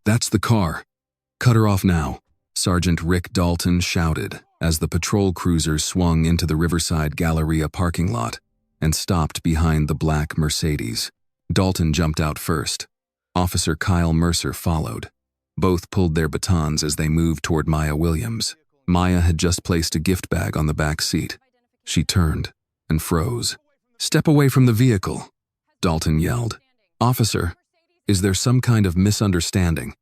That's the car. Cut her off now, Sergeant Rick Dalton shouted as the patrol cruiser swung into the Riverside Galleria parking lot and stopped behind the black Mercedes. Dalton jumped out first. Officer Kyle Mercer followed. Both pulled their batons as they moved toward Maya Williams. Maya had just placed a gift bag on the back seat. She turned and froze. "Step away from the vehicle," Dalton yelled. "Officer, is there some kind of misunderstanding?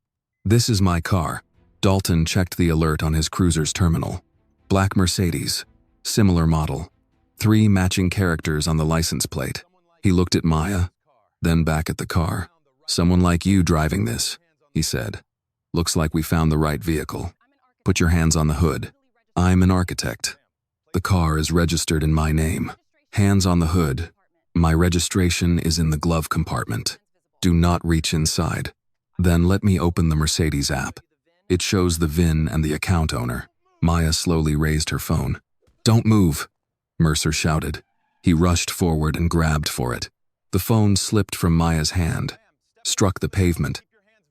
This is my car." Dalton checked the alert on his cruiser's terminal. Black Mercedes, similar model. 3 matching characters on the license plate. He looked at Maya, then back at the car. "Someone like you driving this," he said. "Looks like we found the right vehicle. Put your hands on the hood." "I'm an architect. The car is registered in my name." "Hands on the hood. My registration is in the glove compartment. Do not reach inside." "Then let me open the Mercedes app. It shows the VIN and the account owner." Maya slowly raised her phone. "Don't move," Mercer shouted. He rushed forward and grabbed for it. The phone slipped from Maya's hand, struck the pavement,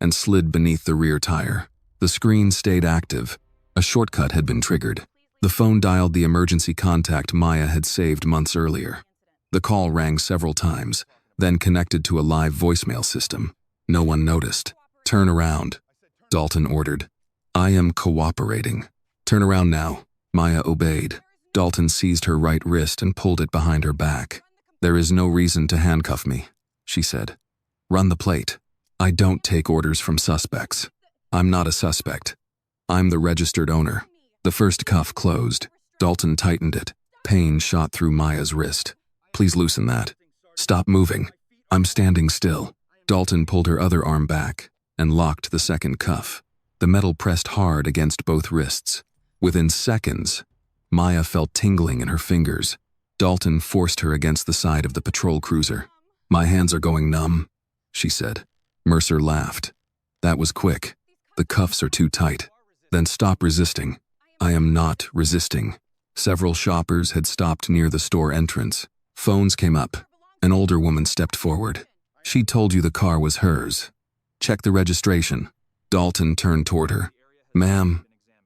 and slid beneath the rear tire. The screen stayed active. A shortcut had been triggered. The phone dialed the emergency contact Maya had saved months earlier. The call rang several times, then connected to a live voicemail system. No one noticed. "Turn around," Dalton ordered. "I am cooperating." "Turn around now." Maya obeyed. Dalton seized her right wrist and pulled it behind her back. "There is no reason to handcuff me," she said. "Run the plate." "I don't take orders from suspects. I'm not a suspect. I'm the registered owner." The first cuff closed. Dalton tightened it. Pain shot through Maya's wrist. "Please loosen that." "Stop moving. I'm standing still." Dalton pulled her other arm back and locked the second cuff. The metal pressed hard against both wrists. Within seconds, Maya felt tingling in her fingers. Dalton forced her against the side of the patrol cruiser. "My hands are going numb," she said. Mercer laughed. "That was quick. The cuffs are too tight." "Then stop resisting." "I am not resisting." Several shoppers had stopped near the store entrance. Phones came up. An older woman stepped forward. "She told you the car was hers. Check the registration." Dalton turned toward her. "Ma'am,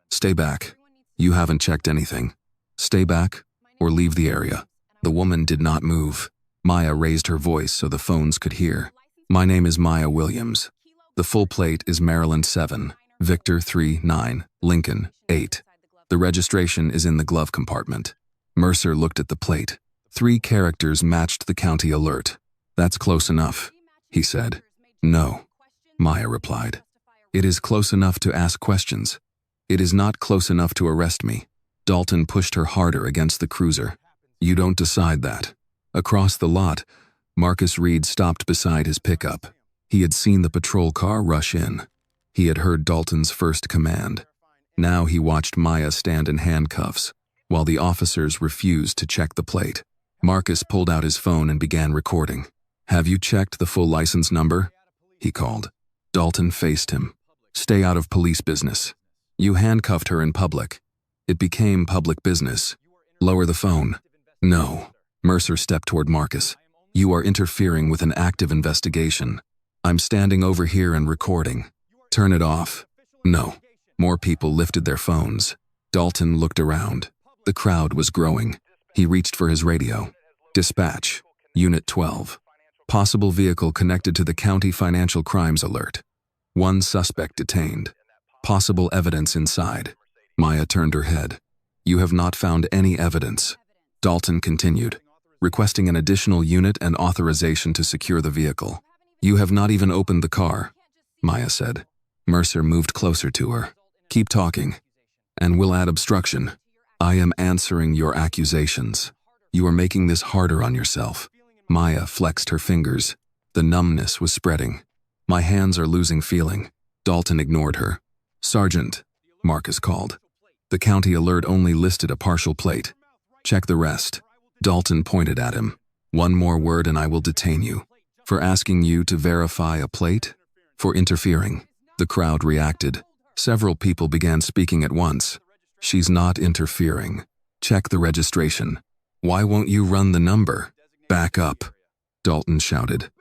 stay back. You haven't checked anything. Stay back or leave the area." The woman did not move. Maya raised her voice so the phones could hear. "My name is Maya Williams. The full plate is Maryland 7, Victor 39, Lincoln 8. The registration is in the glove compartment." Mercer looked at the plate. 3 characters matched the county alert. "That's close enough," he said. "No," Maya replied. "It is close enough to ask questions. It is not close enough to arrest me." Dalton pushed her harder against the cruiser. "You don't decide that." Across the lot, Marcus Reed stopped beside his pickup. He had seen the patrol car rush in. He had heard Dalton's first command. Now he watched Maya stand in handcuffs, while the officers refused to check the plate. Marcus pulled out his phone and began recording. "Have you checked the full license number?" he called. Dalton faced him. "Stay out of police business. You handcuffed her in public. It became public business. Lower the phone." "No." Mercer stepped toward Marcus. "You are interfering with an active investigation. I'm standing over here and recording. Turn it off." "No." More people lifted their phones. Dalton looked around. The crowd was growing. He reached for his radio. "Dispatch, Unit 12. Possible vehicle connected to the county financial crimes alert. 1 suspect detained. Possible evidence inside." Maya turned her head. "You have not found any evidence." Dalton continued, requesting an additional unit and authorization to secure the vehicle. "You have not even opened the car," Maya said. Mercer moved closer to her. "Keep talking, and we'll add obstruction." "I am answering your accusations. You are making this harder on yourself." Maya flexed her fingers. The numbness was spreading. "My hands are losing feeling." Dalton ignored her. "Sergeant," Marcus called. "The county alert only listed a partial plate. Check the rest." Dalton pointed at him. "One more word and I will detain you." "For asking you to verify a plate?" "For interfering." The crowd reacted. Several people began speaking at once. "She's not interfering. Check the registration." "Why won't you run the number?" "Back up," Dalton shouted.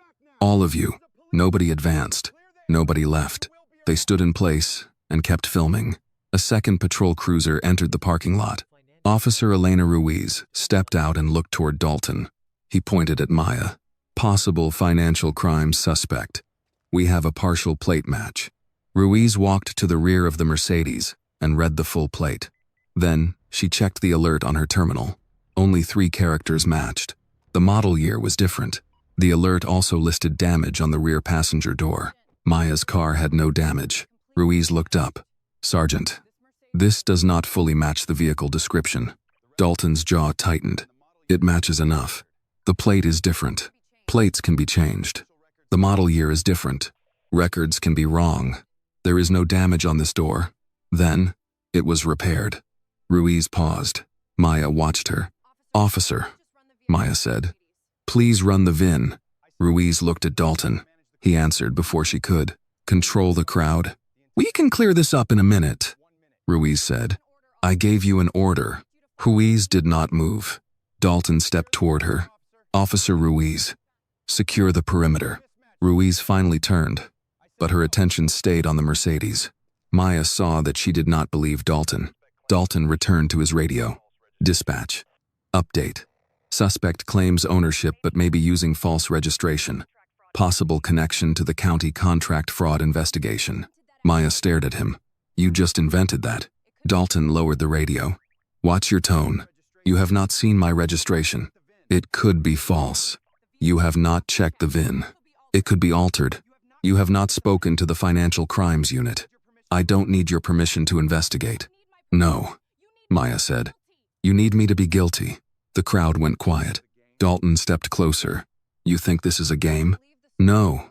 "All of you." Nobody advanced. Nobody left. They stood in place and kept filming. A second patrol cruiser entered the parking lot. Officer Elena Ruiz stepped out and looked toward Dalton. He pointed at Maya. Possible financial crime suspect. We have a partial plate match. Ruiz walked to the rear of the Mercedes and read the full plate. Then, she checked the alert on her terminal. Only 3 characters matched. The model year was different. The alert also listed damage on the rear passenger door. Maya's car had no damage. Ruiz looked up. "Sergeant, this does not fully match the vehicle description." Dalton's jaw tightened. "It matches enough. The plate is different. Plates can be changed. The model year is different. Records can be wrong. There is no damage on this door." Then, it was repaired. Ruiz paused. Maya watched her. "Officer," Maya said, "please run the VIN." Ruiz looked at Dalton. He answered before she could. "Control the crowd." "We can clear this up in a minute," Ruiz said. "I gave you an order." Ruiz did not move. Dalton stepped toward her. "Officer Ruiz, secure the perimeter." Ruiz finally turned, but her attention stayed on the Mercedes. Maya saw that she did not believe Dalton. Dalton returned to his radio. "Dispatch. Update. Suspect claims ownership but may be using false registration. Possible connection to the county contract fraud investigation." Maya stared at him. "You just invented that." Dalton lowered the radio. "Watch your tone. You have not seen my registration. It could be false. You have not checked the VIN. It could be altered. You have not spoken to the Financial Crimes Unit. I don't need your permission to investigate." "No," Maya said. "You need me to be guilty." The crowd went quiet. Dalton stepped closer. "You think this is a game?" "No.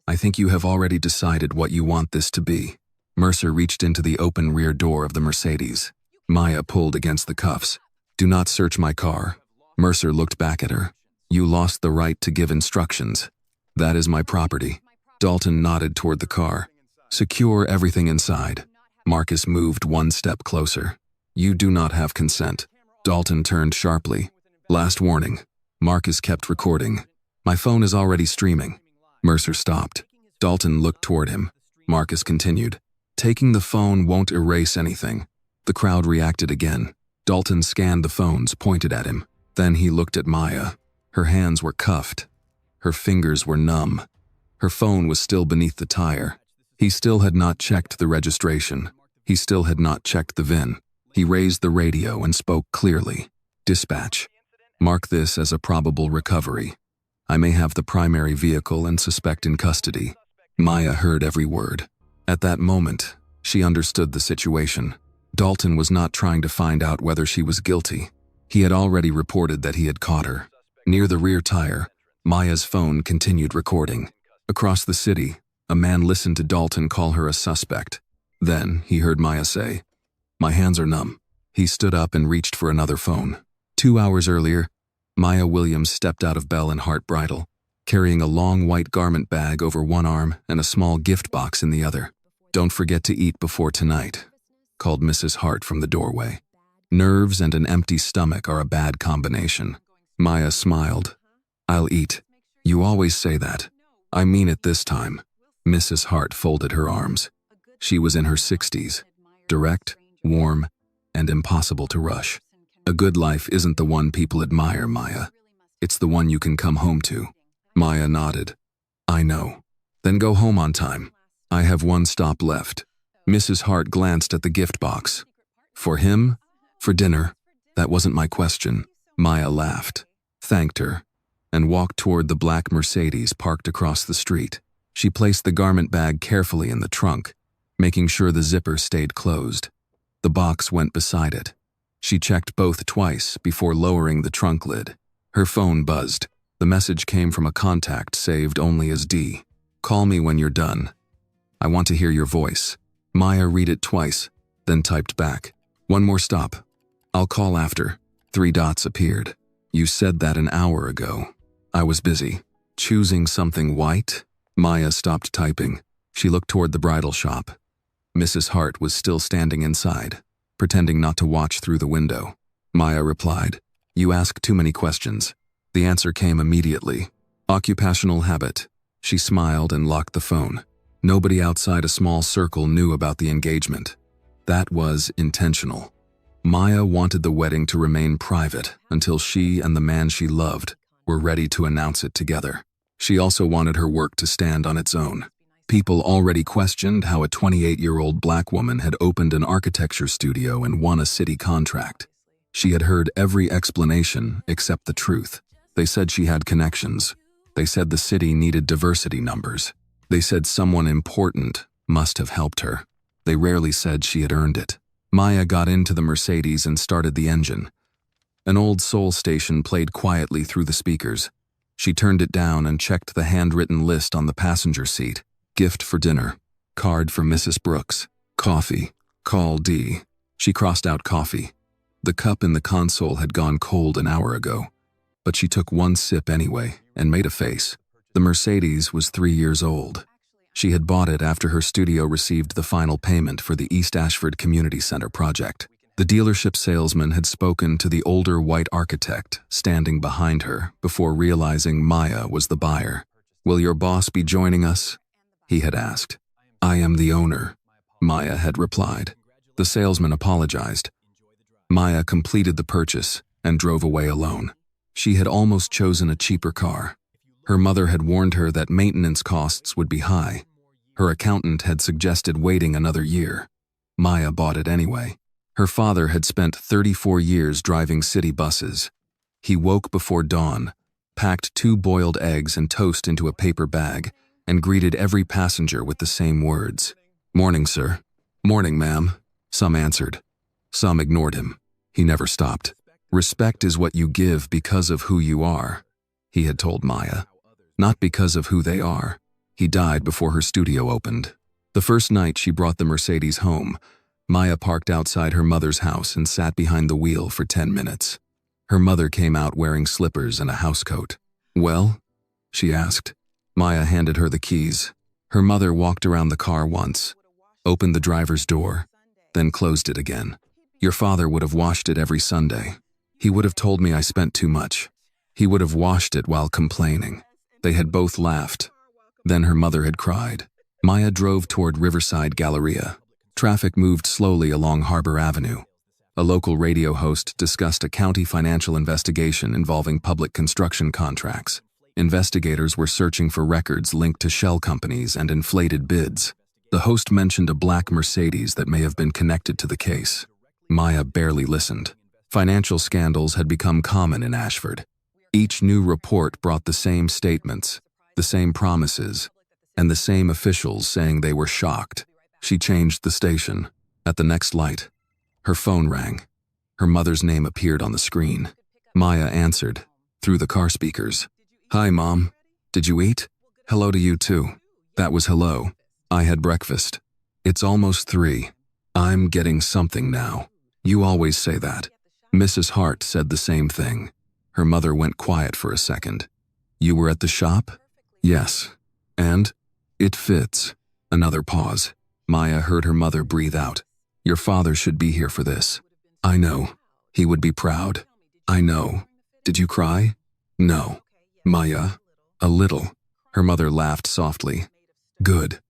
I think you have already decided what you want this to be." Mercer reached into the open rear door of the Mercedes. Maya pulled against the cuffs. "Do not search my car." Mercer looked back at her. "You lost the right to give instructions. That is my property." Dalton nodded toward the car. "Secure everything inside." Marcus moved one step closer. "You do not have consent." Dalton turned sharply. "Last warning." Marcus kept recording. "My phone is already streaming." Mercer stopped. Dalton looked toward him. Marcus continued. "Taking the phone won't erase anything." The crowd reacted again. Dalton scanned the phones, pointed at him. Then he looked at Maya. Her hands were cuffed. Her fingers were numb. Her phone was still beneath the tire. He still had not checked the registration. He still had not checked the VIN. He raised the radio and spoke clearly. "Dispatch. Mark this as a probable recovery. I may have the primary vehicle and suspect in custody." Maya heard every word. At that moment, she understood the situation. Dalton was not trying to find out whether she was guilty. He had already reported that he had caught her. Near the rear tire, Maya's phone continued recording. Across the city, a man listened to Dalton call her a suspect. Then he heard Maya say, "My hands are numb." He stood up and reached for another phone. 2 hours earlier, Maya Williams stepped out of Bell and Hart Bridal, carrying a long white garment bag over one arm and a small gift box in the other. "Don't forget to eat before tonight," called Mrs. Hart from the doorway. Nerves and an empty stomach are a bad combination. Maya smiled. "I'll eat. You always say that. I mean it this time." Mrs. Hart folded her arms. She was in her 60s, direct, warm, and impossible to rush. "A good life isn't the one people admire, Maya. It's the one you can come home to." Maya nodded. "I know. Then go home on time. I have one stop left." Mrs. Hart glanced at the gift box. "For him? For dinner? That wasn't my question." Maya laughed, thanked her, and walked toward the black Mercedes parked across the street. She placed the garment bag carefully in the trunk, making sure the zipper stayed closed. The box went beside it. She checked both twice before lowering the trunk lid. Her phone buzzed. The message came from a contact saved only as D. "Call me when you're done. I want to hear your voice." Maya read it twice, then typed back, "One more stop. I'll call after." 3 dots appeared. "You said that an hour ago. I was busy." "Choosing something white?" Maya stopped typing. She looked toward the bridal shop. Mrs. Hart was still standing inside, pretending not to watch through the window. Maya replied, "You ask too many questions." The answer came immediately. "Occupational habit." She smiled and locked the phone. Nobody outside a small circle knew about the engagement. That was intentional. Maya wanted the wedding to remain private until she and the man she loved were ready to announce it together. She also wanted her work to stand on its own. People already questioned how a 28-year-old black woman had opened an architecture studio and won a city contract. She had heard every explanation except the truth. They said she had connections. They said the city needed diversity numbers. They said someone important must have helped her. They rarely said she had earned it. Maya got into the Mercedes and started the engine. An old soul station played quietly through the speakers. She turned it down and checked the handwritten list on the passenger seat. Gift for dinner. Card for Mrs. Brooks. Coffee. Call D. She crossed out coffee. The cup in the console had gone cold an hour ago, but she took one sip anyway and made a face. The Mercedes was 3 years old. She had bought it after her studio received the final payment for the East Ashford Community Center project. The dealership salesman had spoken to the older white architect standing behind her before realizing Maya was the buyer. "Will your boss be joining us?" he had asked. "I am the owner," Maya had replied. The salesman apologized. Maya completed the purchase and drove away alone. She had almost chosen a cheaper car. Her mother had warned her that maintenance costs would be high. Her accountant had suggested waiting another year. Maya bought it anyway. Her father had spent 34 years driving city buses. He woke before dawn, packed 2 boiled eggs and toast into a paper bag, and greeted every passenger with the same words. "Morning, sir." "Morning, ma'am," some answered. Some ignored him. He never stopped. "Respect is what you give because of who you are," he had told Maya. "Not because of who they are." He died before her studio opened. The first night she brought the Mercedes home, Maya parked outside her mother's house and sat behind the wheel for 10 minutes. Her mother came out wearing slippers and a housecoat. "Well?" she asked. Maya handed her the keys. Her mother walked around the car once, opened the driver's door, then closed it again. "Your father would have washed it every Sunday. He would have told me I spent too much. He would have washed it while complaining." They had both laughed. Then her mother had cried. Maya drove toward Riverside Galleria. Traffic moved slowly along Harbor Avenue. A local radio host discussed a county financial investigation involving public construction contracts. Investigators were searching for records linked to shell companies and inflated bids. The host mentioned a black Mercedes that may have been connected to the case. Maya barely listened. Financial scandals had become common in Ashford. Each new report brought the same statements, the same promises, and the same officials saying they were shocked. She changed the station. At the next light, her phone rang. Her mother's name appeared on the screen. Maya answered, through the car speakers. "Hi, Mom. Did you eat?" "Hello to you too." That was hello. "I had breakfast." "It's almost 3. I'm getting something now." "You always say that." Mrs. Hart said the same thing. Her mother went quiet for a second. "You were at the shop?" "Yes." "And?" "It fits." Another pause. Maya heard her mother breathe out. "Your father should be here for this." "I know. He would be proud." "I know. Did you cry?" "No." "Maya?" "A little." Her mother laughed softly. "Good.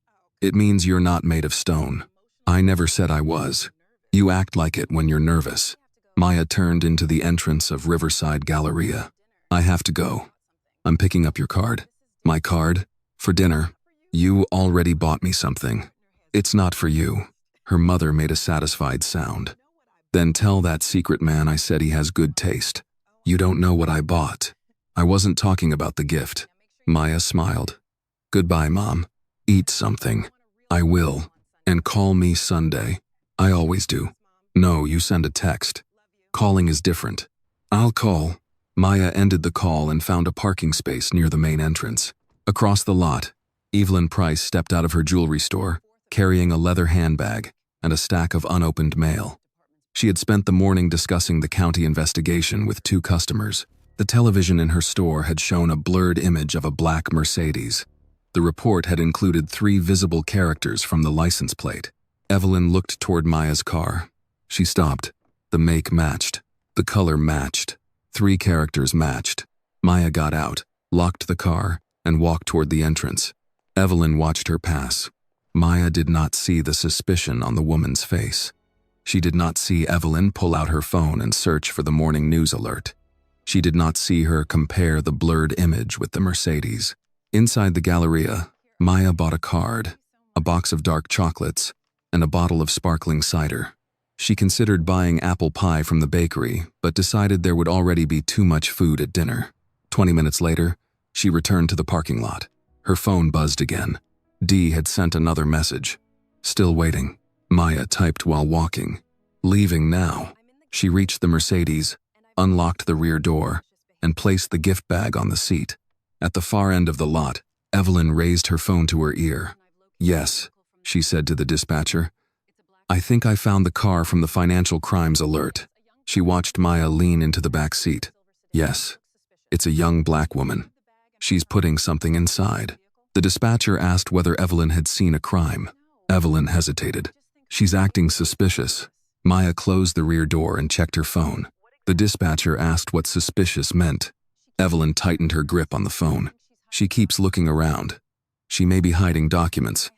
It means you're not made of stone." "I never said I was." "You act like it when you're nervous." Maya turned into the entrance of Riverside Galleria. "I have to go. I'm picking up your card." "My card? For dinner?" "You already bought me something." "It's not for you." Her mother made a satisfied sound. "Then tell that secret man I said he has good taste. You don't know what I bought." "I wasn't talking about the gift." Maya smiled. "Goodbye, Mom. Eat something." "I will. And call me Sunday." "I always do." "No, you send a text. Calling is different." "I'll call." Maya ended the call and found a parking space near the main entrance. Across the lot, Evelyn Price stepped out of her jewelry store, carrying a leather handbag and a stack of unopened mail. She had spent the morning discussing the county investigation with 2 customers. The television in her store had shown a blurred image of a black Mercedes. The report had included 3 visible characters from the license plate. Evelyn looked toward Maya's car. She stopped. The make matched. The color matched. 3 characters matched. Maya got out, locked the car, and walked toward the entrance. Evelyn watched her pass. Maya did not see the suspicion on the woman's face. She did not see Evelyn pull out her phone and search for the morning news alert. She did not see her compare the blurred image with the Mercedes. Inside the Galleria, Maya bought a card, a box of dark chocolates, and a bottle of sparkling cider. She considered buying apple pie from the bakery, but decided there would already be too much food at dinner. 20 minutes later, she returned to the parking lot. Her phone buzzed again. Dee had sent another message. Still waiting, Maya typed while walking. Leaving now. She reached the Mercedes, unlocked the rear door, and placed the gift bag on the seat. At the far end of the lot, Evelyn raised her phone to her ear. "Yes," she said to the dispatcher. "I think I found the car from the financial crimes alert." She watched Maya lean into the back seat. "Yes, it's a young black woman. She's putting something inside." The dispatcher asked whether Evelyn had seen a crime. Evelyn hesitated. "She's acting suspicious." Maya closed the rear door and checked her phone. The dispatcher asked what suspicious meant. Evelyn tightened her grip on the phone. "She keeps looking around. She may be hiding documents.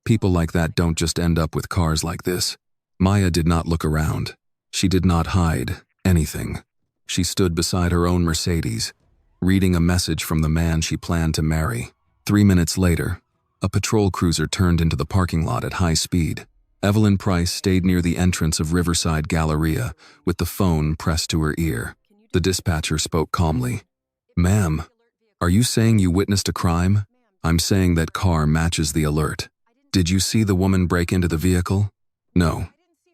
People like that don't just end up with cars like this." Maya did not look around. She did not hide anything. She stood beside her own Mercedes, reading a message from the man she planned to marry. 3 minutes later, a patrol cruiser turned into the parking lot at high speed. Evelyn Price stayed near the entrance of Riverside Galleria with the phone pressed to her ear. The dispatcher spoke calmly. "Ma'am, are you saying you witnessed a crime?" "I'm saying that car matches the alert." "Did you see the woman break into the vehicle?" "No,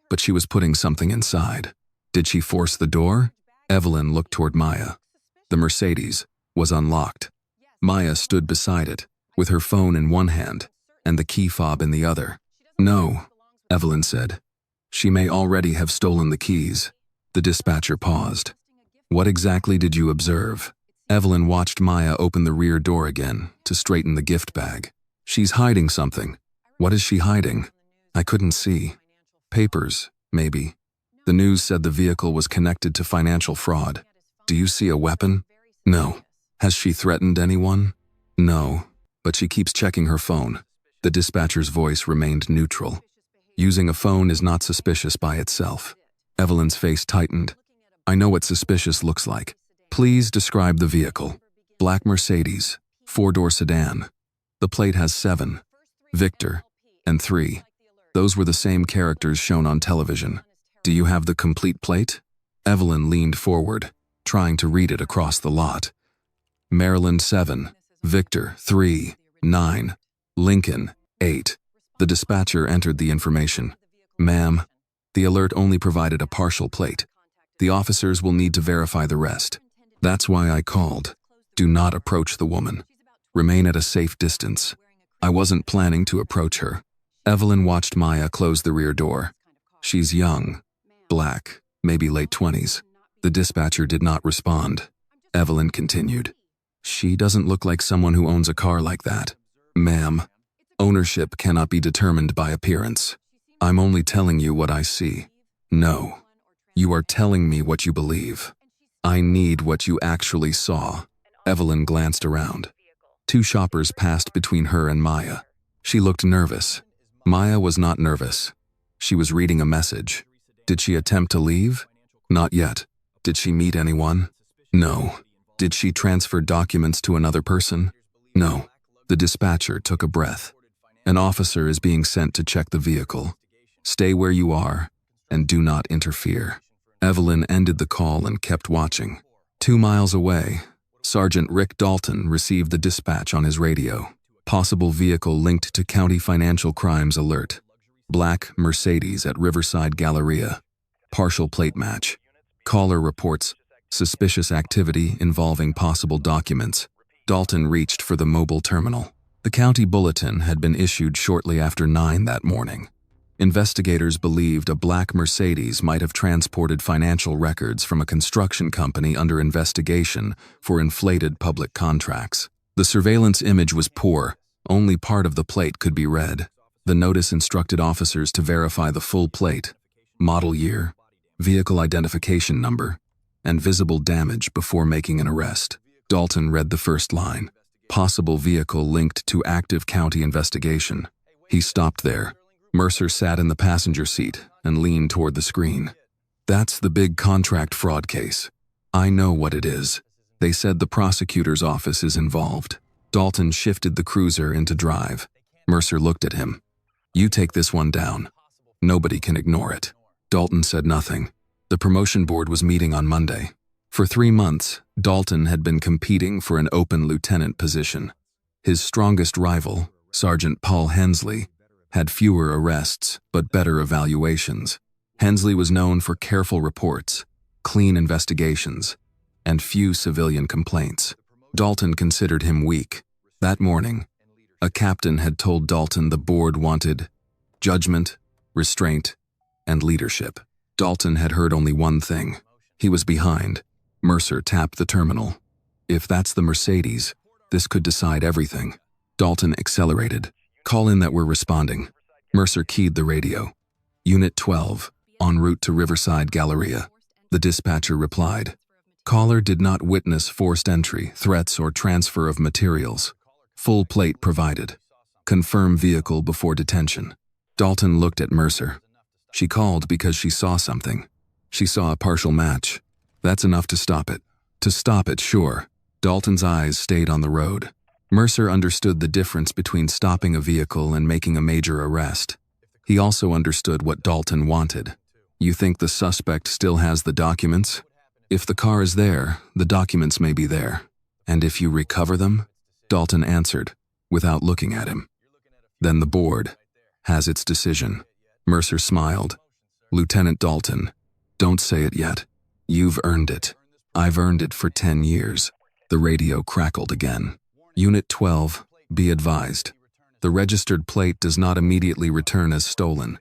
but she was putting something inside." "Did she force the door?" Evelyn looked toward Maya. The Mercedes was unlocked. Maya stood beside it, with her phone in one hand and the key fob in the other. "No," Evelyn said. "She may already have stolen the keys." The dispatcher paused. "What exactly did you observe?" Evelyn watched Maya open the rear door again to straighten the gift bag. "She's hiding something." "What is she hiding?" "I couldn't see. Papers, maybe. The news said the vehicle was connected to financial fraud." "Do you see a weapon?" "No." "Has she threatened anyone?" "No, but she keeps checking her phone." The dispatcher's voice remained neutral. "Using a phone is not suspicious by itself." Evelyn's face tightened. "I know what suspicious looks like. Please describe the vehicle." "Black Mercedes, 4-door sedan. The plate has 7, Victor, and 3. Those were the same characters shown on television." "Do you have the complete plate?" Evelyn leaned forward, trying to read it across the lot. "Maryland 7, Victor 3, 9, Lincoln 8. The dispatcher entered the information. "Ma'am, the alert only provided a partial plate. The officers will need to verify the rest. That's why I called. Do not approach the woman. Remain at a safe distance." "I wasn't planning to approach her." Evelyn watched Maya close the rear door. "She's young, black, maybe late 20s. The dispatcher did not respond. Evelyn continued. "She doesn't look like someone who owns a car like that." "Ma'am, ownership cannot be determined by appearance. I'm only telling you what I see." "No. You are telling me what you believe. I need what you actually saw." Evelyn glanced around. 2 shoppers passed between her and Maya. She looked nervous. Maya was not nervous. She was reading a message. Did she attempt to leave? Not yet. Did she meet anyone? No. Did she transfer documents to another person? No. The dispatcher took a breath. "An officer is being sent to check the vehicle. Stay where you are and do not interfere." Evelyn ended the call and kept watching. 2 miles away, Sergeant Rick Dalton received the dispatch on his radio. "Possible vehicle linked to county financial crimes alert. Black Mercedes at Riverside Galleria. Partial plate match. Caller reports suspicious activity involving possible documents." Dalton reached for the mobile terminal. The county bulletin had been issued shortly after 9 that morning. Investigators believed a black Mercedes might have transported financial records from a construction company under investigation for inflated public contracts. The surveillance image was poor. Only part of the plate could be read. The notice instructed officers to verify the full plate, model year, vehicle identification number, and visible damage before making an arrest. Dalton read the first line. "Possible vehicle linked to active county investigation." He stopped there. Mercer sat in the passenger seat and leaned toward the screen. That's the big contract fraud case. I know what it is. They said the prosecutor's office is involved. Dalton shifted the cruiser into drive. Mercer looked at him. You take this one down. Nobody can ignore it. Dalton said nothing. The promotion board was meeting on Monday. For 3 months, Dalton had been competing for an open lieutenant position. His strongest rival, Sergeant Paul Hensley, had fewer arrests but better evaluations. Hensley was known for careful reports, clean investigations, and few civilian complaints. Dalton considered him weak. That morning, a captain had told Dalton the board wanted judgment, restraint, and leadership. Dalton had heard only one thing. He was behind. Mercer tapped the terminal. If that's the Mercedes, this could decide everything. Dalton accelerated. Call in that we're responding. Mercer keyed the radio. Unit 12, en route to Riverside Galleria. The dispatcher replied. Caller did not witness forced entry, threats, or transfer of materials. Full plate provided. Confirm vehicle before detention. Dalton looked at Mercer. She called because she saw something. She saw a partial match. That's enough to stop it. To stop it, sure. Dalton's eyes stayed on the road. Mercer understood the difference between stopping a vehicle and making a major arrest. He also understood what Dalton wanted. You think the suspect still has the documents? If the car is there, the documents may be there. And if you recover them? Dalton answered, without looking at him. Then the board has its decision. Mercer smiled. Lieutenant Dalton, don't say it yet. You've earned it. I've earned it for 10 years. The radio crackled again. Unit 12, be advised. The registered plate does not immediately return as stolen.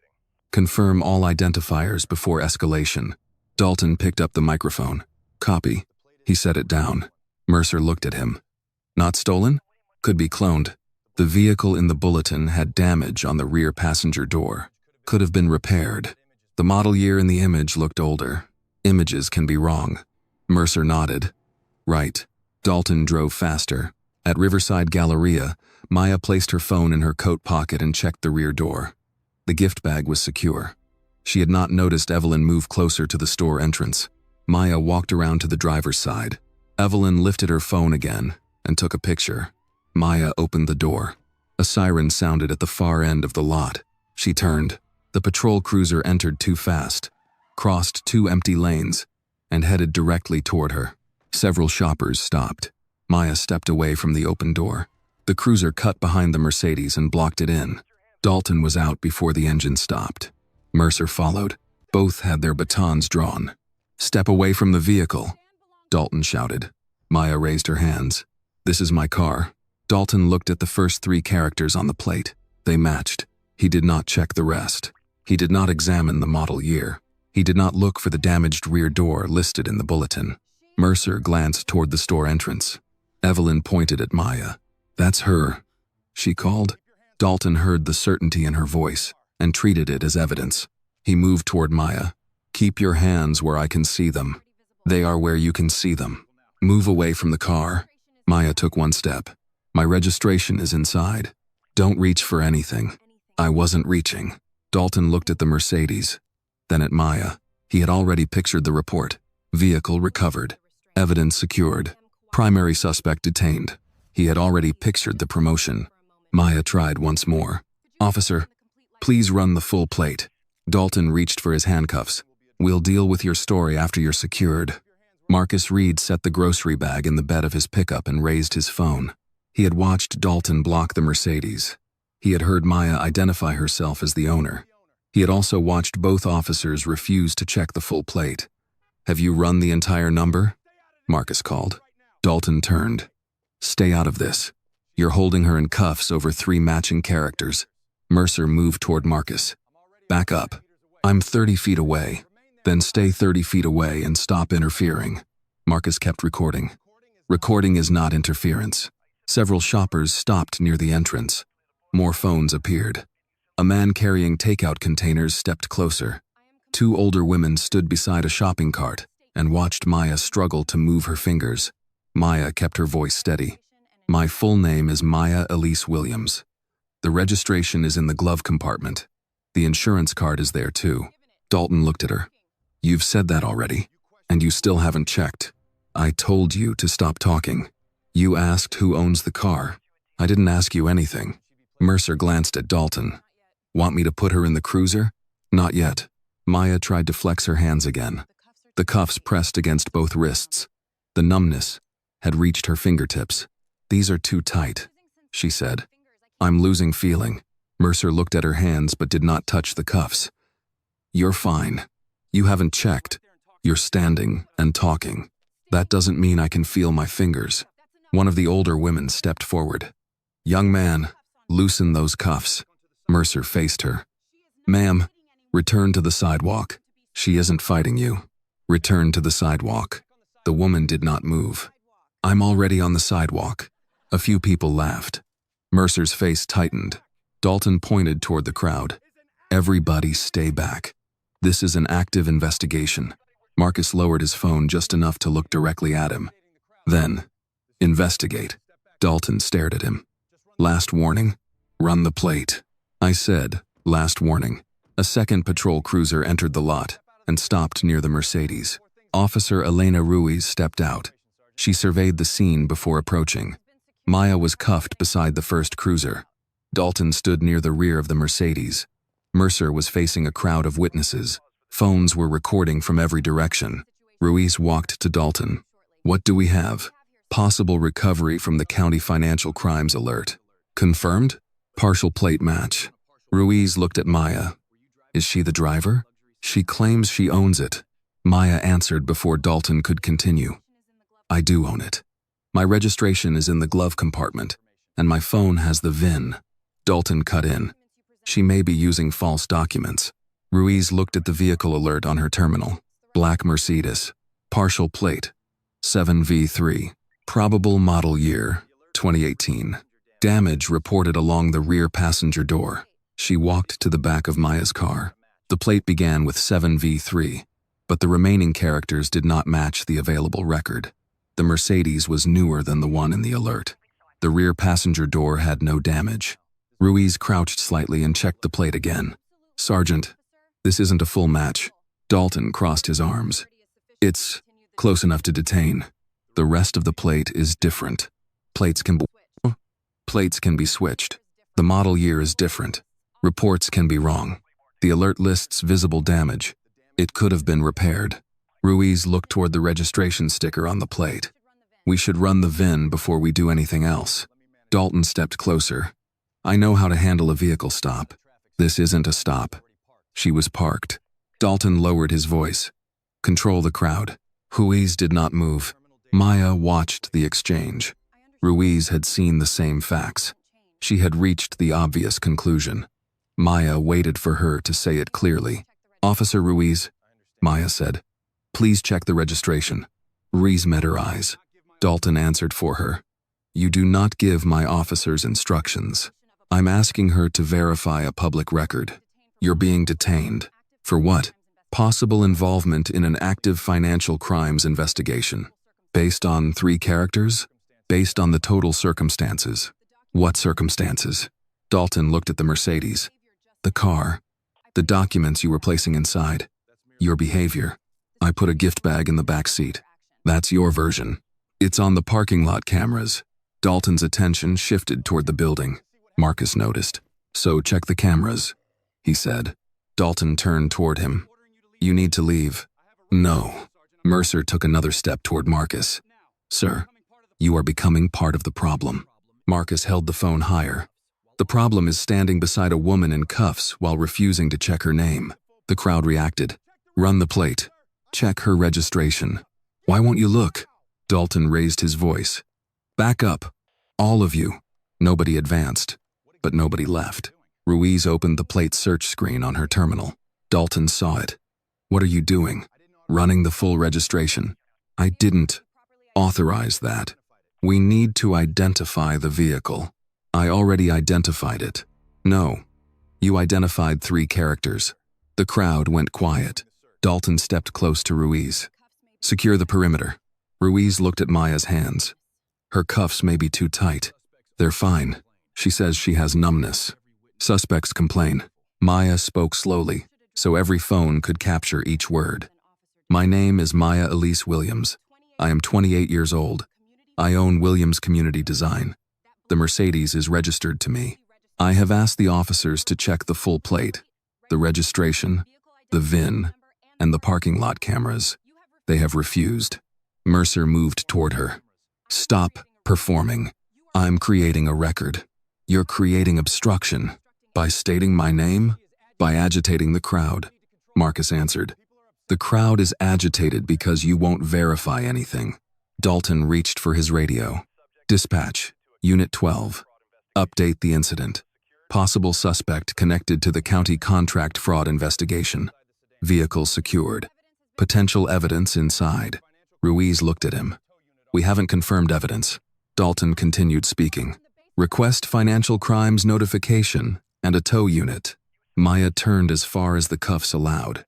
Confirm all identifiers before escalation. Dalton picked up the microphone. Copy. He set it down. Mercer looked at him. Not stolen? Could be cloned. The vehicle in the bulletin had damage on the rear passenger door. Could have been repaired. The model year in the image looked older. Images can be wrong. Mercer nodded. Right. Dalton drove faster. At Riverside Galleria, Maya placed her phone in her coat pocket and checked the rear door. The gift bag was secure. She had not noticed Evelyn move closer to the store entrance. Maya walked around to the driver's side. Evelyn lifted her phone again and took a picture. Maya opened the door. A siren sounded at the far end of the lot. She turned. The patrol cruiser entered too fast, crossed 2 empty lanes, and headed directly toward her. Several shoppers stopped. Maya stepped away from the open door. The cruiser cut behind the Mercedes and blocked it in. Dalton was out before the engine stopped. Mercer followed. Both had their batons drawn. Step away from the vehicle, Dalton shouted. Maya raised her hands. This is my car. Dalton looked at the first 3 characters on the plate. They matched. He did not check the rest. He did not examine the model year. He did not look for the damaged rear door listed in the bulletin. Mercer glanced toward the store entrance. Evelyn pointed at Maya. That's her, she called. Dalton heard the certainty in her voice and treated it as evidence. He moved toward Maya. Keep your hands where I can see them. They are where you can see them. Move away from the car. Maya took 1 step. My registration is inside. Don't reach for anything. I wasn't reaching. Dalton looked at the Mercedes, then at Maya. He had already pictured the report. Vehicle recovered. Evidence secured. Primary suspect detained. He had already pictured the promotion. Maya tried once more. Officer, please run the full plate. Dalton reached for his handcuffs. We'll deal with your story after you're secured. Marcus Reed set the grocery bag in the bed of his pickup and raised his phone. He had watched Dalton block the Mercedes. He had heard Maya identify herself as the owner. He had also watched both officers refuse to check the full plate. Have you run the entire number? Marcus called. Dalton turned. Stay out of this. You're holding her in cuffs over 3 matching characters. Mercer moved toward Marcus. Back up. I'm 30 feet away. Then stay 30 feet away and stop interfering. Marcus kept recording. Recording is not interference. Several shoppers stopped near the entrance. More phones appeared. A man carrying takeout containers stepped closer. 2 older women stood beside a shopping cart and watched Maya struggle to move her fingers. Maya kept her voice steady. My full name is Maya Elise Williams. The registration is in the glove compartment. The insurance card is there too. Dalton looked at her. You've said that already, and you still haven't checked. I told you to stop talking. You asked who owns the car. I didn't ask you anything. Mercer glanced at Dalton. Want me to put her in the cruiser? Not yet. Maya tried to flex her hands again. The cuffs pressed against both wrists. The numbness had reached her fingertips. These are too tight, she said. I'm losing feeling. Mercer looked at her hands but did not touch the cuffs. You're fine. You haven't checked. You're standing and talking. That doesn't mean I can feel my fingers. One of the older women stepped forward. Young man, loosen those cuffs. Mercer faced her. Ma'am, return to the sidewalk. She isn't fighting you. Return to the sidewalk. The woman did not move. I'm already on the sidewalk. A few people laughed. Mercer's face tightened. Dalton pointed toward the crowd. Everybody stay back. This is an active investigation. Marcus lowered his phone just enough to look directly at him. Then, investigate. Dalton stared at him. Last warning, run the plate. I said, last warning. A second patrol cruiser entered the lot and stopped near the Mercedes. Officer Elena Ruiz stepped out. She surveyed the scene before approaching. Maya was cuffed beside the first cruiser. Dalton stood near the rear of the Mercedes. Mercer was facing a crowd of witnesses. Phones were recording from every direction. Ruiz walked to Dalton. What do we have? Possible recovery from the county financial crimes alert. Confirmed? Partial plate match. Ruiz looked at Maya. Is she the driver? She claims she owns it. Maya answered before Dalton could continue. I do own it. My registration is in the glove compartment, and my phone has the VIN. Dalton cut in. She may be using false documents. Ruiz looked at the vehicle alert on her terminal. Black Mercedes. Partial plate. 7V3. Probable model year, 2018. Damage reported along the rear passenger door. She walked to the back of Maya's car. The plate began with 7V3, but the remaining characters did not match the available record. The Mercedes was newer than the one in the alert. The rear passenger door had no damage. Ruiz crouched slightly and checked the plate again. Sergeant, this isn't a full match. Dalton crossed his arms. It's close enough to detain. The rest of the plate is different. Plates can be switched. The model year is different. Reports can be wrong. The alert lists visible damage. It could have been repaired. Ruiz looked toward the registration sticker on the plate. We should run the VIN before we do anything else. Dalton stepped closer. I know how to handle a vehicle stop. This isn't a stop. She was parked. Dalton lowered his voice. Control the crowd. Ruiz did not move. Maya watched the exchange. Ruiz had seen the same facts. She had reached the obvious conclusion. Maya waited for her to say it clearly. Officer Ruiz, Maya said. Please check the registration. Ruiz met her eyes. Dalton answered for her. You do not give my officers instructions. I'm asking her to verify a public record. You're being detained. For what? Possible involvement in an active financial crimes investigation. Based on 3 characters? Based on the total circumstances. What circumstances? Dalton looked at the Mercedes. The car. The documents you were placing inside. Your behavior. I put a gift bag in the back seat. That's your version. It's on the parking lot cameras. Dalton's attention shifted toward the building. Marcus noticed. So check the cameras, he said. Dalton turned toward him. You need to leave. No. Mercer took another step toward Marcus. Sir, you are becoming part of the problem. Marcus held the phone higher. The problem is standing beside a woman in cuffs while refusing to check her name. The crowd reacted. Run the plate. Check her registration. Why won't you look? Dalton raised his voice. Back up. All of you. Nobody advanced, but nobody left. Ruiz opened the plate search screen on her terminal. Dalton saw it. What are you doing? Running the full registration. I didn't authorize that. We need to identify the vehicle. I already identified it. No. You identified 3 characters. The crowd went quiet. Dalton stepped close to Ruiz. Secure the perimeter. Ruiz looked at Maya's hands. Her cuffs may be too tight. They're fine, She says she has numbness. Suspects complain. Maya spoke slowly, so every phone could capture each word. My name is Maya Elise Williams. I am 28 years old. I own Williams Community Design. The Mercedes is registered to me. I have asked the officers to check the full plate, the registration, the VIN, and the parking lot cameras. They have refused. Mercer moved toward her. Stop performing. I'm creating a record. You're creating obstruction. By stating my name? By agitating the crowd. Marcus answered. The crowd is agitated because you won't verify anything. Dalton reached for his radio. Dispatch, Unit 12. Update the incident. Possible suspect connected to the county contract fraud investigation. Vehicle secured. Potential evidence inside. Ruiz looked at him. We haven't confirmed evidence. Dalton continued speaking. Request financial crimes notification and a tow unit. Maya turned as far as the cuffs allowed.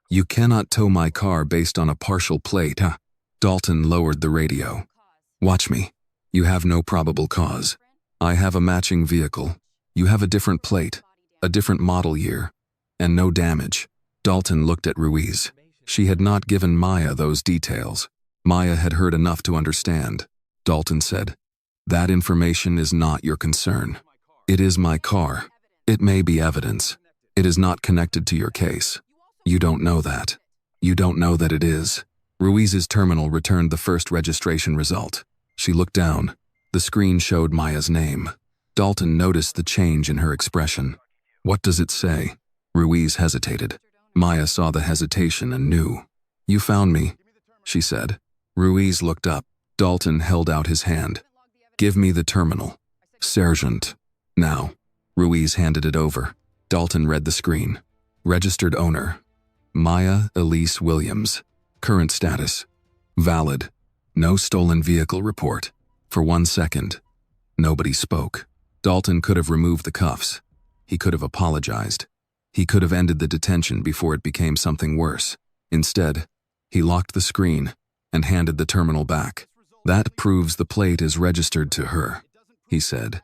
You cannot tow my car based on a partial plate, huh? Dalton lowered the radio. Watch me. You have no probable cause. I have a matching vehicle. You have a different plate, a different model year, and no damage. Dalton looked at Ruiz. She had not given Maya those details. Maya had heard enough to understand. Dalton said, That information is not your concern. It is my car. It may be evidence. It is not connected to your case. You don't know that. You don't know that it is. Ruiz's terminal returned the first registration result. She looked down. The screen showed Maya's name. Dalton noticed the change in her expression. What does it say? Ruiz hesitated. Maya saw the hesitation and knew. You found me, she said. Ruiz looked up. Dalton held out his hand. Give me the terminal. Sergeant. Now. Ruiz handed it over. Dalton read the screen. Registered owner. Maya Elise Williams. Current status. Valid. No stolen vehicle report. For 1 second. Nobody spoke. Dalton could have removed the cuffs. He could have apologized. He could have ended the detention before it became something worse. Instead, he locked the screen and handed the terminal back. That proves the plate is registered to her, he said.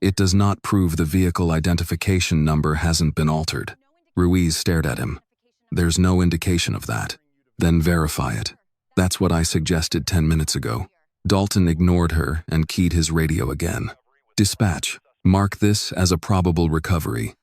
It does not prove the vehicle identification number hasn't been altered. Ruiz stared at him. There's no indication of that. Then verify it. That's what I suggested 10 minutes ago. Dalton ignored her and keyed his radio again. Dispatch. Mark this as a probable recovery.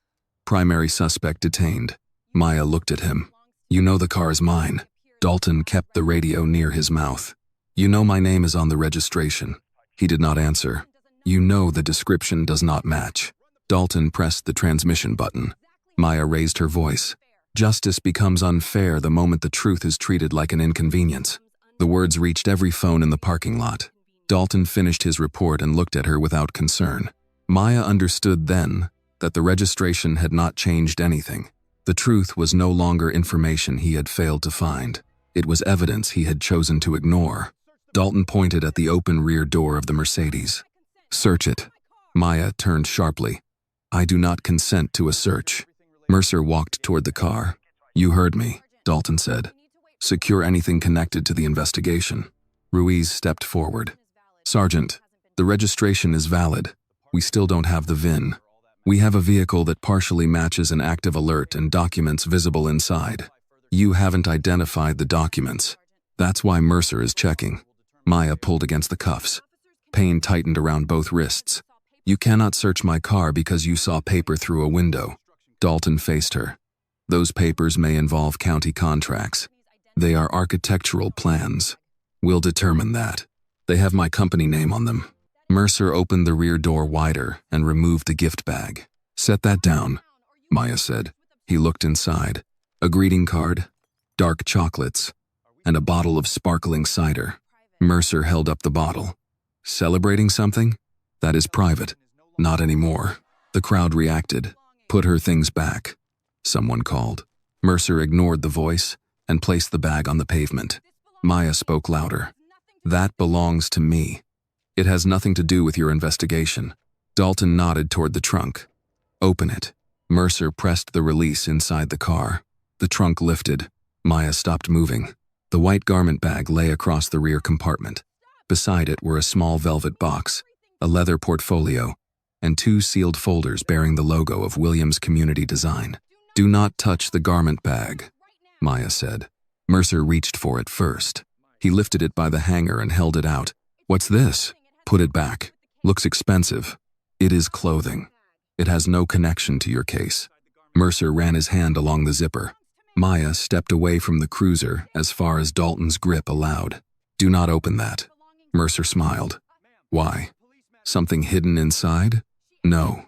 Primary suspect detained. Maya looked at him. You know the car is mine. Dalton kept the radio near his mouth. You know my name is on the registration. He did not answer. You know the description does not match. Dalton pressed the transmission button. Maya raised her voice. Justice becomes unfair the moment the truth is treated like an inconvenience. The words reached every phone in the parking lot. Dalton finished his report and looked at her without concern. Maya understood then that the registration had not changed anything. The truth was no longer information he had failed to find. It was evidence he had chosen to ignore. Dalton pointed at the open rear door of the Mercedes. Search it. Maya turned sharply. I do not consent to a search. Mercer walked toward the car. You heard me, Dalton said. Secure anything connected to the investigation. Ruiz stepped forward. Sergeant, the registration is valid. We still don't have the VIN. We have a vehicle that partially matches an active alert and documents visible inside. You haven't identified the documents. That's why Mercer is checking. Maya pulled against the cuffs. Pain tightened around both wrists. You cannot search my car because you saw paper through a window. Dalton faced her. Those papers may involve county contracts. They are architectural plans. We'll determine that. They have my company name on them. Mercer opened the rear door wider and removed the gift bag. Set that down, Maya said. He looked inside. A greeting card, dark chocolates, and a bottle of sparkling cider. Mercer held up the bottle. Celebrating something? That is private. Not anymore. The crowd reacted. Put her things back. Someone called. Mercer ignored the voice and placed the bag on the pavement. Maya spoke louder. That belongs to me. It has nothing to do with your investigation. Dalton nodded toward the trunk. Open it. Mercer pressed the release inside the car. The trunk lifted. Maya stopped moving. The white garment bag lay across the rear compartment. Beside it were a small velvet box, a leather portfolio, and 2 sealed folders bearing the logo of Williams Community Design. "Do not touch the garment bag," Maya said. Mercer reached for it first. He lifted it by the hanger and held it out. "What's this?" "Put it back. Looks expensive." "It is clothing. It has no connection to your case." Mercer ran his hand along the zipper. Maya stepped away from the cruiser as far as Dalton's grip allowed. "Do not open that." Mercer smiled. "Why? Something hidden inside?" "No,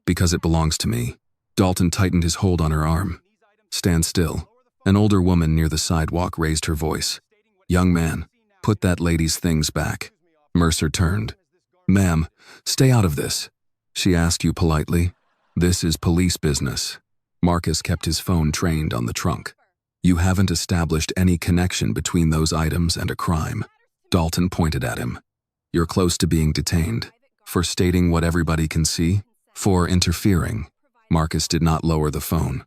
because it belongs to me." Dalton tightened his hold on her arm. "Stand still." An older woman near the sidewalk raised her voice. "Young man, put that lady's things back." Mercer turned. "Ma'am, stay out of this." "She asked you politely." "This is police business." Marcus kept his phone trained on the trunk. "You haven't established any connection between those items and a crime." Dalton pointed at him. "You're close to being detained." "For stating what everybody can see?" "For interfering." Marcus did not lower the phone.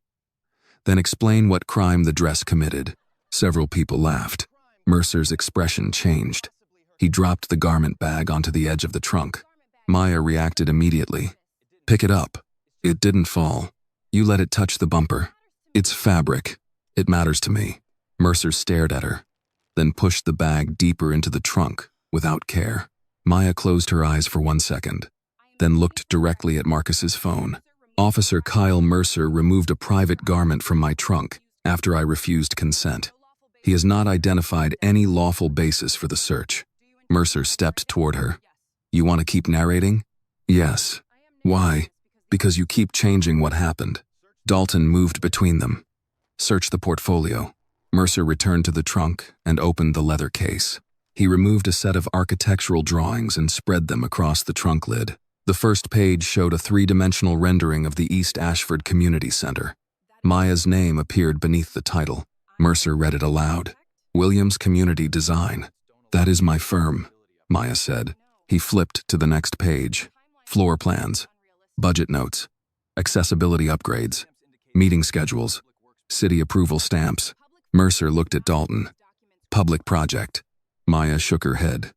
"Then explain what crime the dress committed." Several people laughed. Mercer's expression changed. He dropped the garment bag onto the edge of the trunk. Maya reacted immediately. "Pick it up." "It didn't fall. You let it touch the bumper." "It's fabric. It matters to me." Mercer stared at her, then pushed the bag deeper into the trunk without care. Maya closed her eyes for 1 second, then looked directly at Marcus's phone. "Officer Kyle Mercer removed a private garment from my trunk after I refused consent. He has not identified any lawful basis for the search." Mercer stepped toward her. "You want to keep narrating?" "Yes." "Why?" "Because you keep changing what happened." Dalton moved between them. "Search the portfolio." Mercer returned to the trunk and opened the leather case. He removed a set of architectural drawings and spread them across the trunk lid. The first page showed a 3-dimensional rendering of the East Ashford Community Center. Maya's name appeared beneath the title. Mercer read it aloud. "Williams Community Design." "That is my firm," Maya said. He flipped to the next page. Floor plans, budget notes, accessibility upgrades, meeting schedules, city approval stamps. Mercer looked at Dalton. "Public project." Maya shook her head.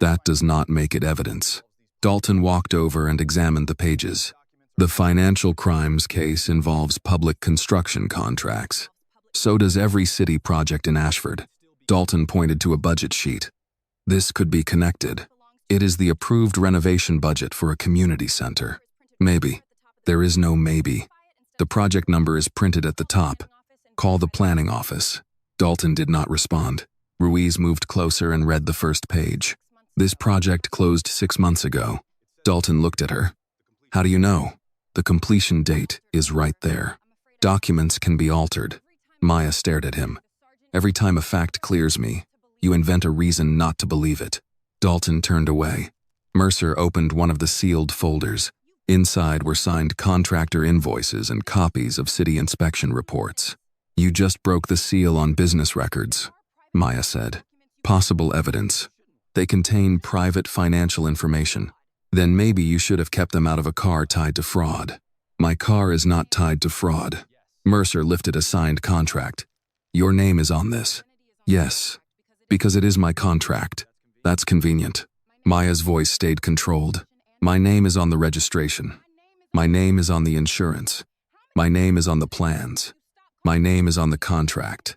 "That does not make it evidence." Dalton walked over and examined the pages. "The financial crimes case involves public construction contracts. So does every city project in Ashford." Dalton pointed to a budget sheet. "This could be connected. It is the approved renovation budget for a community center." "Maybe." "There is no maybe. The project number is printed at the top. Call the planning office." Dalton did not respond. Ruiz moved closer and read the first page. "This project closed 6 months ago." Dalton looked at her. "How do you know?" "The completion date is right there. Documents can be altered." Maya stared at him. "Every time a fact clears me, you invent a reason not to believe it." Dalton turned away. Mercer opened one of the sealed folders. Inside were signed contractor invoices and copies of city inspection reports. "You just broke the seal on business records," Maya said. "Possible evidence. They contain private financial information. Then maybe you should have kept them out of a car tied to fraud." "My car is not tied to fraud." Mercer lifted a signed contract. "Your name is on this." "Yes, because it is my contract." "That's convenient." Maya's voice stayed controlled. "My name is on the registration. My name is on the insurance. My name is on the plans. My name is on the contract.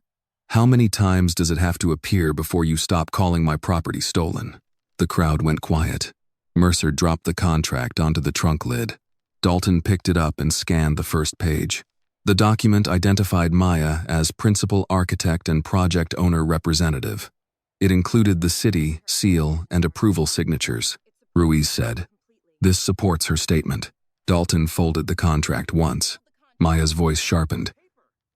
How many times does it have to appear before you stop calling my property stolen?" The crowd went quiet. Mercer dropped the contract onto the trunk lid. Dalton picked it up and scanned the first page. The document identified Maya as principal architect and project owner representative. It included the city, seal, and approval signatures, Ruiz said. "This supports her statement." Dalton folded the contract once. Maya's voice sharpened.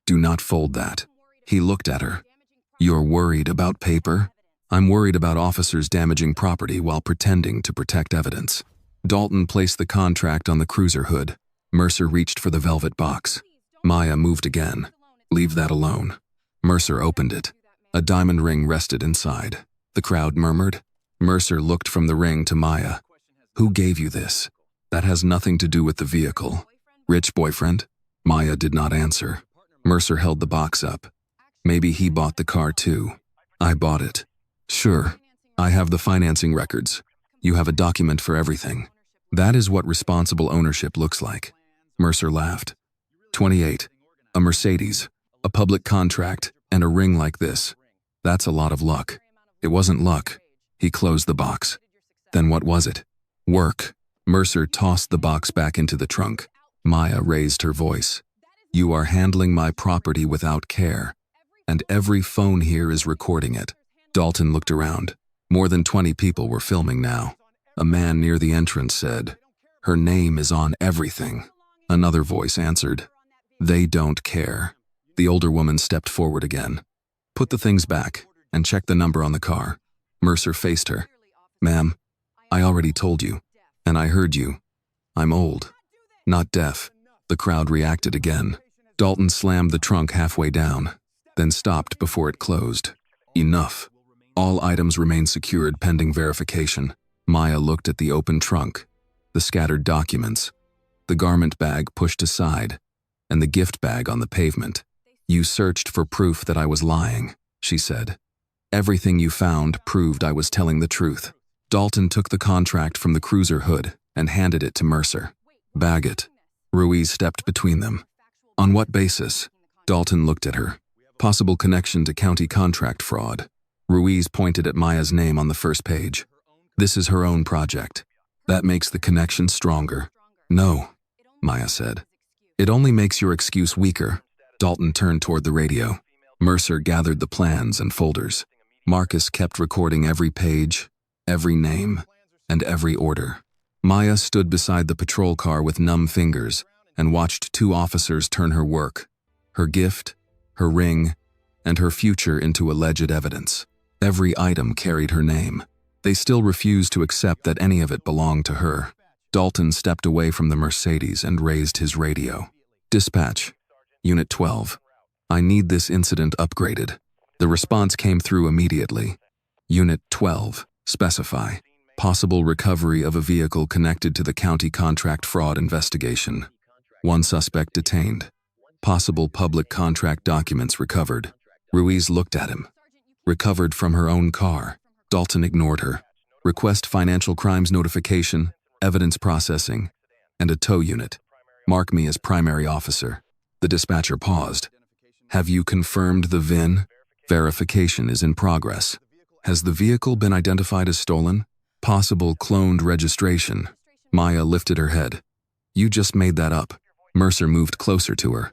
"Do not fold that." He looked at her. "You're worried about paper?" "I'm worried about officers damaging property while pretending to protect evidence." Dalton placed the contract on the cruiser hood. Mercer reached for the velvet box. Maya moved again. "Leave that alone." Mercer opened it. A diamond ring rested inside. The crowd murmured. Mercer looked from the ring to Maya. "Who gave you this?" "That has nothing to do with the vehicle." "Rich boyfriend?" Maya did not answer. Mercer held the box up. "Maybe he bought the car too." "I bought it." "Sure. I have the financing records. You have a document for everything." That is what responsible ownership looks like. Mercer laughed. 28. A Mercedes, a public contract, and a ring like this. That's a lot of luck. It wasn't luck. He closed the box. Then what was it? Work. Mercer tossed the box back into the trunk. Maya raised her voice. You are handling my property without care, and every phone here is recording it. Dalton looked around. More than 20 people were filming now. A man near the entrance said, "Her name is on everything." Another voice answered, "They don't care." The older woman stepped forward again. "Put the things back and check the number on the car." Mercer faced her. "Ma'am, I already told you, and I heard you. I'm old, not deaf." The crowd reacted again. Dalton slammed the trunk halfway down, then stopped before it closed. Enough. All items remain secured pending verification. Maya looked at the open trunk, the scattered documents, the garment bag pushed aside, and the gift bag on the pavement. You searched for proof that I was lying, she said. Everything you found proved I was telling the truth. Dalton took the contract from the cruiser hood and handed it to Mercer. Bag it. Ruiz stepped between them. On what basis? Dalton looked at her. Possible connection to county contract fraud. Ruiz pointed at Maya's name on the first page. This is her own project. That makes the connection stronger. No, Maya said. It only makes your excuse weaker. Dalton turned toward the radio. Mercer gathered the plans and folders. Marcus kept recording every page, every name, and every order. Maya stood beside the patrol car with numb fingers and watched two officers turn her work, her gift, her ring, and her future into alleged evidence. Every item carried her name. They still refused to accept that any of it belonged to her. Dalton stepped away from the Mercedes and raised his radio. Dispatch, Unit 12. I need this incident upgraded. The response came through immediately. Unit 12, specify. Possible recovery of a vehicle connected to the county contract fraud investigation. One suspect detained. Possible public contract documents recovered. Ruiz looked at him. Recovered from her own car. Dalton ignored her. Request financial crimes notification, evidence processing, and a tow unit. Mark me as primary officer. The dispatcher paused. Have you confirmed the VIN? Verification is in progress. Has the vehicle been identified as stolen? Possible cloned registration. Maya lifted her head. You just made that up. Mercer moved closer to her.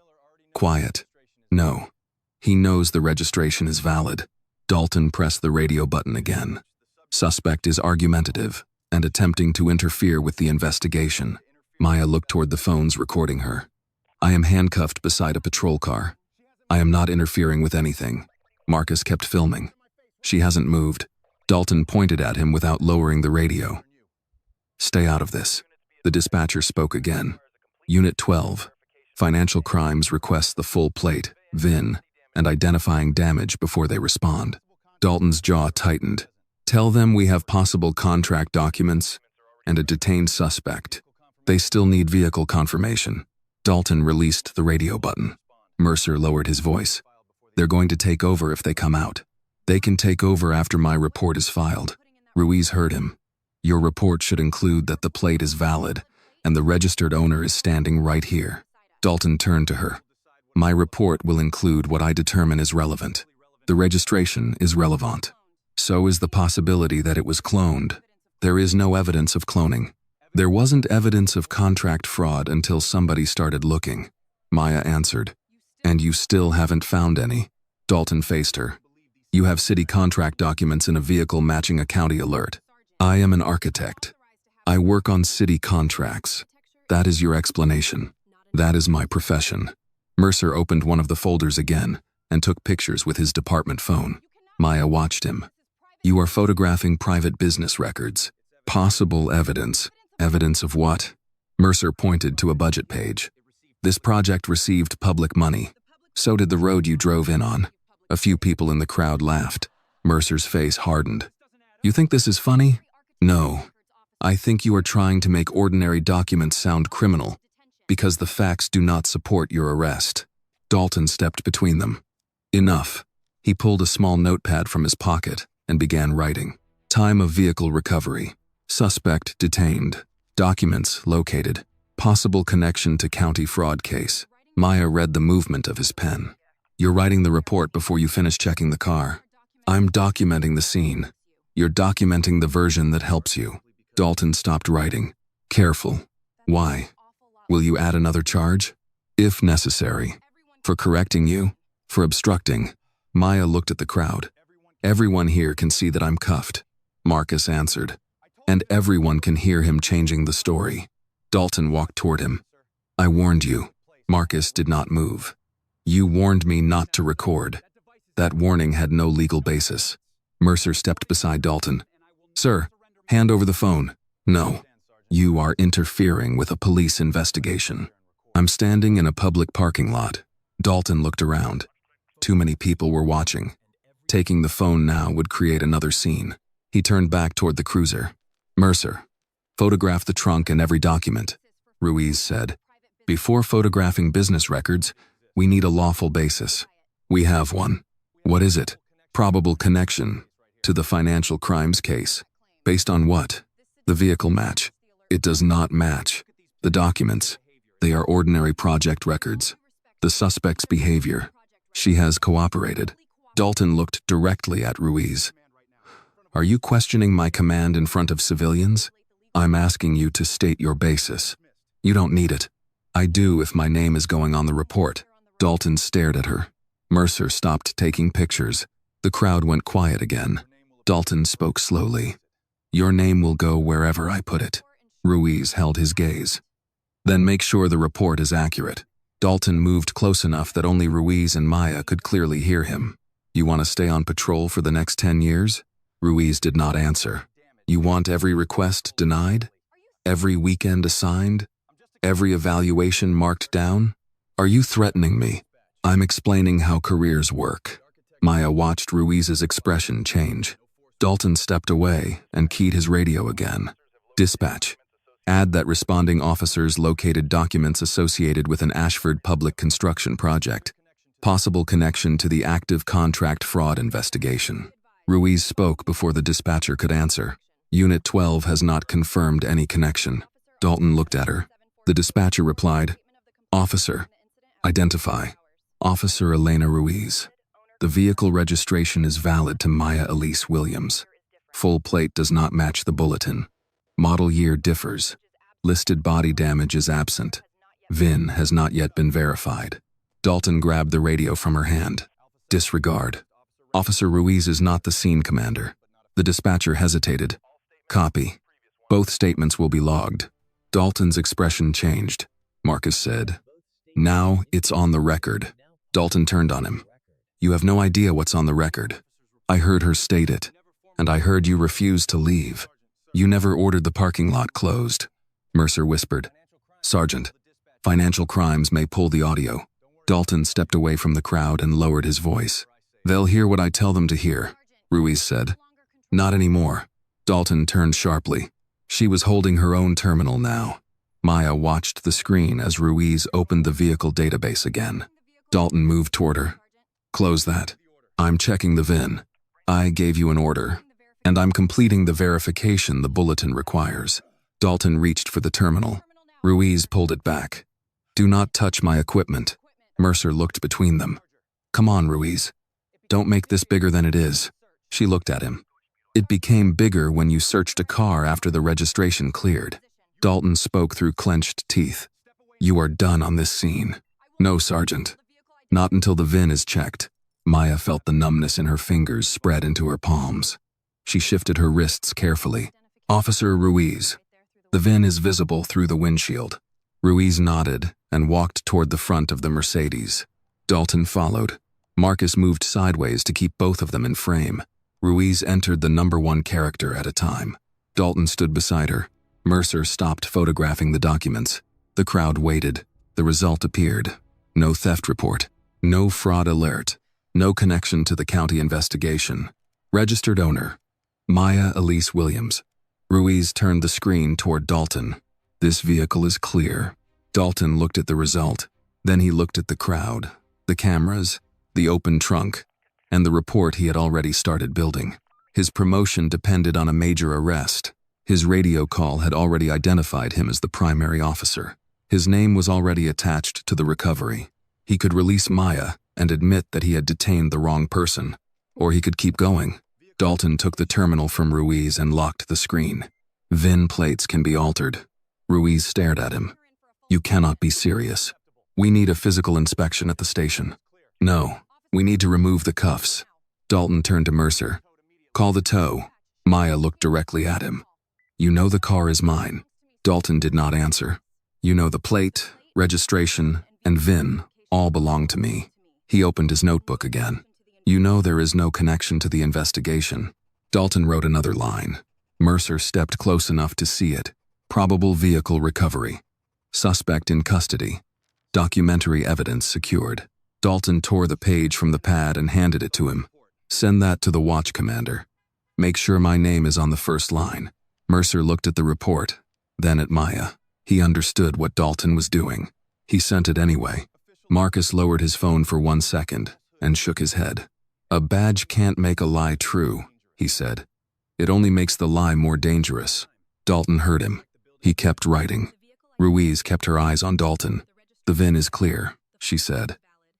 Quiet. No. He knows the registration is valid. Dalton pressed the radio button again. Suspect is argumentative and attempting to interfere with the investigation. Maya looked toward the phones recording her. I am handcuffed beside a patrol car. I am not interfering with anything. Marcus kept filming. She hasn't moved. Dalton pointed at him without lowering the radio. Stay out of this. The dispatcher spoke again. Unit 12. Financial crimes requests the full plate, VIN, and identifying damage before they respond. Dalton's jaw tightened. Tell them we have possible contract documents and a detained suspect. They still need vehicle confirmation. Dalton released the radio button. Mercer lowered his voice. They're going to take over if they come out. They can take over after my report is filed. Ruiz heard him. Your report should include that the plate is valid and the registered owner is standing right here. Dalton turned to her. My report will include what I determine is relevant. The registration is relevant. So is the possibility that it was cloned. There is no evidence of cloning. There wasn't evidence of contract fraud until somebody started looking. Maya answered. And you still haven't found any. Dalton faced her. You have city contract documents in a vehicle matching a county alert. I am an architect. I work on city contracts. That is your explanation. That is my profession. Mercer opened one of the folders again and took pictures with his department phone. Maya watched him. You are photographing private business records. Possible evidence. Evidence of what? Mercer pointed to a budget page. This project received public money. So did the road you drove in on. A few people in the crowd laughed. Mercer's face hardened. You think this is funny? No. I think you are trying to make ordinary documents sound criminal because the facts do not support your arrest. Dalton stepped between them. Enough. He pulled a small notepad from his pocket and began writing. Time of vehicle recovery. Suspect detained. Documents located. Possible connection to county fraud case. Maya read the movement of his pen. You're writing the report before you finish checking the car. I'm documenting the scene. You're documenting the version that helps you. Dalton stopped writing. Careful. Why? Will you add another charge? If necessary. For correcting you? For obstructing? Maya looked at the crowd. Everyone here can see that I'm cuffed. Marcus answered. And everyone can hear him changing the story. Dalton walked toward him. I warned you. Marcus did not move. You warned me not to record. That warning had no legal basis. Mercer stepped beside Dalton. Sir, hand over the phone. No. You are interfering with a police investigation. I'm standing in a public parking lot. Dalton looked around. Too many people were watching. Taking the phone now would create another scene. He turned back toward the cruiser. Mercer, photograph the trunk and every document, Ruiz said. Before photographing business records, we need a lawful basis. We have one. What is it? Probable connection to the financial crimes case. Based on what? The vehicle match. It does not match. The documents. They are ordinary project records. The suspect's behavior. She has cooperated. Dalton looked directly at Ruiz. Are you questioning my command in front of civilians? I'm asking you to state your basis. You don't need it. I do if my name is going on the report. Dalton stared at her. Mercer stopped taking pictures. The crowd went quiet again. Dalton spoke slowly. Your name will go wherever I put it. Ruiz held his gaze. Then make sure the report is accurate. Dalton moved close enough that only Ruiz and Maya could clearly hear him. You want to stay on patrol for the next 10 years? Ruiz did not answer. You want every request denied? Every weekend assigned? Every evaluation marked down? Are you threatening me? I'm explaining how careers work. Maya watched Ruiz's expression change. Dalton stepped away and keyed his radio again. Dispatch. Add that responding officers located documents associated with an Ashford public construction project. Possible connection to the active contract fraud investigation. Ruiz spoke before the dispatcher could answer. Unit 12 has not confirmed any connection. Dalton looked at her. The dispatcher replied, Officer, identify. Officer Elena Ruiz. The vehicle registration is valid to Maya Elise Williams. Full plate does not match the bulletin. Model year differs. Listed body damage is absent. VIN has not yet been verified. Dalton grabbed the radio from her hand. Disregard. Officer Ruiz is not the scene commander. The dispatcher hesitated. Copy. Both statements will be logged. Dalton's expression changed. Marcus said, Now it's on the record. Dalton turned on him. You have no idea what's on the record. I heard her state it, and I heard you refuse to leave. You never ordered the parking lot closed. Mercer whispered. Sergeant, financial crimes may pull the audio. Dalton stepped away from the crowd and lowered his voice. They'll hear what I tell them to hear, Ruiz said. Not anymore. Dalton turned sharply. She was holding her own terminal now. Maya watched the screen as Ruiz opened the vehicle database again. Dalton moved toward her. Close that. I'm checking the VIN. I gave you an order, and I'm completing the verification the bulletin requires. Dalton reached for the terminal. Ruiz pulled it back. Do not touch my equipment. Mercer looked between them. Come on, Ruiz. Don't make this bigger than it is. She looked at him. It became bigger when you searched a car after the registration cleared. Dalton spoke through clenched teeth. You are done on this scene. No, Sergeant. Not until the VIN is checked. Maya felt the numbness in her fingers spread into her palms. She shifted her wrists carefully. Officer Ruiz. The VIN is visible through the windshield. Ruiz nodded and walked toward the front of the Mercedes. Dalton followed. Marcus moved sideways to keep both of them in frame. Ruiz entered the number one character at a time. Dalton stood beside her. Mercer stopped photographing the documents. The crowd waited. The result appeared. No theft report. No fraud alert. No connection to the county investigation. Registered owner. Maya Elise Williams. Ruiz turned the screen toward Dalton. This vehicle is clear. Dalton looked at the result. Then he looked at the crowd, the cameras, the open trunk, and the report he had already started building. His promotion depended on a major arrest. His radio call had already identified him as the primary officer. His name was already attached to the recovery. He could release Maya and admit that he had detained the wrong person, or he could keep going. Dalton took the terminal from Ruiz and locked the screen. VIN plates can be altered. Ruiz stared at him. You cannot be serious. We need a physical inspection at the station. No, we need to remove the cuffs. Dalton turned to Mercer. Call the tow. Maya looked directly at him. You know the car is mine. Dalton did not answer. You know the plate, registration, and VIN all belong to me. He opened his notebook again. You know there is no connection to the investigation. Dalton wrote another line. Mercer stepped close enough to see it. Probable vehicle recovery. Suspect in custody. Documentary evidence secured. Dalton tore the page from the pad and handed it to him. Send that to the watch commander. Make sure my name is on the first line. Mercer looked at the report, then at Maya. He understood what Dalton was doing. He sent it anyway. Marcus lowered his phone for 1 second and shook his head. A badge can't make a lie true, he said. It only makes the lie more dangerous. Dalton heard him. He kept writing. Ruiz kept her eyes on Dalton. The VIN is clear, she said.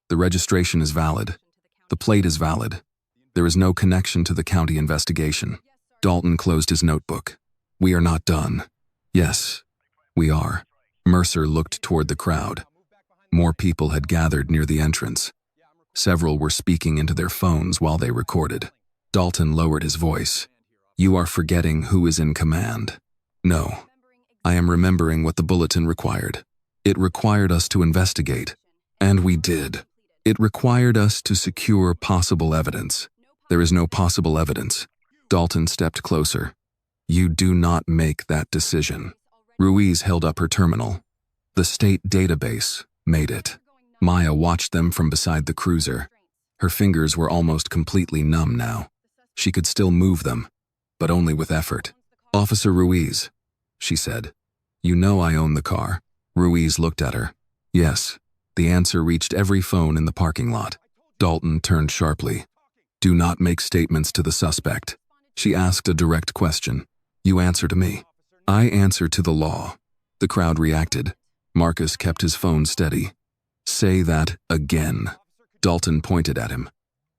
The registration is valid. The plate is valid. There is no connection to the county investigation. Dalton closed his notebook. We are not done. Yes, we are. Mercer looked toward the crowd. More people had gathered near the entrance. Several were speaking into their phones while they recorded. Dalton lowered his voice. You are forgetting who is in command. No. I am remembering what the bulletin required. It required us to investigate. And we did. It required us to secure possible evidence. There is no possible evidence. Dalton stepped closer. You do not make that decision. Ruiz held up her terminal. The state database made it. Maya watched them from beside the cruiser. Her fingers were almost completely numb now. She could still move them, but only with effort. Officer Ruiz, she said. You know I own the car. Ruiz looked at her. Yes. The answer reached every phone in the parking lot. Dalton turned sharply. Do not make statements to the suspect. She asked a direct question. You answer to me. I answer to the law. The crowd reacted. Marcus kept his phone steady. Say that again. Dalton pointed at him.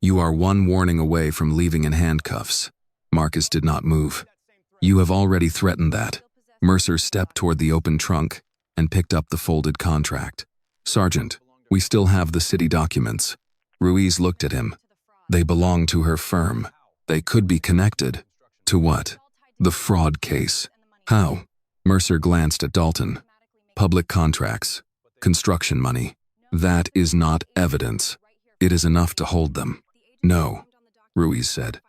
You are one warning away from leaving in handcuffs. Marcus did not move. You have already threatened that. Mercer stepped toward the open trunk and picked up the folded contract. Sergeant, we still have the city documents. Ruiz looked at him. They belong to her firm. They could be connected. To what? The fraud case. How? Mercer glanced at Dalton. Public contracts. Construction money. That is not evidence. It is enough to hold them. No, Ruiz said.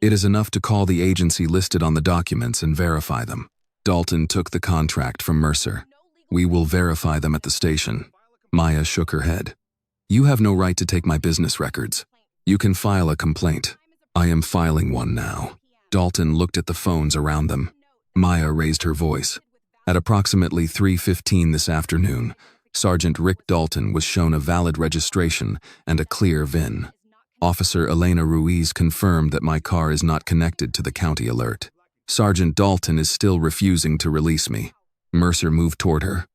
It is enough to call the agency listed on the documents and verify them. Dalton took the contract from Mercer. We will verify them at the station. Maya shook her head. You have no right to take my business records. You can file a complaint. I am filing one now. Dalton looked at the phones around them. Maya raised her voice. At approximately 3:15 this afternoon, Sergeant Rick Dalton was shown a valid registration and a clear VIN. Officer Elena Ruiz confirmed that my car is not connected to the county alert. Sergeant Dalton is still refusing to release me. Mercer moved toward her.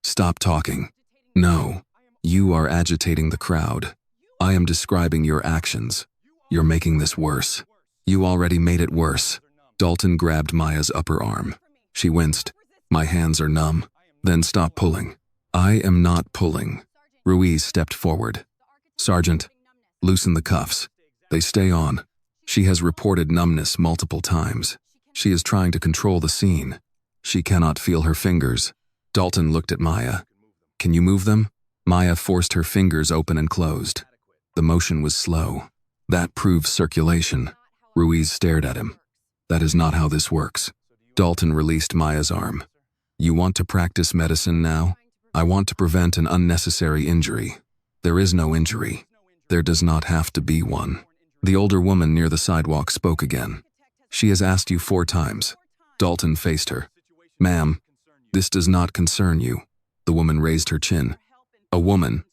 Stop talking. No, you are agitating the crowd. I am describing your actions. You're making this worse. You already made it worse. Dalton grabbed Maya's upper arm. She winced. My hands are numb. Then stop pulling. I am not pulling. Ruiz stepped forward. Sergeant, loosen the cuffs. They stay on. She has reported numbness multiple times. She is trying to control the scene. She cannot feel her fingers. Dalton looked at Maya. Can you move them? Maya forced her fingers open and closed. The motion was slow. That proves circulation. Ruiz stared at him. That is not how this works. Dalton released Maya's arm. You want to practice medicine now? I want to prevent an unnecessary injury. There is no injury. There does not have to be one. The older woman near the sidewalk spoke again. She has asked you 4 times. Dalton faced her. Ma'am, this does not concern you. The woman raised her chin. A woman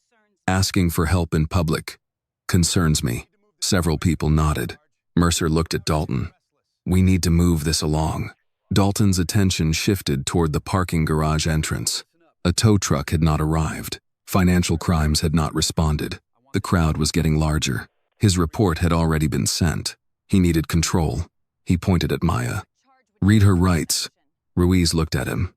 asking for help in public concerns me. Several people nodded. Mercer looked at Dalton. We need to move this along. Dalton's attention shifted toward the parking garage entrance. A tow truck had not arrived. Financial crimes had not responded. The crowd was getting larger. His report had already been sent. He needed control. He pointed at Maya. "Read her rights." Ruiz looked at him.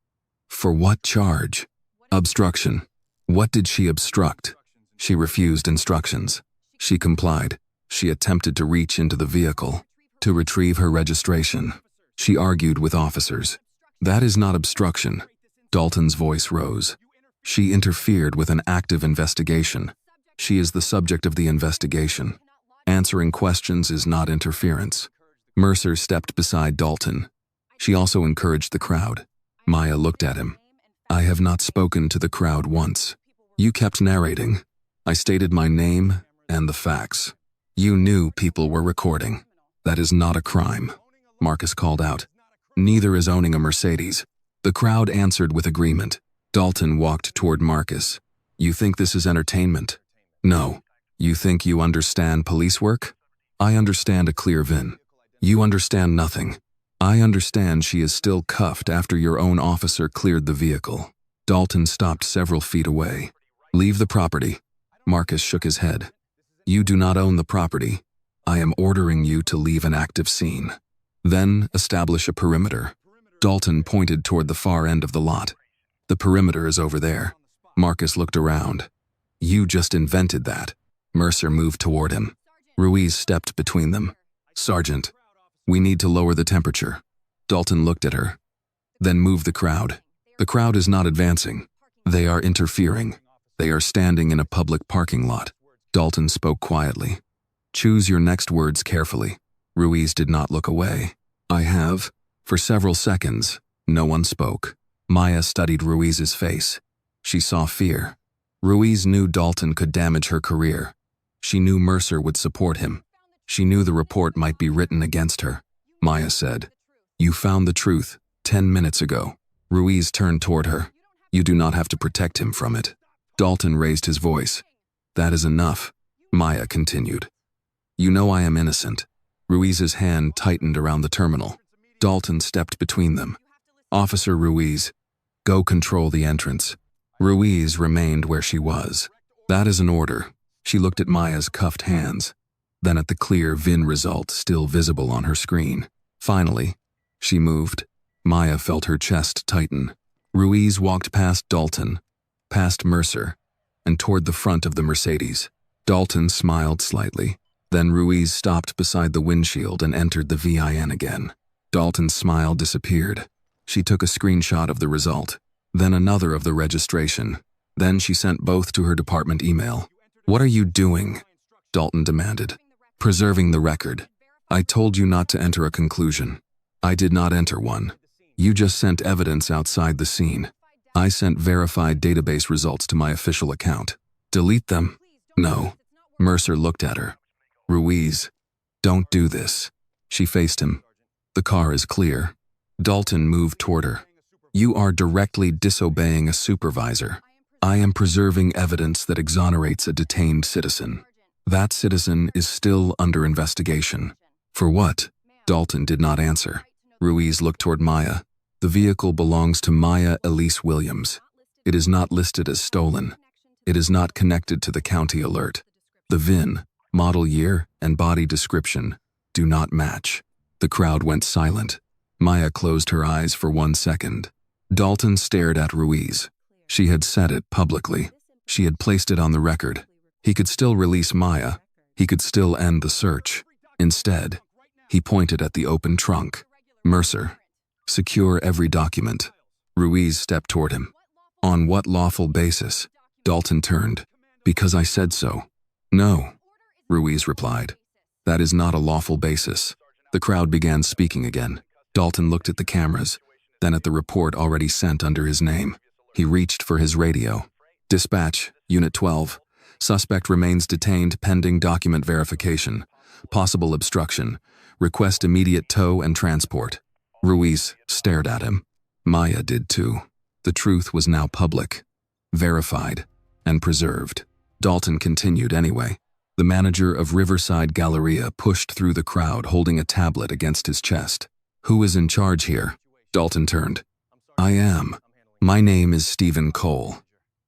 "For what charge?" "Obstruction." "What did she obstruct?" "She refused instructions." "She complied." "She attempted to reach into the vehicle to retrieve her registration." "She argued with officers." "That is not obstruction." Dalton's voice rose. "She interfered with an active investigation. She is the subject of the investigation. Answering questions is not interference." Mercer stepped beside Dalton. She also encouraged the crowd. Maya looked at him. "I have not spoken to the crowd once. You kept narrating. I stated my name and the facts. You knew people were recording. That is not a crime," Marcus called out. "Neither is owning a Mercedes." The crowd answered with agreement. Dalton walked toward Marcus. "You think this is entertainment?" "No. You think you understand police work?" "I understand a clear VIN." "You understand nothing." "I understand she is still cuffed after your own officer cleared the vehicle." Dalton stopped several feet away. "Leave the property." Marcus shook his head. "You do not own the property. I am ordering you to leave an active scene. Then establish a perimeter." Dalton pointed toward the far end of the lot. "The perimeter is over there." Marcus looked around. "You just invented that." Mercer moved toward him. Ruiz stepped between them. "Sergeant, we need to lower the temperature." Dalton looked at her. "Then move the crowd." "The crowd is not advancing. They are interfering. They are standing in a public parking lot." Dalton spoke quietly. "Choose your next words carefully." Ruiz did not look away. "I have." For several seconds, no one spoke. Maya studied Ruiz's face. She saw fear. Ruiz knew Dalton could damage her career. She knew Mercer would support him. She knew the report might be written against her. Maya said, "You found the truth 10 minutes ago." Ruiz turned toward her. "You do not have to protect him from it." Dalton raised his voice. "That is enough," Maya continued. "You know I am innocent." Ruiz's hand tightened around the terminal. Dalton stepped between them. "Officer Ruiz, go control the entrance." Ruiz remained where she was. "That is an order." She looked at Maya's cuffed hands, then at the clear VIN result still visible on her screen. Finally, she moved. Maya felt her chest tighten. Ruiz walked past Dalton, past Mercer, and toward the front of the Mercedes. Dalton smiled slightly. Then Ruiz stopped beside the windshield and entered the VIN again. Dalton's smile disappeared. She took a screenshot of the result, then another of the registration. Then she sent both to her department email. "What are you doing?" Dalton demanded. "Preserving the record. I told you not to enter a conclusion. I did not enter one. You just sent evidence outside the scene. I sent verified database results to my official account. Delete them?" "No." Mercer looked at her. "Ruiz, don't do this." She faced him. "The car is clear." Dalton moved toward her. "You are directly disobeying a supervisor. I am preserving evidence that exonerates a detained citizen. That citizen is still under investigation." "For what?" Dalton did not answer. Ruiz looked toward Maya. "The vehicle belongs to Maya Elise Williams. It is not listed as stolen. It is not connected to the county alert. The VIN, model year, and body description do not match." The crowd went silent. Maya closed her eyes for 1 second. Dalton stared at Ruiz. She had said it publicly. She had placed it on the record. He could still release Maya. He could still end the search. Instead, he pointed at the open trunk. "Mercer, secure every document." Ruiz stepped toward him. "On what lawful basis?" Dalton turned. "Because I said so." "No," Ruiz replied. "That is not a lawful basis." The crowd began speaking again. Dalton looked at the cameras, then at the report already sent under his name. He reached for his radio. "Dispatch, Unit 12. Suspect remains detained pending document verification. Possible obstruction. Request immediate tow and transport." Ruiz stared at him. Maya did too. The truth was now public, verified, and preserved. Dalton continued anyway. The manager of Riverside Galleria pushed through the crowd holding a tablet against his chest. "Who is in charge here?" Dalton turned. I am. My name is Stephen Cole.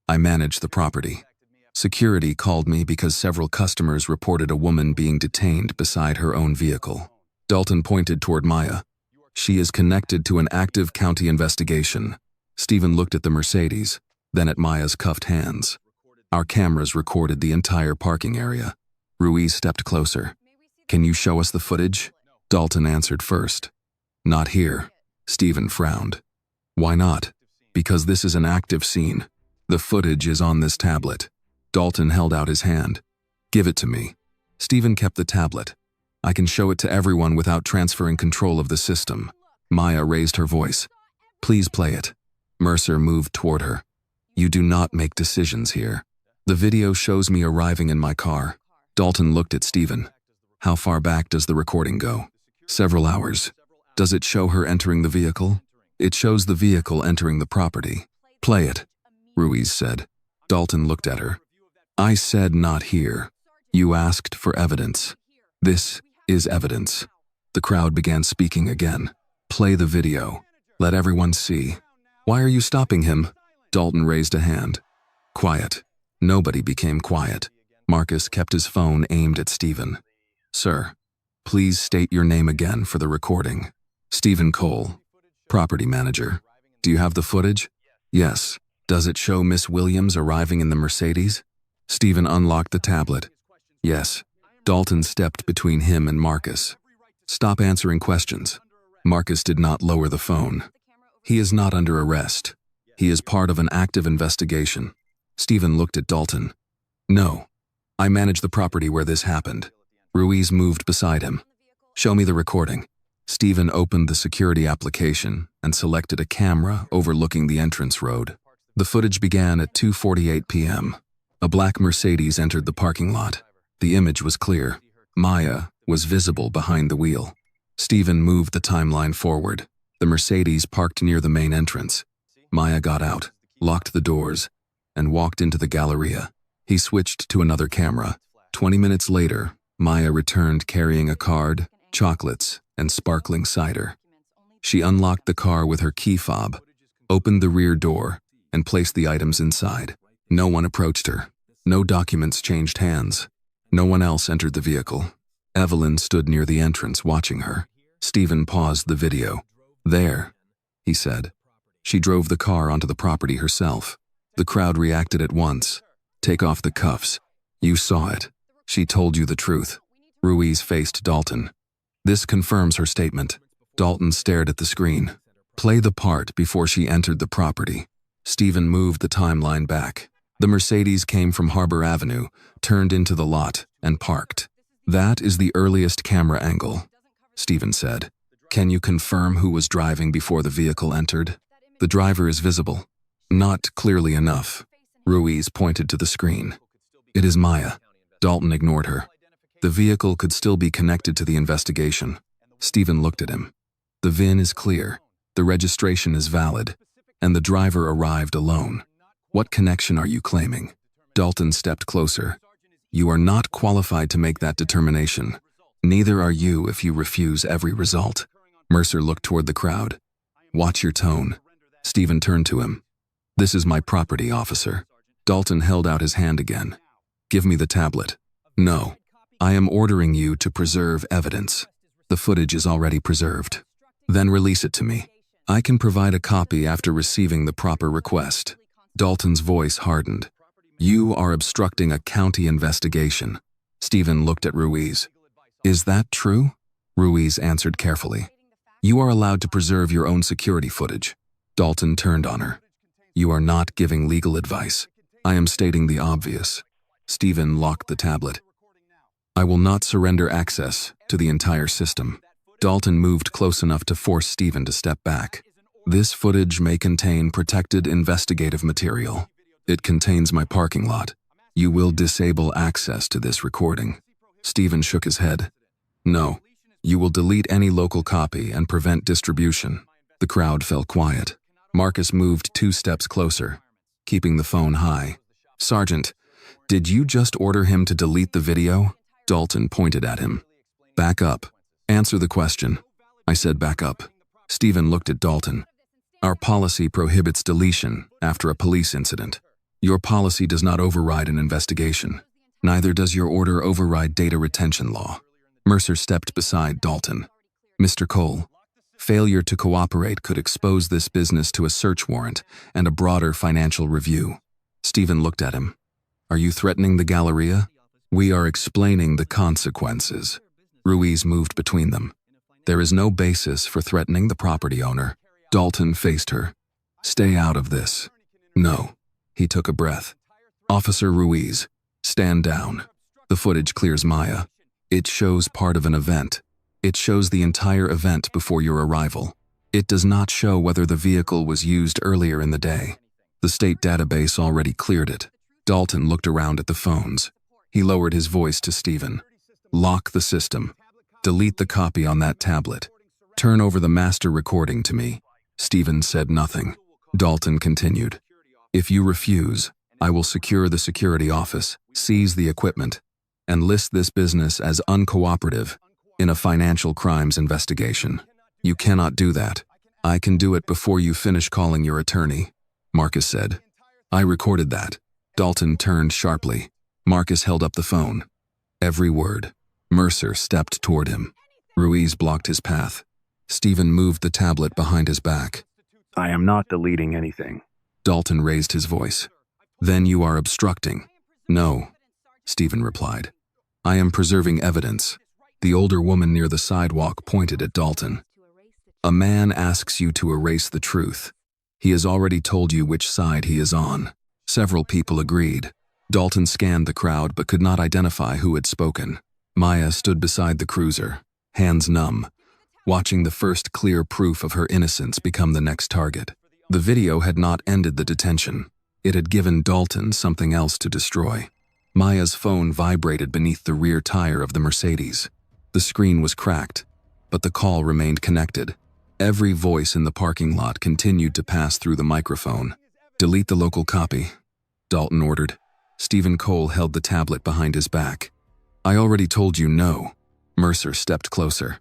I manage the property. Security called me because several customers reported a woman being detained beside her own vehicle. Dalton pointed toward Maya. She is connected to an active county investigation. Stephen looked at the Mercedes, then at Maya's cuffed hands. Our cameras recorded the entire parking area. Ruiz stepped closer. Can you show us the footage? Dalton answered first. Not here. Stephen frowned. Why not? Because this is an active scene. The footage is on this tablet. Dalton held out his hand. Give it to me. Stephen kept the tablet. I can show it to everyone without transferring control of the system. Maya raised her voice. Please play it. Mercer moved toward her. You do not make decisions here. The video shows me arriving in my car. Dalton looked at Stephen. How far back does the recording go? Several hours. Does it show her entering the vehicle? It shows the vehicle entering the property. Play it, Ruiz said. Dalton looked at her. I said not here. You asked for evidence. This is evidence. The crowd began speaking again. Play the video. Let everyone see. Why are you stopping him? Dalton raised a hand. Quiet. Nobody became quiet. Marcus kept his phone aimed at Stephen. Sir, please state your name again for the recording. Stephen Cole, property manager. Do you have the footage? Yes. Does it show Miss Williams arriving in the Mercedes? Stephen unlocked the tablet. Yes. Dalton stepped between him and Marcus. Stop answering questions. Marcus did not lower the phone. He is not under arrest. He is part of an active investigation. Stephen looked at Dalton. No. I manage the property where this happened. Ruiz moved beside him. Show me the recording. Stephen opened the security application and selected a camera overlooking the entrance road. The footage began at 2:48 p.m. A black Mercedes entered the parking lot. The image was clear. Maya was visible behind the wheel. Stephen moved the timeline forward. The Mercedes parked near the main entrance. Maya got out, locked the doors, and walked into the Galleria. He switched to another camera. 20 minutes later, Maya returned carrying a card, chocolates, and sparkling cider. She unlocked the car with her key fob, opened the rear door, and placed the items inside. No one approached her. No documents changed hands. No one else entered the vehicle. Evelyn stood near the entrance watching her. Stephen paused the video. There, he said. She drove the car onto the property herself. The crowd reacted at once. Take off the cuffs. You saw it. She told you the truth. Ruiz faced Dalton. This confirms her statement. Dalton stared at the screen. Play the part before she entered the property. Stephen moved the timeline back. The Mercedes came from Harbor Avenue, turned into the lot, and parked. That is the earliest camera angle, Stephen said. Can you confirm who was driving before the vehicle entered? The driver is visible. Not clearly enough. Ruiz pointed to the screen. It is Maya. Dalton ignored her. The vehicle could still be connected to the investigation. Stephen looked at him. The VIN is clear. The registration is valid. And the driver arrived alone. What connection are you claiming? Dalton stepped closer. You are not qualified to make that determination. Neither are you if you refuse every result. Mercer looked toward the crowd. Watch your tone. Stephen turned to him. This is my property, officer. Dalton held out his hand again. Give me the tablet. No. I am ordering you to preserve evidence. The footage is already preserved. Then release it to me. I can provide a copy after receiving the proper request. Dalton's voice hardened. You are obstructing a county investigation. Stephen looked at Ruiz. Is that true? Ruiz answered carefully. You are allowed to preserve your own security footage. Dalton turned on her. You are not giving legal advice. I am stating the obvious. Stephen locked the tablet. I will not surrender access to the entire system. Dalton moved close enough to force Stephen to step back. This footage may contain protected investigative material. It contains my parking lot. You will disable access to this recording. Stephen shook his head. No. You will delete any local copy and prevent distribution. The crowd fell quiet. Marcus moved 2 steps closer, keeping the phone high. Sergeant, did you just order him to delete the video? Dalton pointed at him. Back up. Answer the question. I said back up. Stephen looked at Dalton. Our policy prohibits deletion after a police incident. Your policy does not override an investigation. Neither does your order override data retention law. Mercer stepped beside Dalton. Mr. Cole, failure to cooperate could expose this business to a search warrant and a broader financial review. Stephen looked at him. Are you threatening the Galleria? We are explaining the consequences. Ruiz moved between them. There is no basis for threatening the property owner. Dalton faced her. Stay out of this. No. He took a breath. Officer Ruiz, stand down. The footage clears Maya. It shows part of an event. It shows the entire event before your arrival. It does not show whether the vehicle was used earlier in the day. The state database already cleared it. Dalton looked around at the phones. He lowered his voice to Stephen. Lock the system. Delete the copy on that tablet. Turn over the master recording to me. Stephen said nothing. Dalton continued. If you refuse, I will secure the security office, seize the equipment, and list this business as uncooperative in a financial crimes investigation. You cannot do that. I can do it before you finish calling your attorney, Marcus said. I recorded that. Dalton turned sharply. Marcus held up the phone. Every word. Mercer stepped toward him. Ruiz blocked his path. Stephen moved the tablet behind his back. I am not deleting anything. Dalton raised his voice. Then you are obstructing. No, Stephen replied. I am preserving evidence. The older woman near the sidewalk pointed at Dalton. A man asks you to erase the truth. He has already told you which side he is on. Several people agreed. Dalton scanned the crowd but could not identify who had spoken. Maya stood beside the cruiser, hands numb, watching the first clear proof of her innocence become the next target. The video had not ended the detention. It had given Dalton something else to destroy. Maya's phone vibrated beneath the rear tire of the Mercedes. The screen was cracked, but the call remained connected. Every voice in the parking lot continued to pass through the microphone. Delete the local copy, Dalton ordered. Stephen Cole held the tablet behind his back. I already told you no. Mercer stepped closer.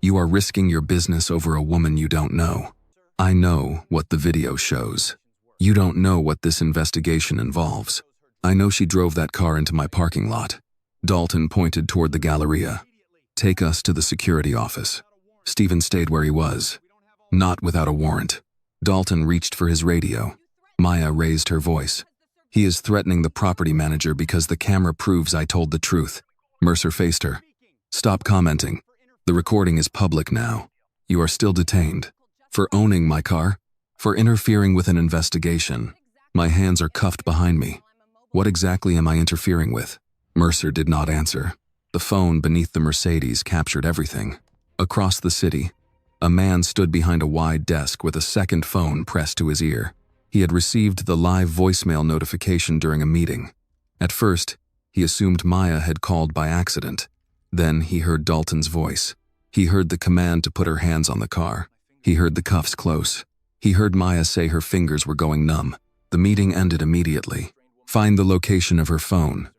You are risking your business over a woman you don't know. I know what the video shows. You don't know what this investigation involves. I know she drove that car into my parking lot. Dalton pointed toward the Galleria. Take us to the security office. Stephen stayed where he was. Not without a warrant. Dalton reached for his radio. Maya raised her voice. He is threatening the property manager because the camera proves I told the truth. Mercer faced her. Stop commenting. The recording is public now. You are still detained. For owning my car? For interfering with an investigation. My hands are cuffed behind me. What exactly am I interfering with? Mercer did not answer. The phone beneath the Mercedes captured everything. Across the city, a man stood behind a wide desk with a second phone pressed to his ear. He had received the live voicemail notification during a meeting. At first, he assumed Maya had called by accident. Then he heard Dalton's voice. He heard the command to put her hands on the car. He heard the cuffs close. He heard Maya say her fingers were going numb. The meeting ended immediately. Find the location of her phone,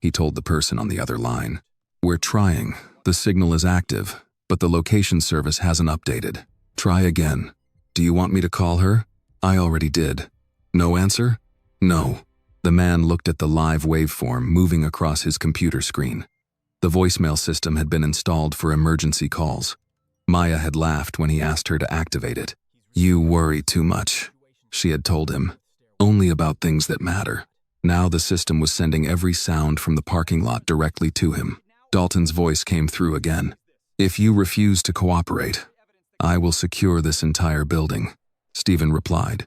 he told the person on the other line. We're trying. The signal is active, but the location service hasn't updated. Try again. Do you want me to call her? I already did. No answer? No. The man looked at the live waveform moving across his computer screen. The voicemail system had been installed for emergency calls. Maya had laughed when he asked her to activate it. You worry too much, she had told him. Only about things that matter. Now the system was sending every sound from the parking lot directly to him. Dalton's voice came through again. If you refuse to cooperate, I will secure this entire building. Stephen replied.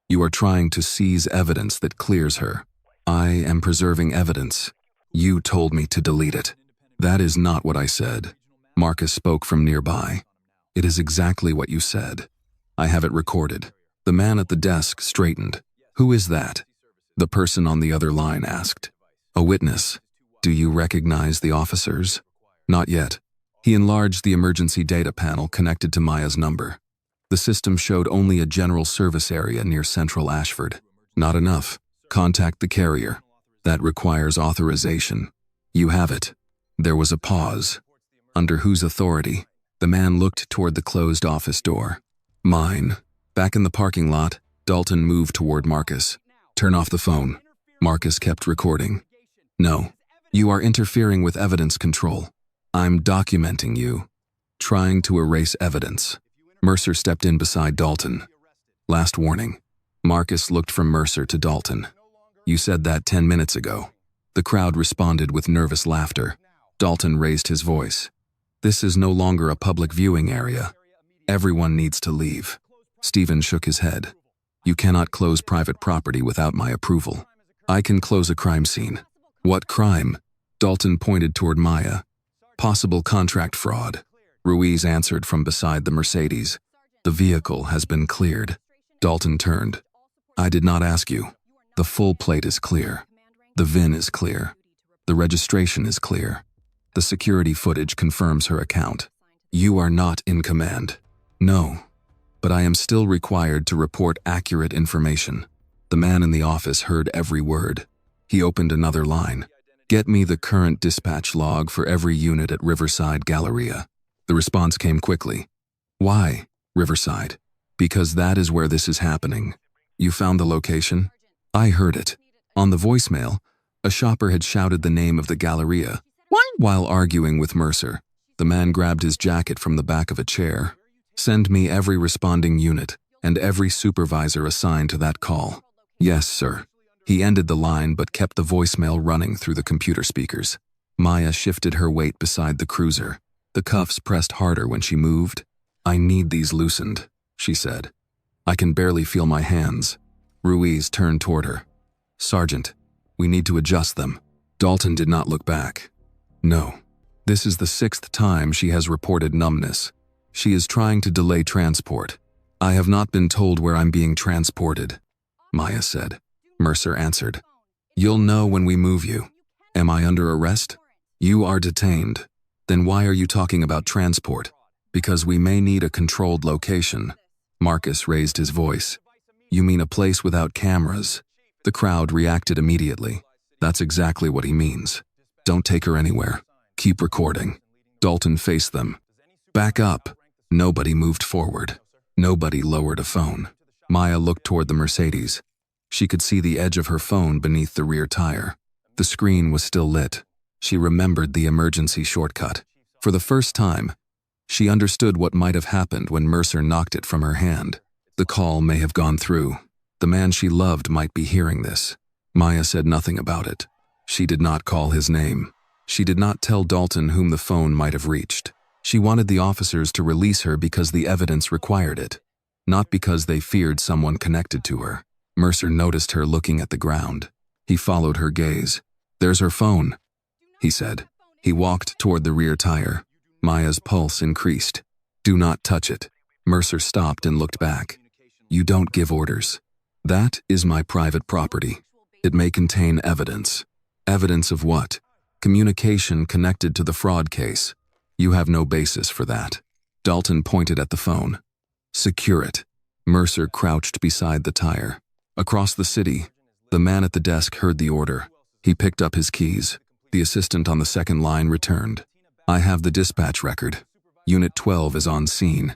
You are trying to seize evidence that clears her. I am preserving evidence. You told me to delete it. That is not what I said. Marcus spoke from nearby. It is exactly what you said. I have it recorded. The man at the desk straightened. Who is that? The person on the other line asked. A witness. Do you recognize the officers? Not yet. He enlarged the emergency data panel connected to Maya's number. The system showed only a general service area near Central Ashford. Not enough. Contact the carrier. That requires authorization. You have it. There was a pause. Under whose authority? The man looked toward the closed office door. Mine. Back in the parking lot, Dalton moved toward Marcus. Turn off the phone. Marcus kept recording. No. You are interfering with evidence control. I'm documenting you. Trying to erase evidence. Mercer stepped in beside Dalton. Last warning. Marcus looked from Mercer to Dalton. You said that 10 minutes ago. The crowd responded with nervous laughter. Dalton raised his voice. This is no longer a public viewing area. Everyone needs to leave. Stephen shook his head. You cannot close private property without my approval. I can close a crime scene. What crime? Dalton pointed toward Maya. Possible contract fraud. Ruiz answered from beside the Mercedes. The vehicle has been cleared. Dalton turned. I did not ask you. The full plate is clear. The VIN is clear. The registration is clear. The security footage confirms her account. You are not in command. No. But I am still required to report accurate information. The man in the office heard every word. He opened another line. Get me the current dispatch log for every unit at Riverside Galleria. The response came quickly. Why, Riverside? Because that is where this is happening. You found the location? I heard it. On the voicemail, a shopper had shouted the name of the Galleria. While arguing with Mercer, the man grabbed his jacket from the back of a chair. Send me every responding unit and every supervisor assigned to that call. Yes, sir. He ended the line but kept the voicemail running through the computer speakers. Maya shifted her weight beside the cruiser. The cuffs pressed harder when she moved. I need these loosened, she said. I can barely feel my hands. Ruiz turned toward her. Sergeant, we need to adjust them. Dalton did not look back. No. This is the 6th time she has reported numbness. She is trying to delay transport. I have not been told where I'm being transported, Maya said. Mercer answered. You'll know when we move you. Am I under arrest? You are detained. Then why are you talking about transport? Because we may need a controlled location. Marcus raised his voice. You mean a place without cameras? The crowd reacted immediately. That's exactly what he means. Don't take her anywhere. Keep recording. Dalton faced them. Back up. Nobody moved forward. Nobody lowered a phone. Maya looked toward the Mercedes. She could see the edge of her phone beneath the rear tire. The screen was still lit. She remembered the emergency shortcut. For the first time, she understood what might have happened when Mercer knocked it from her hand. The call may have gone through. The man she loved might be hearing this. Maya said nothing about it. She did not call his name. She did not tell Dalton whom the phone might have reached. She wanted the officers to release her because the evidence required it, not because they feared someone connected to her. Mercer noticed her looking at the ground. He followed her gaze. There's her phone, he said. He walked toward the rear tire. Maya's pulse increased. Do not touch it. Mercer stopped and looked back. You don't give orders. That is my private property. It may contain evidence. Evidence of what? Communication connected to the fraud case. You have no basis for that. Dalton pointed at the phone. Secure it. Mercer crouched beside the tire. Across the city, the man at the desk heard the order. He picked up his keys. The assistant on the second line returned. I have the dispatch record. Unit 12 is on scene.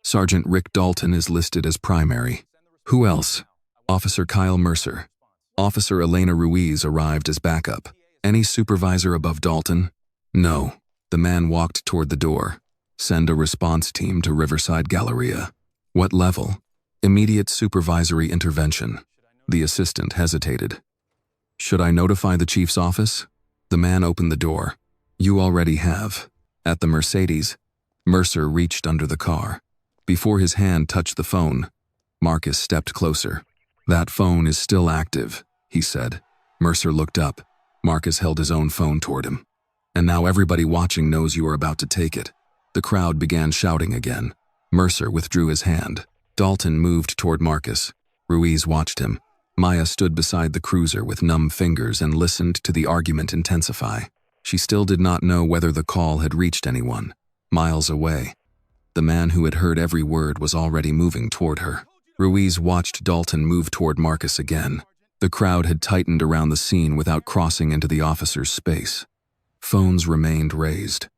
Sergeant Rick Dalton is listed as primary. Who else? Officer Kyle Mercer. Officer Elena Ruiz arrived as backup. Any supervisor above Dalton? No. The man walked toward the door. Send a response team to Riverside Galleria. What level? Immediate supervisory intervention. The assistant hesitated. Should I notify the chief's office? The man opened the door. You already have. At the Mercedes, Mercer reached under the car. Before his hand touched the phone, Marcus stepped closer. That phone is still active, he said. Mercer looked up. Marcus held his own phone toward him. And now everybody watching knows you are about to take it. The crowd began shouting again. Mercer withdrew his hand. Dalton moved toward Marcus. Ruiz watched him. Maya stood beside the cruiser with numb fingers and listened to the argument intensify. She still did not know whether the call had reached anyone. Miles away, the man who had heard every word was already moving toward her. Ruiz watched Dalton move toward Marcus again. The crowd had tightened around the scene without crossing into the officer's space. Phones remained raised.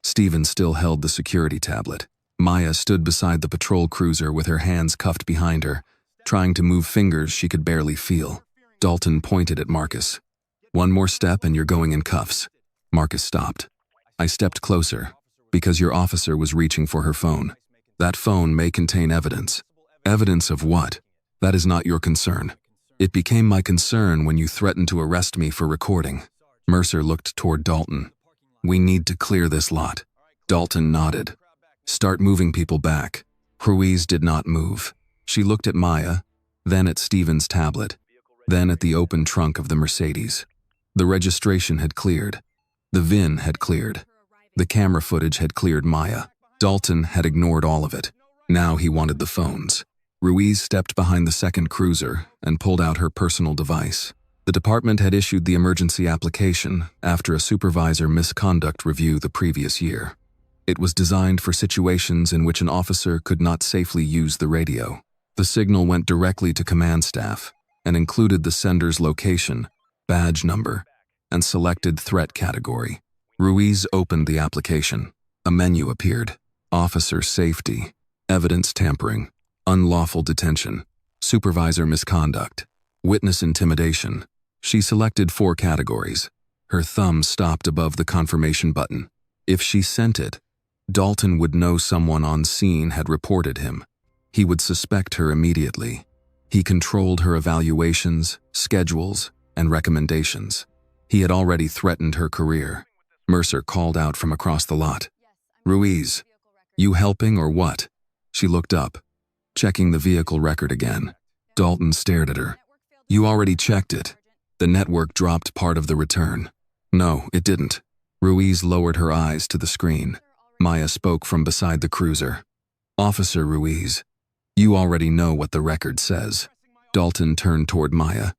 Stephen still held the security tablet. Maya stood beside the patrol cruiser with her hands cuffed behind her, trying to move fingers she could barely feel. Dalton pointed at Marcus. "One more step and you're going in cuffs." Marcus stopped. I stepped closer, because your officer was reaching for her phone. That phone may contain evidence. Evidence of what? That is not your concern. It became my concern when you threatened to arrest me for recording. Mercer looked toward Dalton. "We need to clear this lot." Dalton nodded. "Start moving people back." Ruiz did not move. She looked at Maya, then at Steven's tablet, then at the open trunk of the Mercedes. The registration had cleared. The VIN had cleared. The camera footage had cleared Maya. Dalton had ignored all of it. Now he wanted the phones. Ruiz stepped behind the second cruiser and pulled out her personal device. The department had issued the emergency application after a supervisor misconduct review the previous year. It was designed for situations in which an officer could not safely use the radio. The signal went directly to command staff and included the sender's location, badge number, and selected threat category. Ruiz opened the application. A menu appeared. Officer safety, evidence tampering, unlawful detention, supervisor misconduct, witness intimidation. She selected 4 categories. Her thumb stopped above the confirmation button. If she sent it, Dalton would know someone on scene had reported him. He would suspect her immediately. He controlled her evaluations, schedules, and recommendations. He had already threatened her career. Mercer called out from across the lot. "Ruiz, you helping or what?" She looked up, checking the vehicle record again. Dalton stared at her. "You already checked it. The network dropped part of the return." "No, it didn't." Ruiz lowered her eyes to the screen. Maya spoke from beside the cruiser. "Officer Ruiz, you already know what the record says." Dalton turned toward Maya.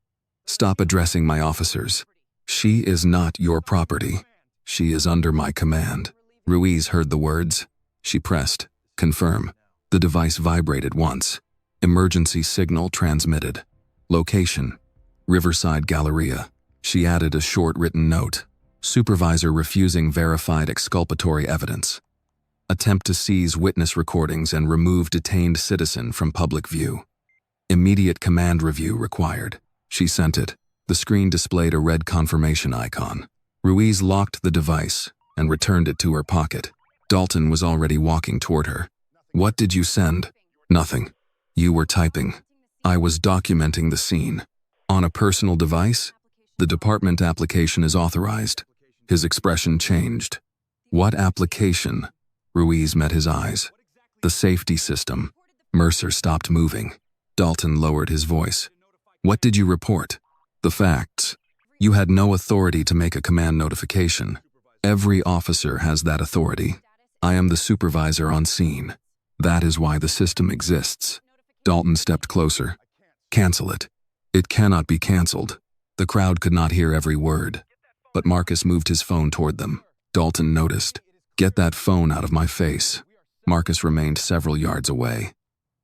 "Stop addressing my officers. She is not your property. She is under my command." Ruiz heard the words. She pressed, "Confirm." The device vibrated once. Emergency signal transmitted. Location: Riverside Galleria. She added a short written note. Supervisor refusing verified exculpatory evidence. Attempt to seize witness recordings and remove detained citizen from public view. Immediate command review required. She sent it. The screen displayed a red confirmation icon. Ruiz locked the device and returned it to her pocket. Dalton was already walking toward her. "What did you send?" "Nothing. You were typing." "I was documenting the scene." "On a personal device?" "The department application is authorized." His expression changed. "What application?" Ruiz met his eyes. "The safety system." Mercer stopped moving. Dalton lowered his voice. "What did you report?" "The facts. You had no authority to make a command notification. Every officer has that authority. I am the supervisor on scene. That is why the system exists." Dalton stepped closer. "Cancel it." "It cannot be canceled." The crowd could not hear every word, but Marcus moved his phone toward them. Dalton noticed. "Get that phone out of my face." Marcus remained several yards away.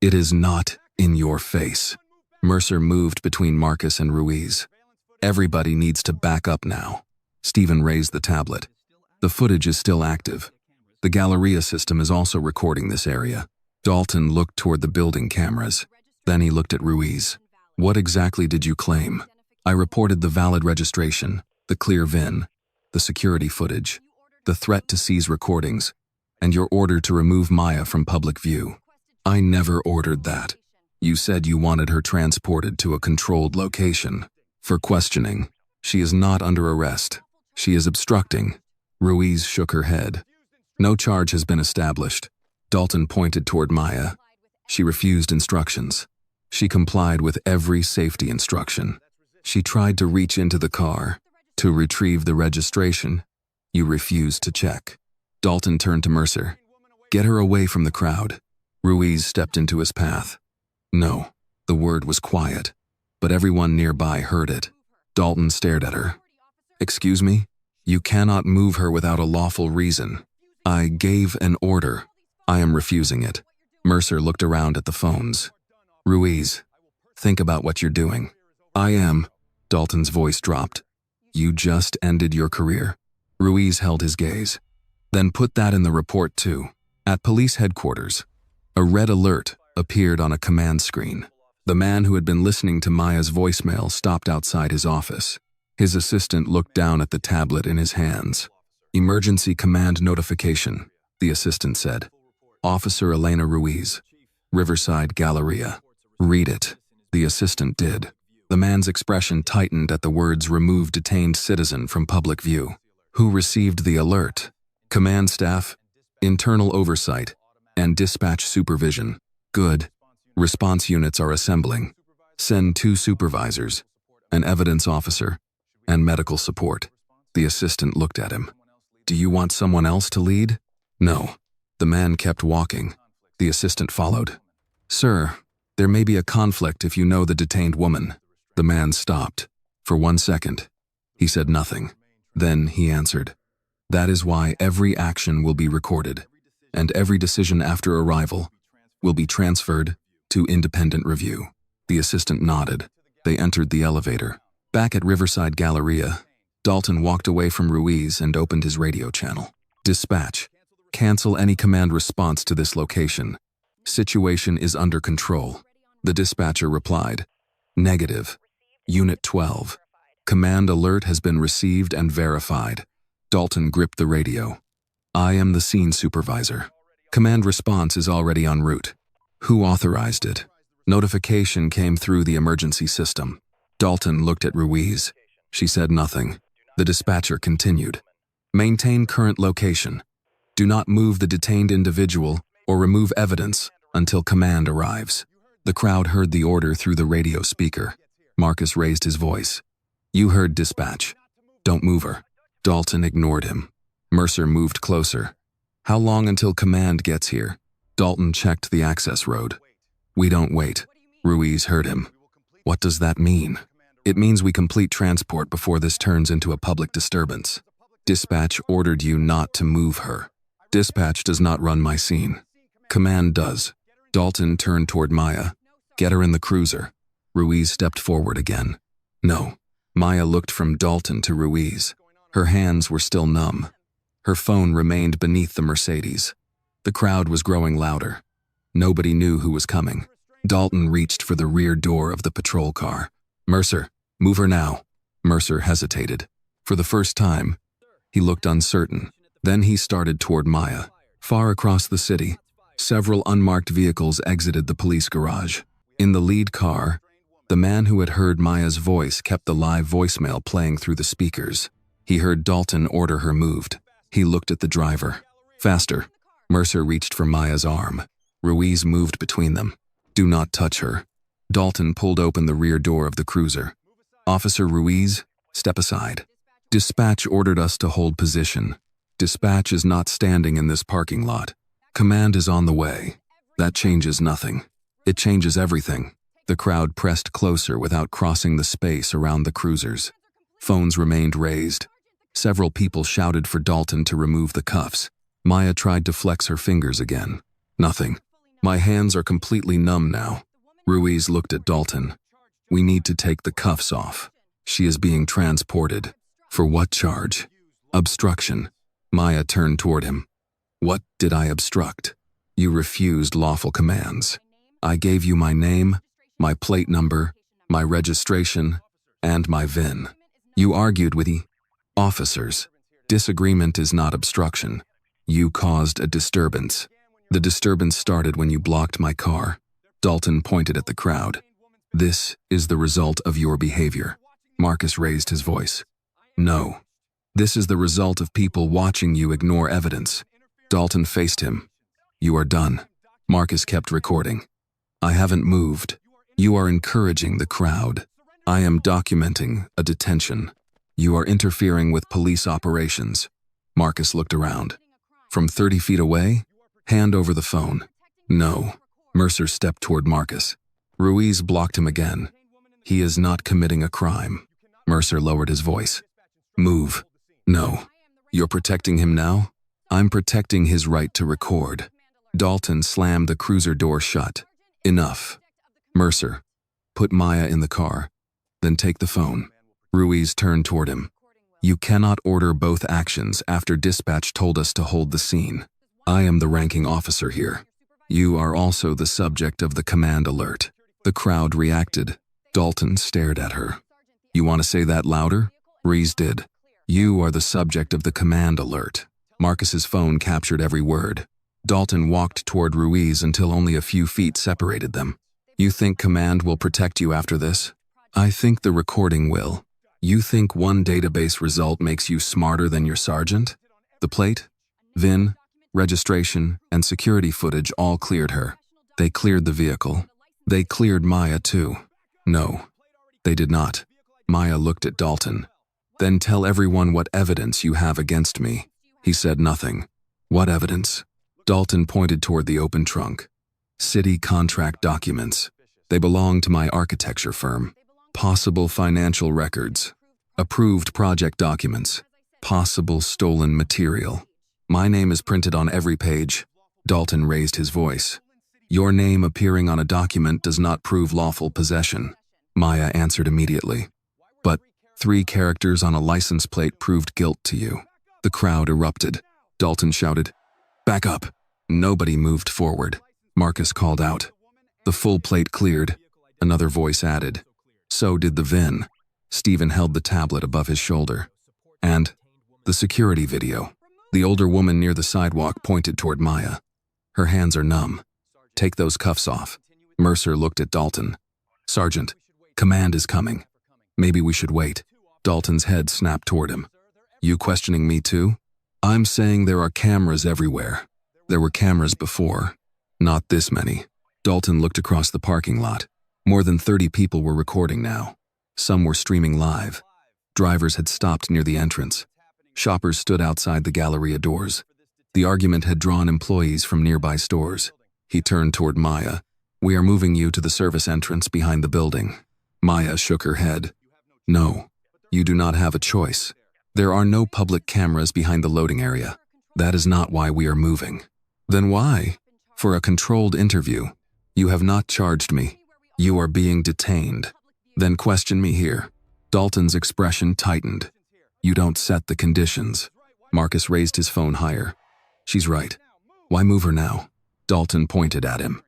"It is not in your face." Mercer moved between Marcus and Ruiz. "Everybody needs to back up now." Steven raised the tablet. "The footage is still active. The Galleria system is also recording this area." Dalton looked toward the building cameras. Then he looked at Ruiz. "What exactly did you claim?" "I reported the valid registration, the clear VIN, the security footage, the threat to seize recordings, and your order to remove Maya from public view." "I never ordered that. You said you wanted her transported to a controlled location for questioning. She is not under arrest. She is obstructing." Ruiz shook her head. "No charge has been established." Dalton pointed toward Maya. She refused instructions. She complied with every safety instruction. She tried to reach into the car to retrieve the registration. You refused to check. Dalton turned to Mercer. "Get her away from the crowd." Ruiz stepped into his path. "No." The word was quiet, but everyone nearby heard it. Dalton stared at her. "Excuse me? You cannot move her without a lawful reason." "I gave an order. I am refusing it." Mercer looked around at the phones. "Ruiz, think about what you're doing." "I am." Dalton's voice dropped. "You just ended your career." Ruiz held his gaze. "Then put that in the report too. At police headquarters, a red alert appeared on a command screen. The man who had been listening to Maya's voicemail stopped outside his office. His assistant looked down at the tablet in his hands. "Emergency command notification," the assistant said. "Officer Elena Ruiz, Riverside Galleria." "Read it." The assistant did. The man's expression tightened at the words "remove detained citizen from public view." "Who received the alert?" "Command staff, internal oversight, and dispatch supervision." "Good. Response units are assembling. Send 2 supervisors, an evidence officer, and medical support." The assistant looked at him. "Do you want someone else to lead?" "No." The man kept walking. The assistant followed. "Sir, there may be a conflict if you know the detained woman." The man stopped. For 1 second, he said nothing. Then he answered, "That is why every action will be recorded, and every decision after arrival will be transferred to independent review." The assistant nodded. They entered the elevator. Back at Riverside Galleria, Dalton walked away from Ruiz and opened his radio channel. "Dispatch. Cancel any command response to this location. Situation is under control." The dispatcher replied, "Negative. Unit 12. Command alert has been received and verified." Dalton gripped the radio. "I am the scene supervisor. Command response is already en route." "Who authorized it?" "Notification came through the emergency system." Dalton looked at Ruiz. She said nothing. The dispatcher continued, "Maintain current location. Do not move the detained individual or remove evidence until command arrives." The crowd heard the order through the radio speaker. Marcus raised his voice. "You heard dispatch. Don't move her." Dalton ignored him. Mercer moved closer. "How long until command gets here?" Dalton checked the access road. "We don't wait." Ruiz heard him. "What does that mean?" "It means we complete transport before this turns into a public disturbance." "Dispatch ordered you not to move her." "Dispatch does not run my scene. Command does." Dalton turned toward Maya. "Get her in the cruiser." Ruiz stepped forward again. "No." Maya looked from Dalton to Ruiz. Her hands were still numb. Her phone remained beneath the Mercedes. The crowd was growing louder. Nobody knew who was coming. Dalton reached for the rear door of the patrol car. "Mercer, move her now." Mercer hesitated. For the first time, he looked uncertain. Then he started toward Maya. Far across the city, several unmarked vehicles exited the police garage. In the lead car, the man who had heard Maya's voice kept the live voicemail playing through the speakers. He heard Dalton order her moved. He looked at the driver. "Faster." Mercer reached for Maya's arm. Ruiz moved between them. "Do not touch her." Dalton pulled open the rear door of the cruiser. "Officer Ruiz, step aside." "Dispatch ordered us to hold position." "Dispatch is not standing in this parking lot. Command is on the way." "That changes nothing." "It changes everything." The crowd pressed closer without crossing the space around the cruisers. Phones remained raised. Several people shouted for Dalton to remove the cuffs. Maya tried to flex her fingers again. "Nothing. My hands are completely numb now." Ruiz looked at Dalton. "We need to take the cuffs off. She is being transported." "For what charge?" "Obstruction." Maya turned toward him. "What did I obstruct?" "You refused lawful commands. I gave you my name, my plate number, my registration, and my VIN. You argued with the officers. Disagreement is not obstruction. You caused a disturbance. The disturbance started when you blocked my car." Dalton pointed at the crowd. "This is the result of your behavior." Marcus raised his voice. "No. This is the result of people watching you ignore evidence." Dalton faced him. "You are done." Marcus kept recording. "I haven't moved. You are encouraging the crowd. I am documenting a detention. You are interfering with police operations." Marcus looked around. "From 30 feet away? Hand over the phone." "No." Mercer stepped toward Marcus. Ruiz blocked him again. "He is not committing a crime." Mercer lowered his voice. "Move." "No." "You're protecting him now?" "I'm protecting his right to record." Dalton slammed the cruiser door shut. "Enough." "Mercer, put Maya in the car, then take the phone." Ruiz turned toward him. "You cannot order both actions after dispatch told us to hold the scene." I am the ranking officer here. You are also the subject of the command alert. The crowd reacted. Dalton stared at her. You want to say that louder? Reese did. You are the subject of the command alert. Marcus's phone captured every word. Dalton walked toward Ruiz until only a few feet separated them. You think command will protect you after this? I think the recording will. You think one database result makes you smarter than your sergeant? The plate, VIN, registration, and security footage all cleared her. They cleared the vehicle. They cleared Maya too. No, they did not. Maya looked at Dalton. Then tell everyone what evidence you have against me. He said nothing. What evidence? Dalton pointed toward the open trunk. City contract documents. They belong to my architecture firm. Possible financial records. Approved project documents. Possible stolen material. My name is printed on every page. Dalton raised his voice. Your name appearing on a document does not prove lawful possession. Maya answered immediately. But 3 characters on a license plate proved guilt to you. The crowd erupted. Dalton shouted, "Back up!" Nobody moved forward. Marcus called out. The full plate cleared. Another voice added. So did the VIN. Stephen held the tablet above his shoulder. And the security video. The older woman near the sidewalk pointed toward Maya. Her hands are numb. Take those cuffs off. Mercer looked at Dalton. Sergeant, command is coming. Maybe we should wait. Dalton's head snapped toward him. You questioning me too? I'm saying there are cameras everywhere. There were cameras before. Not this many. Dalton looked across the parking lot. More than 30 people were recording now. Some were streaming live. Drivers had stopped near the entrance. Shoppers stood outside the Galleria doors. The argument had drawn employees from nearby stores. He turned toward Maya. We are moving you to the service entrance behind the building. Maya shook her head. No, you do not have a choice. There are no public cameras behind the loading area. That is not why we are moving. Then why? For a controlled interview. You have not charged me. You are being detained. Then question me here. Dalton's expression tightened. You don't set the conditions. Marcus raised his phone higher. She's right. Why move her now? Dalton pointed at him.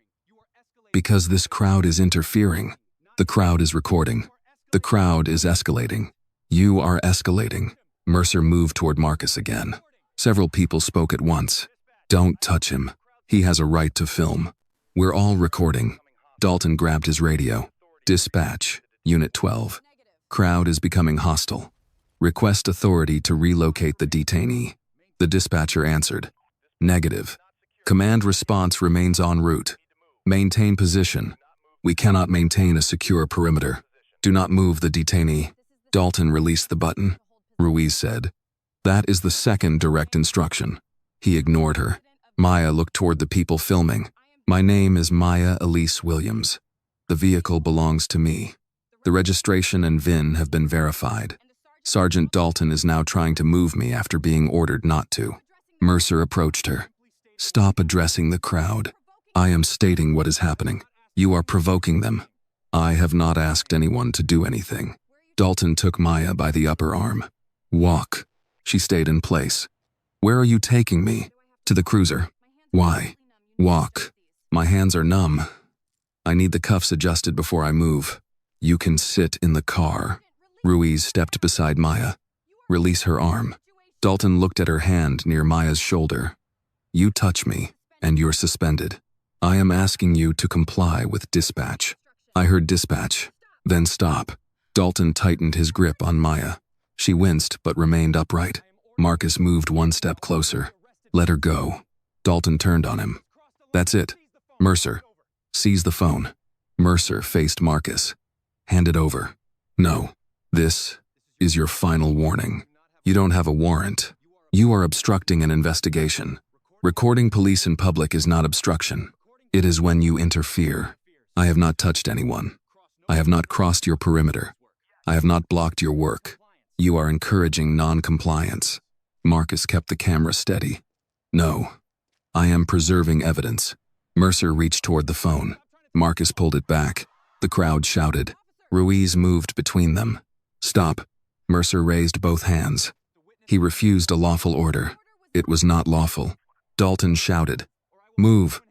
Because this crowd is interfering. The crowd is recording. The crowd is escalating. You are escalating. Mercer moved toward Marcus again. Several people spoke at once. Don't touch him. He has a right to film. We're all recording. Dalton grabbed his radio. Dispatch, Unit 12. Crowd is becoming hostile. Request authority to relocate the detainee. The dispatcher answered. Negative. Command response remains en route. Maintain position. We cannot maintain a secure perimeter. Do not move the detainee. Dalton released the button. Ruiz said. That is the second direct instruction. He ignored her. Maya looked toward the people filming. My name is Maya Elise Williams. The vehicle belongs to me. The registration and VIN have been verified. Sergeant Dalton is now trying to move me after being ordered not to. Mercer approached her. Stop addressing the crowd. I am stating what is happening. You are provoking them. I have not asked anyone to do anything. Dalton took Maya by the upper arm. Walk. She stayed in place. Where are you taking me? To the cruiser. Why? Walk. My hands are numb. I need the cuffs adjusted before I move. You can sit in the car. Ruiz stepped beside Maya. Release her arm. Dalton looked at her hand near Maya's shoulder. You touch me, and you're suspended. I am asking you to comply with dispatch. I heard dispatch. Then stop. Dalton tightened his grip on Maya. She winced but remained upright. Marcus moved one step closer. Let her go. Dalton turned on him. That's it. Mercer. Seize the phone. Mercer faced Marcus. Hand it over. No. This is your final warning. You don't have a warrant. You are obstructing an investigation. Recording police in public is not obstruction. It is when you interfere. I have not touched anyone. I have not crossed your perimeter. I have not blocked your work. You are encouraging non-compliance. Marcus kept the camera steady. No. I am preserving evidence. Mercer reached toward the phone. Marcus pulled it back. The crowd shouted. Ruiz moved between them. Stop. Mercer raised both hands. He refused a lawful order. It was not lawful. Dalton shouted. "Move,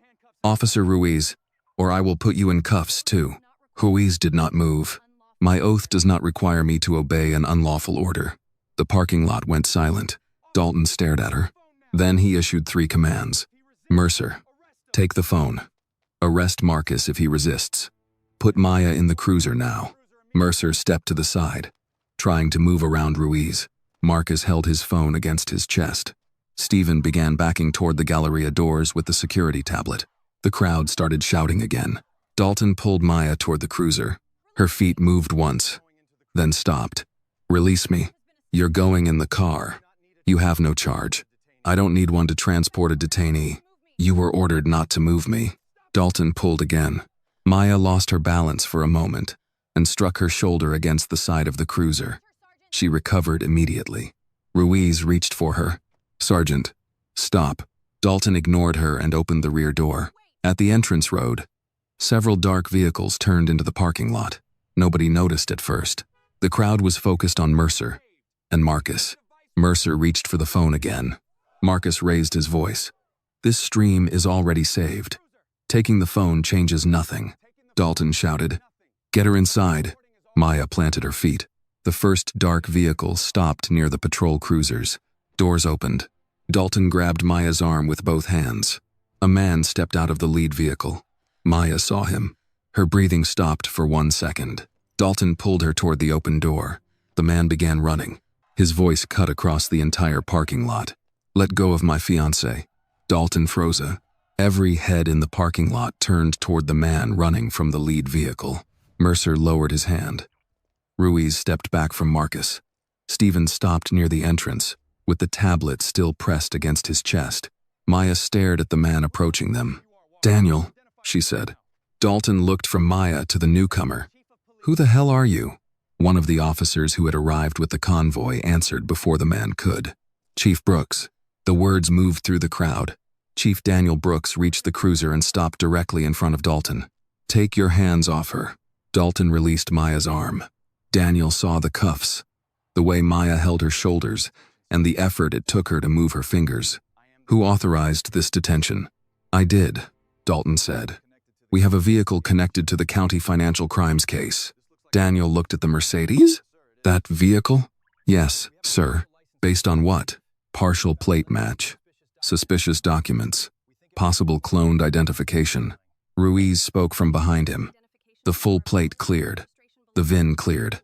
Officer Ruiz, or I will put you in cuffs too." Ruiz did not move. "My oath does not require me to obey an unlawful order." The parking lot went silent. Dalton stared at her. Then he issued 3 commands. "Mercer, take the phone. Arrest Marcus if he resists. Put Maya in the cruiser now." Mercer stepped to the side, trying to move around Ruiz. Marcus held his phone against his chest. Stephen began backing toward the Galleria doors with the security tablet. The crowd started shouting again. Dalton pulled Maya toward the cruiser. Her feet moved once, then stopped. "Release me. You're going in the car. You have no charge. I don't need one to transport a detainee. You were ordered not to move me." Dalton pulled again. Maya lost her balance for a moment and struck her shoulder against the side of the cruiser. She recovered immediately. Ruiz reached for her. "Sergeant, stop." Dalton ignored her and opened the rear door. At the entrance road, several dark vehicles turned into the parking lot. Nobody noticed at first. The crowd was focused on Mercer and Marcus. Mercer reached for the phone again. Marcus raised his voice. "This stream is already saved. Taking the phone changes nothing." Dalton shouted. "Get her inside." Maya planted her feet. The first dark vehicle stopped near the patrol cruisers. Doors opened. Dalton grabbed Maya's arm with both hands. A man stepped out of the lead vehicle. Maya saw him. Her breathing stopped for 1 second. Dalton pulled her toward the open door. The man began running. His voice cut across the entire parking lot. "Let go of my fiancée." Dalton froze. Every head in the parking lot turned toward the man running from the lead vehicle. Mercer lowered his hand. Ruiz stepped back from Marcus. Stephen stopped near the entrance, with the tablet still pressed against his chest. Maya stared at the man approaching them. "Daniel," she said. Dalton looked from Maya to the newcomer. "Who the hell are you?" One of the officers who had arrived with the convoy answered before the man could. "Chief Brooks." The words moved through the crowd. Chief Daniel Brooks reached the cruiser and stopped directly in front of Dalton. "Take your hands off her." Dalton released Maya's arm. Daniel saw the cuffs, the way Maya held her shoulders, and the effort it took her to move her fingers. "Who authorized this detention?" "I did," Dalton said. "We have a vehicle connected to the county financial crimes case." Daniel looked at the Mercedes. "That vehicle?" "Yes, sir." "Based on what?" "Partial plate match. Suspicious documents. Possible cloned identification." Ruiz spoke from behind him. "The full plate cleared. The VIN cleared.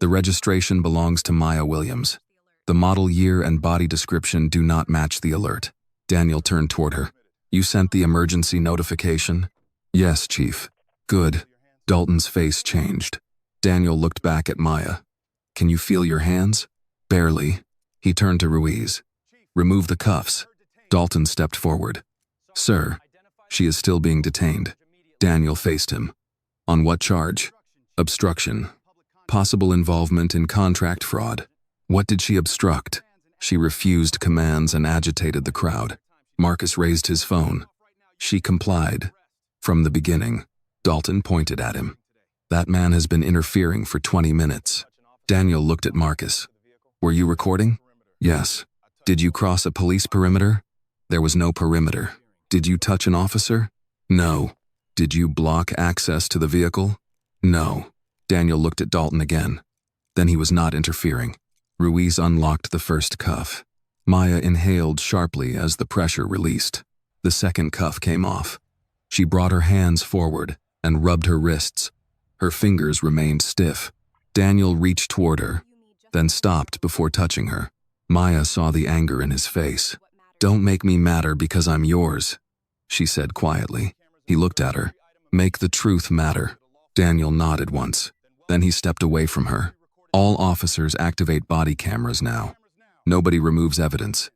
The registration belongs to Maya Williams. The model year and body description do not match the alert." Daniel turned toward her. "You sent the emergency notification?" "Yes, Chief." "Good." Dalton's face changed. Daniel looked back at Maya. "Can you feel your hands?" "Barely." He turned to Ruiz. "Remove the cuffs." Dalton stepped forward. "Sir, she is still being detained." Daniel faced him. "On what charge?" "Obstruction. Possible involvement in contract fraud." "What did she obstruct?" "She refused commands and agitated the crowd." Marcus raised his phone. "She complied. From the beginning." Dalton pointed at him. "That man has been interfering for 20 minutes. Daniel looked at Marcus. "Were you recording?" "Yes." "Did you cross a police perimeter?" "There was no perimeter." "Did you touch an officer?" "No." "Did you block access to the vehicle?" "No." Daniel looked at Dalton again. Then he was not interfering. Ruiz unlocked the first cuff. Maya inhaled sharply as the pressure released. The second cuff came off. She brought her hands forward and rubbed her wrists. Her fingers remained stiff. Daniel reached toward her, then stopped before touching her. Maya saw the anger in his face. "Don't make me matter because I'm yours," she said quietly. He looked at her. "Make the truth matter." Daniel nodded once. Then he stepped away from her. "All officers activate body cameras now. Nobody removes evidence.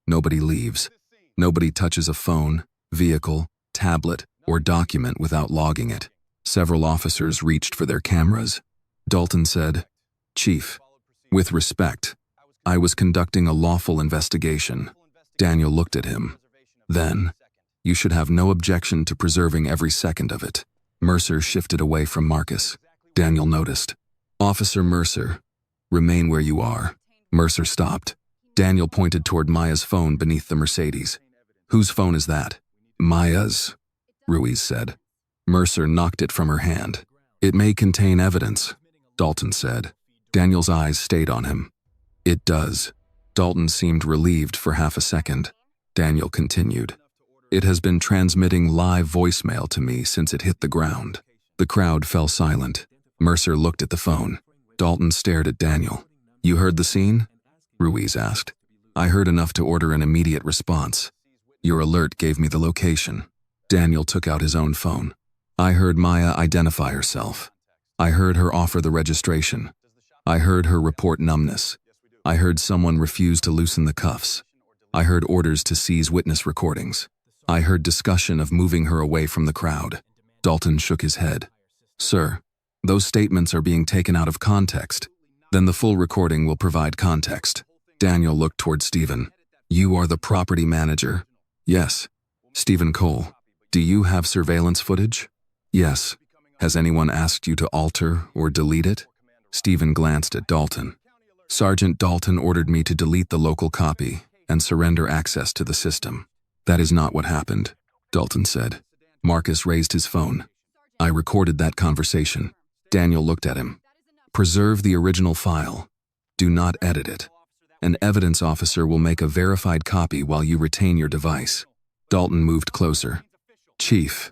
Nobody leaves. Nobody touches a phone, vehicle, tablet, or document without logging it." Several officers reached for their cameras. Dalton said, "Chief, with respect, I was conducting a lawful investigation." Daniel looked at him. Then, "You should have no objection to preserving every second of it." Mercer shifted away from Marcus. Daniel noticed. "Officer Mercer, remain where you are." Mercer stopped. Daniel pointed toward Maya's phone beneath the Mercedes. Whose phone is that? Maya's, Ruiz said. Mercer knocked it from her hand. It may contain evidence, Dalton said. Daniel's eyes stayed on him. It does. Dalton seemed relieved for half a second. Daniel continued. It has been transmitting live voicemail to me since it hit the ground. The crowd fell silent. Mercer looked at the phone. Dalton stared at Daniel. You heard the scene? Ruiz asked. I heard enough to order an immediate response. Your alert gave me the location. Daniel took out his own phone. I heard Maya identify herself. I heard her offer the registration. I heard her report numbness. I heard someone refuse to loosen the cuffs. I heard orders to seize witness recordings. I heard discussion of moving her away from the crowd. Dalton shook his head. Sir, those statements are being taken out of context. Then the full recording will provide context. Daniel looked toward Stephen. You are the property manager? Yes. Stephen Cole. Do you have surveillance footage? Yes. Has anyone asked you to alter or delete it? Stephen glanced at Dalton. Sergeant Dalton ordered me to delete the local copy and surrender access to the system. That is not what happened, Dalton said. Marcus raised his phone. I recorded that conversation. Daniel looked at him. Preserve the original file. Do not edit it. An evidence officer will make a verified copy while you retain your device. Dalton moved closer. Chief,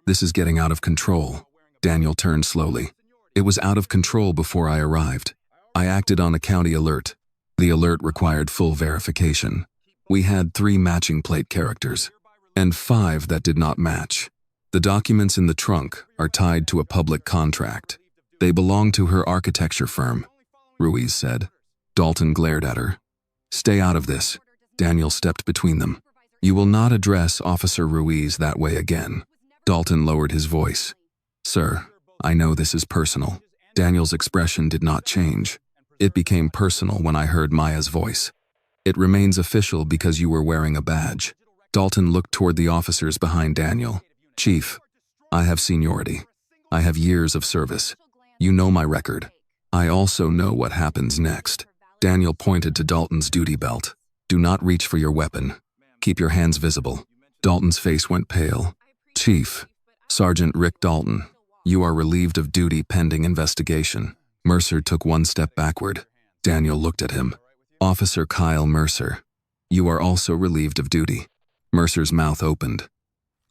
this is getting out of control. Daniel turned slowly. It was out of control before I arrived. I acted on a county alert. The alert required full verification. We had 3 matching plate characters, and 5 that did not match. The documents in the trunk are tied to a public contract. They belong to her architecture firm, Ruiz said. Dalton glared at her. Stay out of this. Daniel stepped between them. You will not address Officer Ruiz that way again. Dalton lowered his voice. Sir, I know this is personal. Daniel's expression did not change. It became personal when I heard Maya's voice. It remains official because you were wearing a badge. Dalton looked toward the officers behind Daniel. Chief, I have seniority. I have years of service. You know my record. I also know what happens next. Daniel pointed to Dalton's duty belt. Do not reach for your weapon. Keep your hands visible. Dalton's face went pale. Chief, Sergeant Rick Dalton, you are relieved of duty pending investigation. Mercer took 1 step backward. Daniel looked at him. Officer Kyle Mercer, you are also relieved of duty. Mercer's mouth opened.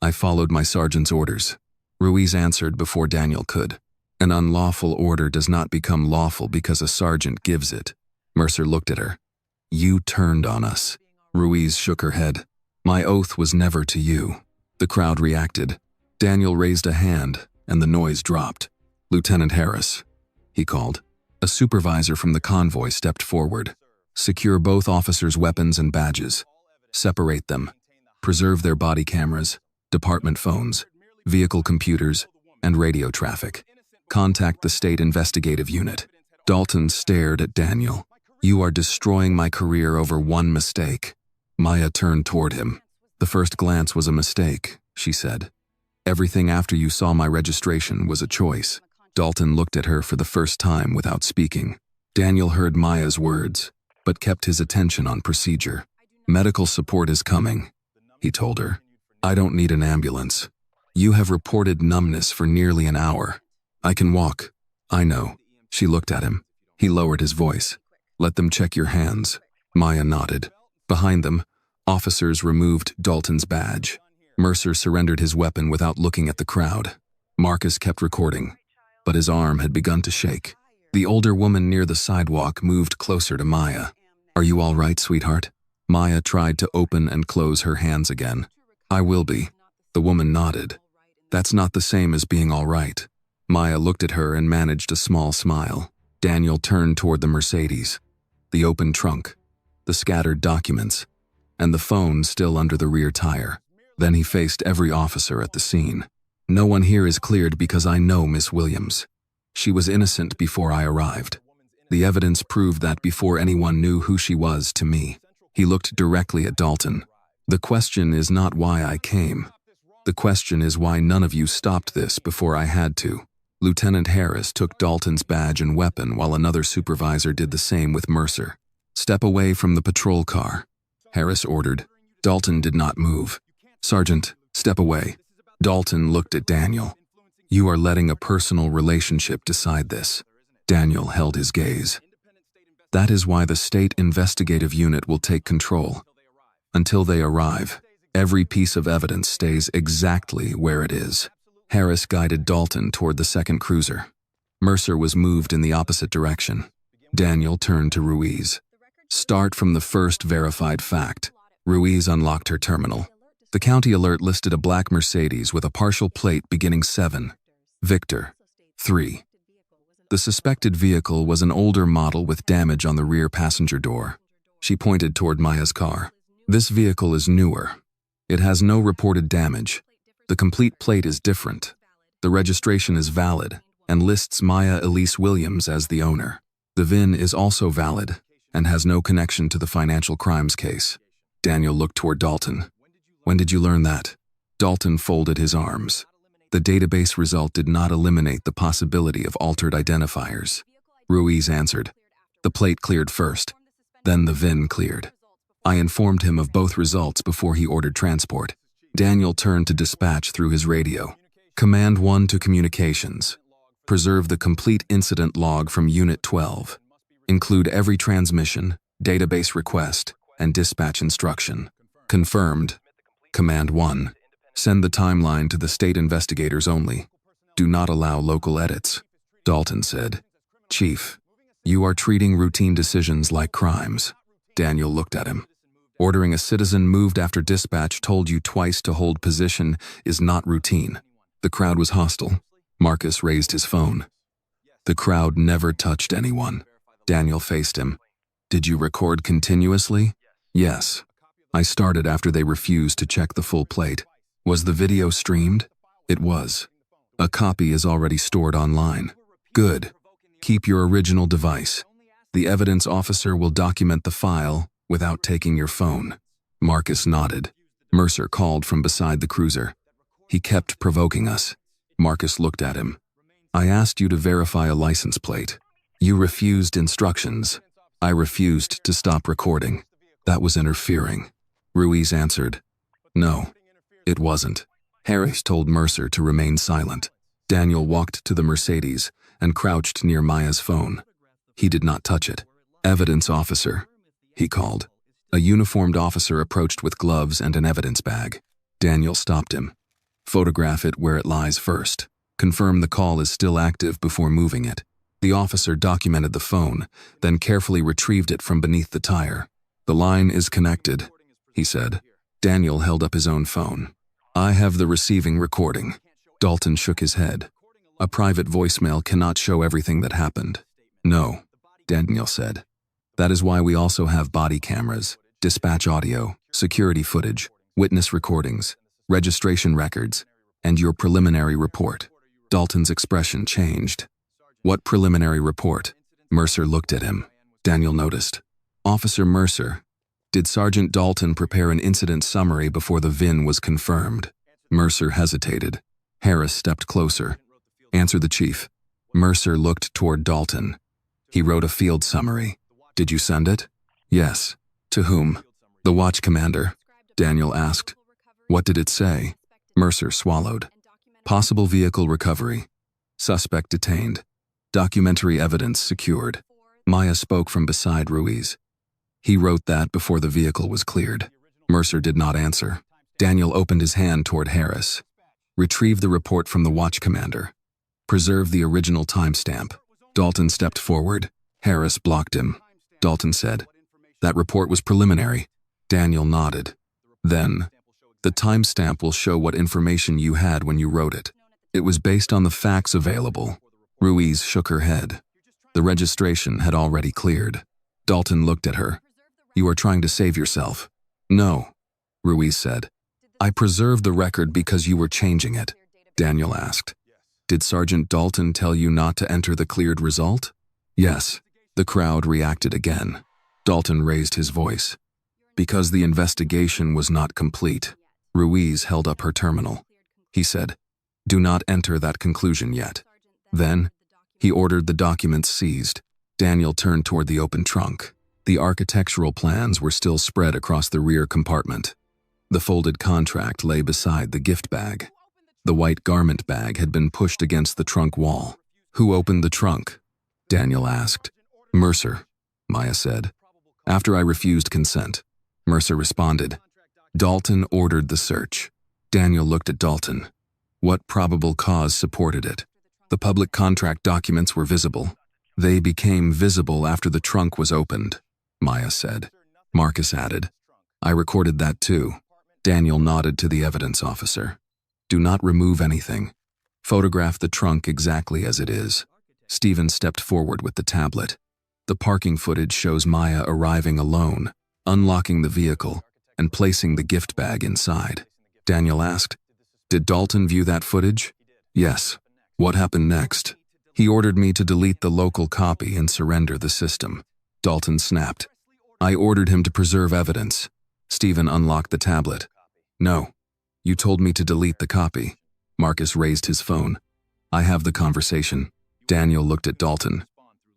I followed my sergeant's orders. Ruiz answered before Daniel could. An unlawful order does not become lawful because a sergeant gives it. Mercer looked at her. You turned on us. Ruiz shook her head. My oath was never to you. The crowd reacted. Daniel raised a hand, and the noise dropped. Lieutenant Harris, he called. A supervisor from the convoy stepped forward. Secure both officers' weapons and badges. Separate them. Preserve their body cameras, department phones, vehicle computers, and radio traffic. Contact the state investigative unit. Dalton stared at Daniel. You are destroying my career over one mistake. Maya turned toward him. The first glance was a mistake, she said. Everything after you saw my registration was a choice. Dalton looked at her for the first time without speaking. Daniel heard Maya's words, but kept his attention on procedure. Medical support is coming, he told her. I don't need an ambulance. You have reported numbness for nearly an hour. I can walk. I know. She looked at him. He lowered his voice. Let them check your hands. Maya nodded. Behind them, officers removed Dalton's badge. Mercer surrendered his weapon without looking at the crowd. Marcus kept recording, but his arm had begun to shake. The older woman near the sidewalk moved closer to Maya. Are you all right, sweetheart? Maya tried to open and close her hands again. I will be. The woman nodded. That's not the same as being all right. Maya looked at her and managed a small smile. Daniel turned toward the Mercedes, the open trunk, the scattered documents, and the phone still under the rear tire. Then he faced every officer at the scene. No one here is cleared because I know Miss Williams. She was innocent before I arrived. The evidence proved that before anyone knew who she was to me. He looked directly at Dalton. The question is not why I came. The question is why none of you stopped this before I had to. Lieutenant Harris took Dalton's badge and weapon while another supervisor did the same with Mercer. Step away from the patrol car, Harris ordered. Dalton did not move. "Sergeant, step away." Dalton looked at Daniel. "You are letting a personal relationship decide this." Daniel held his gaze. "That is why the State Investigative Unit will take control. Until they arrive, every piece of evidence stays exactly where it is." Harris guided Dalton toward the second cruiser. Mercer was moved in the opposite direction. Daniel turned to Ruiz. "Start from the first verified fact." Ruiz unlocked her terminal. The county alert listed a black Mercedes with a partial plate beginning 7, Victor, 3. The suspected vehicle was an older model with damage on the rear passenger door. She pointed toward Maya's car. "This vehicle is newer. It has no reported damage. The complete plate is different. The registration is valid and lists Maya Elise Williams as the owner. The VIN is also valid and has no connection to the financial crimes case." Daniel looked toward Dalton. "When did you learn that?" Dalton folded his arms. "The database result did not eliminate the possibility of altered identifiers." Ruiz answered. "The plate cleared first, then the VIN cleared. I informed him of both results before he ordered transport." Daniel turned to dispatch through his radio. "Command 1 to communications. Preserve the complete incident log from Unit 12. Include every transmission, database request, and dispatch instruction." "Confirmed." Command 1. Send the timeline to the state investigators only. Do not allow local edits." Dalton said. "Chief, you are treating routine decisions like crimes." Daniel looked at him. "Ordering a citizen moved after dispatch told you twice to hold position is not routine." The crowd was hostile. Marcus raised his phone. "The crowd never touched anyone." Daniel faced him. "Did you record continuously?" "Yes. I started after they refused to check the full plate." "Was the video streamed?" "It was. A copy is already stored online." "Good. Keep your original device. The evidence officer will document the file without taking your phone." Marcus nodded. Mercer called from beside the cruiser. "He kept provoking us." Marcus looked at him. "I asked you to verify a license plate. You refused instructions. I refused to stop recording. That was interfering." Ruiz answered. "No, it wasn't." Harris told Mercer to remain silent. Daniel walked to the Mercedes and crouched near Maya's phone. He did not touch it. "Evidence officer," he called. A uniformed officer approached with gloves and an evidence bag. Daniel stopped him. "Photograph it where it lies first. Confirm the call is still active before moving it." The officer documented the phone, then carefully retrieved it from beneath the tire. "The line is connected," he said. Daniel held up his own phone. "I have the receiving recording." Dalton shook his head. "A private voicemail cannot show everything that happened." "No," Daniel said. "That is why we also have body cameras, dispatch audio, security footage, witness recordings, registration records, and your preliminary report." Dalton's expression changed. "What preliminary report?" Mercer looked at him. Daniel noticed. "Officer Mercer, did Sergeant Dalton prepare an incident summary before the VIN was confirmed?" Mercer hesitated. Harris stepped closer. "Answer the chief." Mercer looked toward Dalton. "He wrote a field summary. Did you send it?" "Yes." "To whom?" "The watch commander," Daniel asked. "What did it say?" Mercer swallowed. "Possible vehicle recovery. Suspect detained. Documentary evidence secured." Maya spoke from beside Ruiz. "He wrote that before the vehicle was cleared." Mercer did not answer. Daniel opened his hand toward Harris. "Retrieve the report from the watch commander. Preserve the original timestamp." Dalton stepped forward. Harris blocked him. Dalton said, "That report was preliminary." Daniel nodded. "Then, the timestamp will show what information you had when you wrote it. It was based on the facts available." Ruiz shook her head. The registration had already cleared. Dalton looked at her. "You are trying to save yourself." "No," Ruiz said. "I preserved the record because you were changing it." Daniel asked. "Did Sergeant Dalton tell you not to enter the cleared result?" "Yes." The crowd reacted again. Dalton raised his voice. "Because the investigation was not complete." Ruiz held up her terminal. He said, "Do not enter that conclusion yet." Then, he ordered the documents seized. Daniel turned toward the open trunk. The architectural plans were still spread across the rear compartment. The folded contract lay beside the gift bag. The white garment bag had been pushed against the trunk wall. "Who opened the trunk?" Daniel asked. "Mercer," Maya said. "After I refused consent," Mercer responded. "Dalton ordered the search." Daniel looked at Dalton. What probable cause supported it? The public contract documents were visible. "They became visible after the trunk was opened," Maya said. Marcus added, "I recorded that too." Daniel nodded to the evidence officer. "Do not remove anything. Photograph the trunk exactly as it is." Stephen stepped forward with the tablet. The parking footage shows Maya arriving alone, unlocking the vehicle, and placing the gift bag inside. Daniel asked, "Did Dalton view that footage?" "Yes." "What happened next?" "He ordered me to delete the local copy and surrender the system." Dalton snapped. "I ordered him to preserve evidence." Stephen unlocked the tablet. "No. You told me to delete the copy." Marcus raised his phone. "I have the conversation." Daniel looked at Dalton.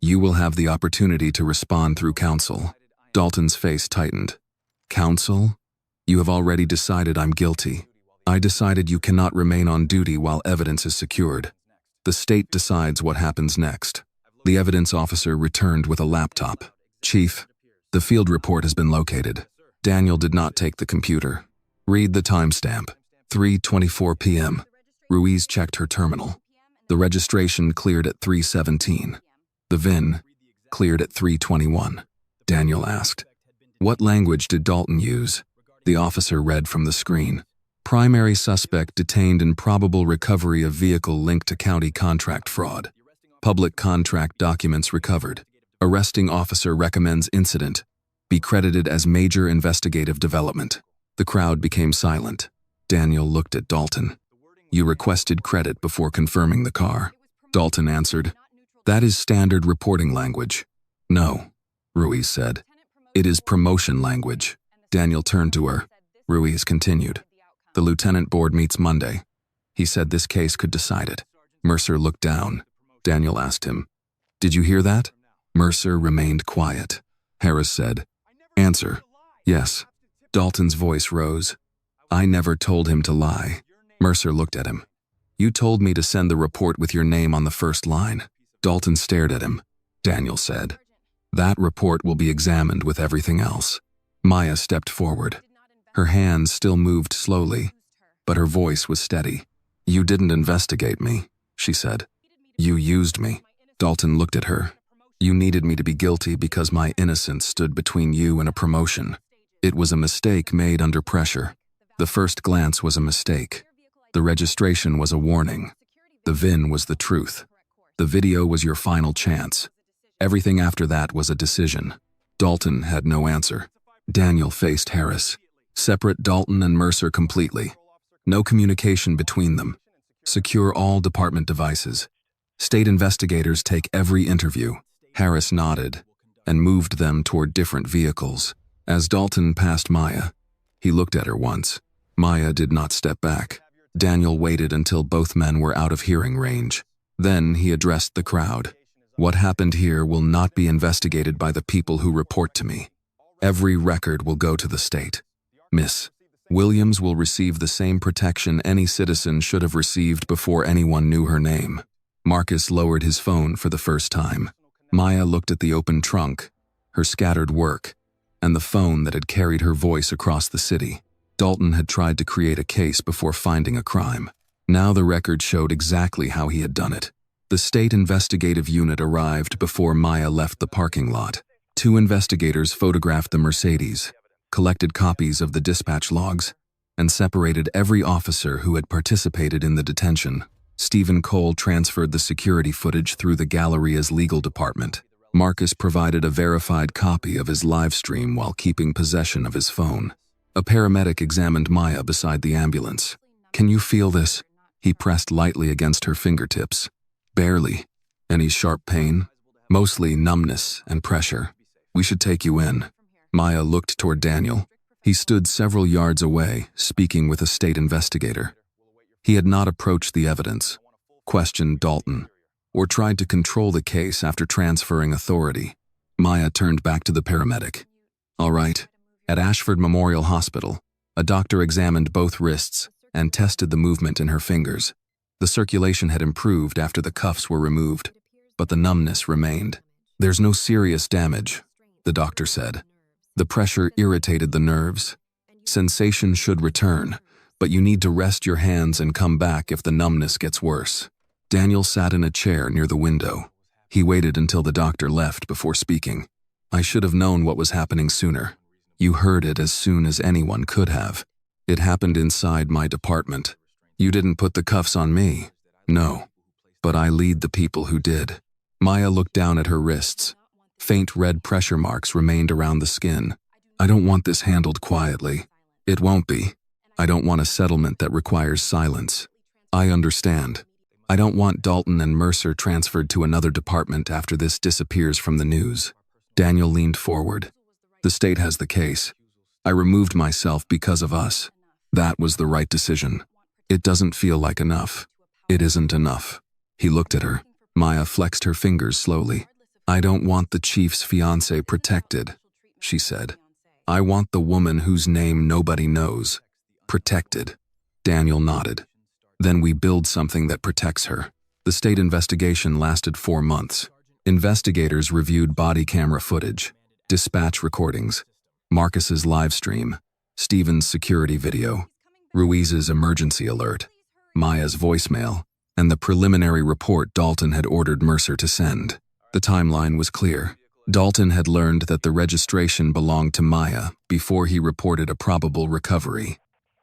"You will have the opportunity to respond through counsel." Dalton's face tightened. "Counsel? You have already decided I'm guilty. I decided you cannot remain on duty while evidence is secured. The state decides what happens next." The evidence officer returned with a laptop. "Chief, the field report has been located." Daniel did not take the computer. "Read the timestamp. 3:24 p.m. Ruiz checked her terminal. The registration cleared at 3:17. The VIN cleared at 3:21. Daniel asked, "What language did Dalton use?" The officer read from the screen. "Primary suspect detained in probable recovery of vehicle linked to county contract fraud. Public contract documents recovered. Arresting officer recommends incident be credited as major investigative development." The crowd became silent. Daniel looked at Dalton. "You requested credit before confirming the car." Dalton answered, "That is standard reporting language." "No," Ruiz said. "It is promotion language." Daniel turned to her. Ruiz continued, "The lieutenant board meets Monday. He said this case could decide it." Mercer looked down. Daniel asked him, "Did you hear that?" Mercer remained quiet. Harris said, "Answer." "Yes." Dalton's voice rose. "I never told him to lie." Mercer looked at him. "You told me to send the report with your name on the first line." Dalton stared at him. Daniel said, "That report will be examined with everything else." Maya stepped forward. Her hands still moved slowly, but her voice was steady. "You didn't investigate me," she said. "You used me." Dalton looked at her. "You needed me to be guilty because my innocence stood between you and a promotion. It was a mistake made under pressure. The first glance was a mistake. The registration was a warning. The VIN was the truth. The video was your final chance. Everything after that was a decision." Dalton had no answer. Daniel faced Harris. "Separate Dalton and Mercer completely. No communication between them. Secure all department devices. State investigators take every interview." Harris nodded and moved them toward different vehicles. As Dalton passed Maya, he looked at her once. Maya did not step back. Daniel waited until both men were out of hearing range. Then he addressed the crowd. "What happened here will not be investigated by the people who report to me. Every record will go to the state. Miss Williams will receive the same protection any citizen should have received before anyone knew her name." Marcus lowered his phone for the first time. Maya looked at the open trunk, her scattered work, and the phone that had carried her voice across the city. Dalton had tried to create a case before finding a crime. Now the record showed exactly how he had done it. The state investigative unit arrived before Maya left the parking lot. 2 investigators photographed the Mercedes, collected copies of the dispatch logs, and separated every officer who had participated in the detention. Stephen Cole transferred the security footage through the Galleria's legal department. Marcus provided a verified copy of his live stream while keeping possession of his phone. A paramedic examined Maya beside the ambulance. "Can you feel this?" He pressed lightly against her fingertips. "Barely. Any sharp pain?" "Mostly numbness and pressure." "We should take you in." Maya looked toward Daniel. He stood several yards away, speaking with a state investigator. He had not approached the evidence, questioned Dalton, or tried to control the case after transferring authority. Maya turned back to the paramedic. "All right. At Ashford Memorial Hospital, A doctor examined both wrists and tested the movement in her fingers. The circulation had improved after the cuffs were removed, but the numbness remained. "There's no serious damage," the doctor said. "The pressure irritated the nerves. Sensation should return, but you need to rest your hands and come back if the numbness gets worse." Daniel sat in a chair near the window. He waited until the doctor left before speaking. "I should have known what was happening sooner. You heard it as soon as anyone could have. It happened inside my department. You didn't put the cuffs on me." "No, but I lead the people who did." Maya looked down at her wrists. Faint red pressure marks remained around the skin. "I don't want this handled quietly. It won't be. I don't want a settlement that requires silence. I understand. I don't want Dalton and Mercer transferred to another department after this disappears from the news." Daniel leaned forward. "The state has the case. I removed myself because of us. That was the right decision. It doesn't feel like enough. It isn't enough." He looked at her. Maya flexed her fingers slowly. "I don't want the chief's fiancée protected," she said. "I want the woman whose name nobody knows protected." Daniel nodded. "Then we build something that protects her." The state investigation lasted 4 months. Investigators reviewed body camera footage, dispatch recordings, Marcus's live stream, Stephen's security video, Ruiz's emergency alert, Maya's voicemail, and the preliminary report Dalton had ordered Mercer to send. The timeline was clear. Dalton had learned that the registration belonged to Maya before he reported a probable recovery.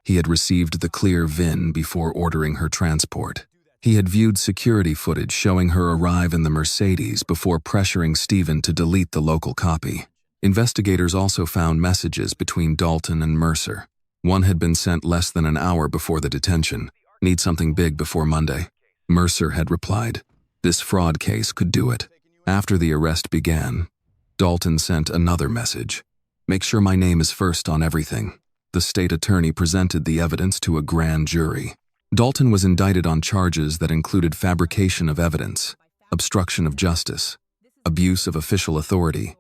He had received the clear VIN before ordering her transport. He had viewed security footage showing her arrive in the Mercedes before pressuring Stephen to delete the local copy. Investigators also found messages between Dalton and Mercer. One had been sent less than an hour before the detention. "Need something big before Monday." Mercer had replied. This fraud case could do it. After the arrest began, Dalton sent another message. "Make sure my name is first on everything." The state attorney presented the evidence to a grand jury. Dalton was indicted on charges that included fabrication of evidence, obstruction of justice, abuse of official authority,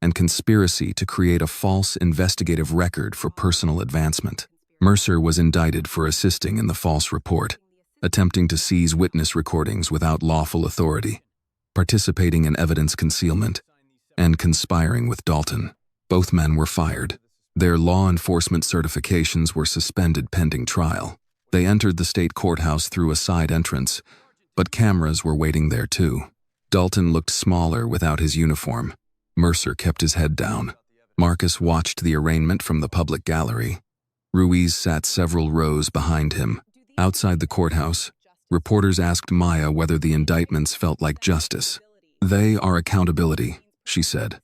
and conspiracy to create a false investigative record for personal advancement. Mercer was indicted for assisting in the false report, attempting to seize witness recordings without lawful authority, participating in evidence concealment, and conspiring with Dalton. Both men were fired. Their law enforcement certifications were suspended pending trial. They entered the state courthouse through a side entrance, but cameras were waiting there too. Dalton looked smaller without his uniform. Mercer kept his head down. Marcus watched the arraignment from the public gallery. Ruiz sat several rows behind him. Outside the courthouse, reporters asked Maya whether the indictments felt like justice. "They are accountability," she said.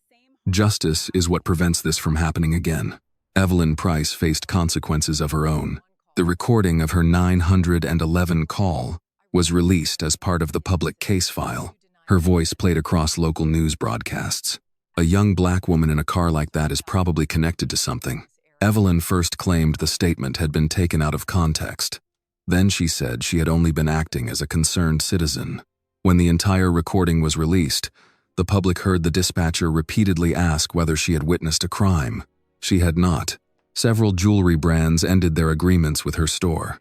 "Justice is what prevents this from happening again." Evelyn Price faced consequences of her own. The recording of her 911 call was released as part of the public case file. Her voice played across local news broadcasts. A young black woman in a car like that is probably connected to something. Evelyn first claimed the statement had been taken out of context. Then she said she had only been acting as a concerned citizen. When the entire recording was released, the public heard the dispatcher repeatedly ask whether she had witnessed a crime. She had not. Several jewelry brands ended their agreements with her store.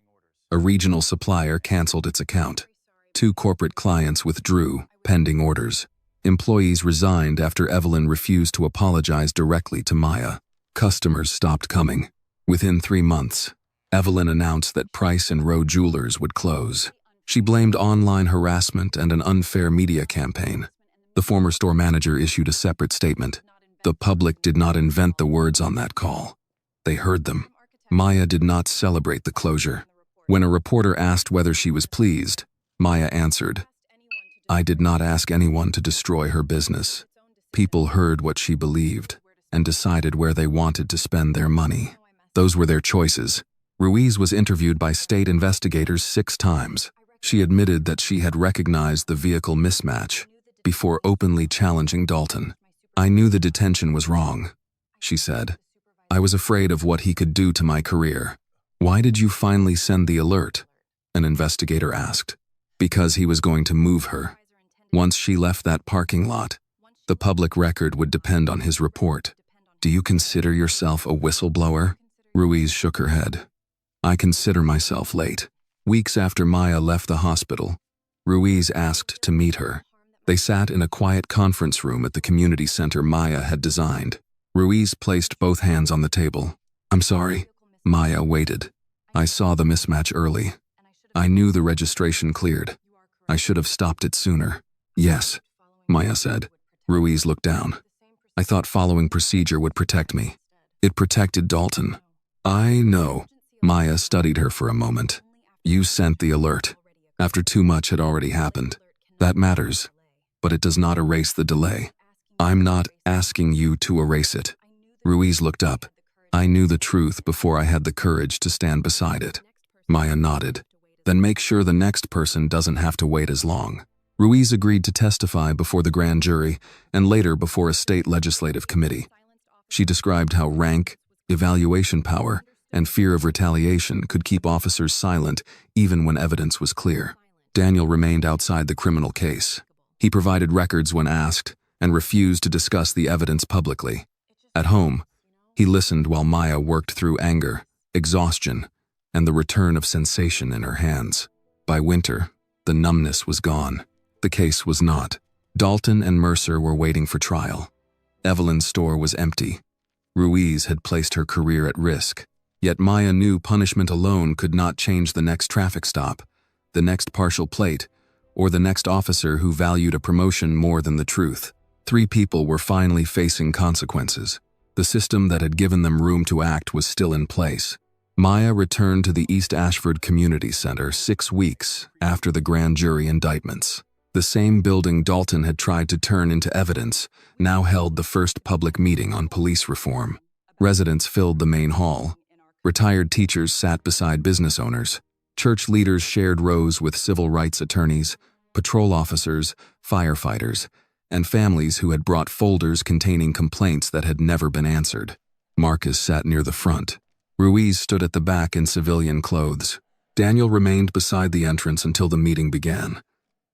A regional supplier canceled its account. 2 corporate clients withdrew, pending orders. Employees resigned after Evelyn refused to apologize directly to Maya. Customers stopped coming. Within 3 months, Evelyn announced that Price and Rowe Jewelers would close. She blamed online harassment and an unfair media campaign. The former store manager issued a separate statement. The public did not invent the words on that call. They heard them. Maya did not celebrate the closure. When a reporter asked whether she was pleased, Maya answered, "I did not ask anyone to destroy her business. People heard what she believed and decided where they wanted to spend their money. Those were their choices." Ruiz was interviewed by state investigators 6 times. She admitted that she had recognized the vehicle mismatch before openly challenging Dalton. "I knew the detention was wrong," she said. "I was afraid of what he could do to my career." "Why did you finally send the alert?" an investigator asked. "Because he was going to move her. Once she left that parking lot, the public record would depend on his report." "Do you consider yourself a whistleblower?" Ruiz shook her head. I consider myself late. Weeks after Maya left the hospital, Ruiz asked to meet her. They sat in a quiet conference room at the community center Maya had designed. Ruiz placed both hands on the table. I'm sorry. Maya waited. I saw the mismatch early. I knew the registration cleared. I should have stopped it sooner. Yes, Maya said. Ruiz looked down. I thought following procedure would protect me. It protected Dalton. I know. Maya studied her for a moment. You sent the alert. After too much had already happened. That matters. But it does not erase the delay. I'm not asking you to erase it. Ruiz looked up. I knew the truth before I had the courage to stand beside it. Maya nodded. Then make sure the next person doesn't have to wait as long. Ruiz agreed to testify before the grand jury and later before a state legislative committee. She described how rank, evaluation power, and fear of retaliation could keep officers silent even when evidence was clear. Daniel remained outside the criminal case. He provided records when asked and refused to discuss the evidence publicly. At home, he listened while Maya worked through anger, exhaustion, and the return of sensation in her hands. By winter, the numbness was gone. The case was not. Dalton and Mercer were waiting for trial. Evelyn's store was empty. Ruiz had placed her career at risk. Yet Maya knew punishment alone could not change the next traffic stop, the next partial plate, or the next officer who valued a promotion more than the truth. 3 people were finally facing consequences. The system that had given them room to act was still in place. Maya returned to the East Ashford Community Center 6 weeks after the grand jury indictments. The same building Dalton had tried to turn into evidence now held the first public meeting on police reform. Residents filled the main hall. Retired teachers sat beside business owners. Church leaders shared rows with civil rights attorneys, patrol officers, firefighters, and families who had brought folders containing complaints that had never been answered. Marcus sat near the front. Ruiz stood at the back in civilian clothes. Daniel remained beside the entrance until the meeting began.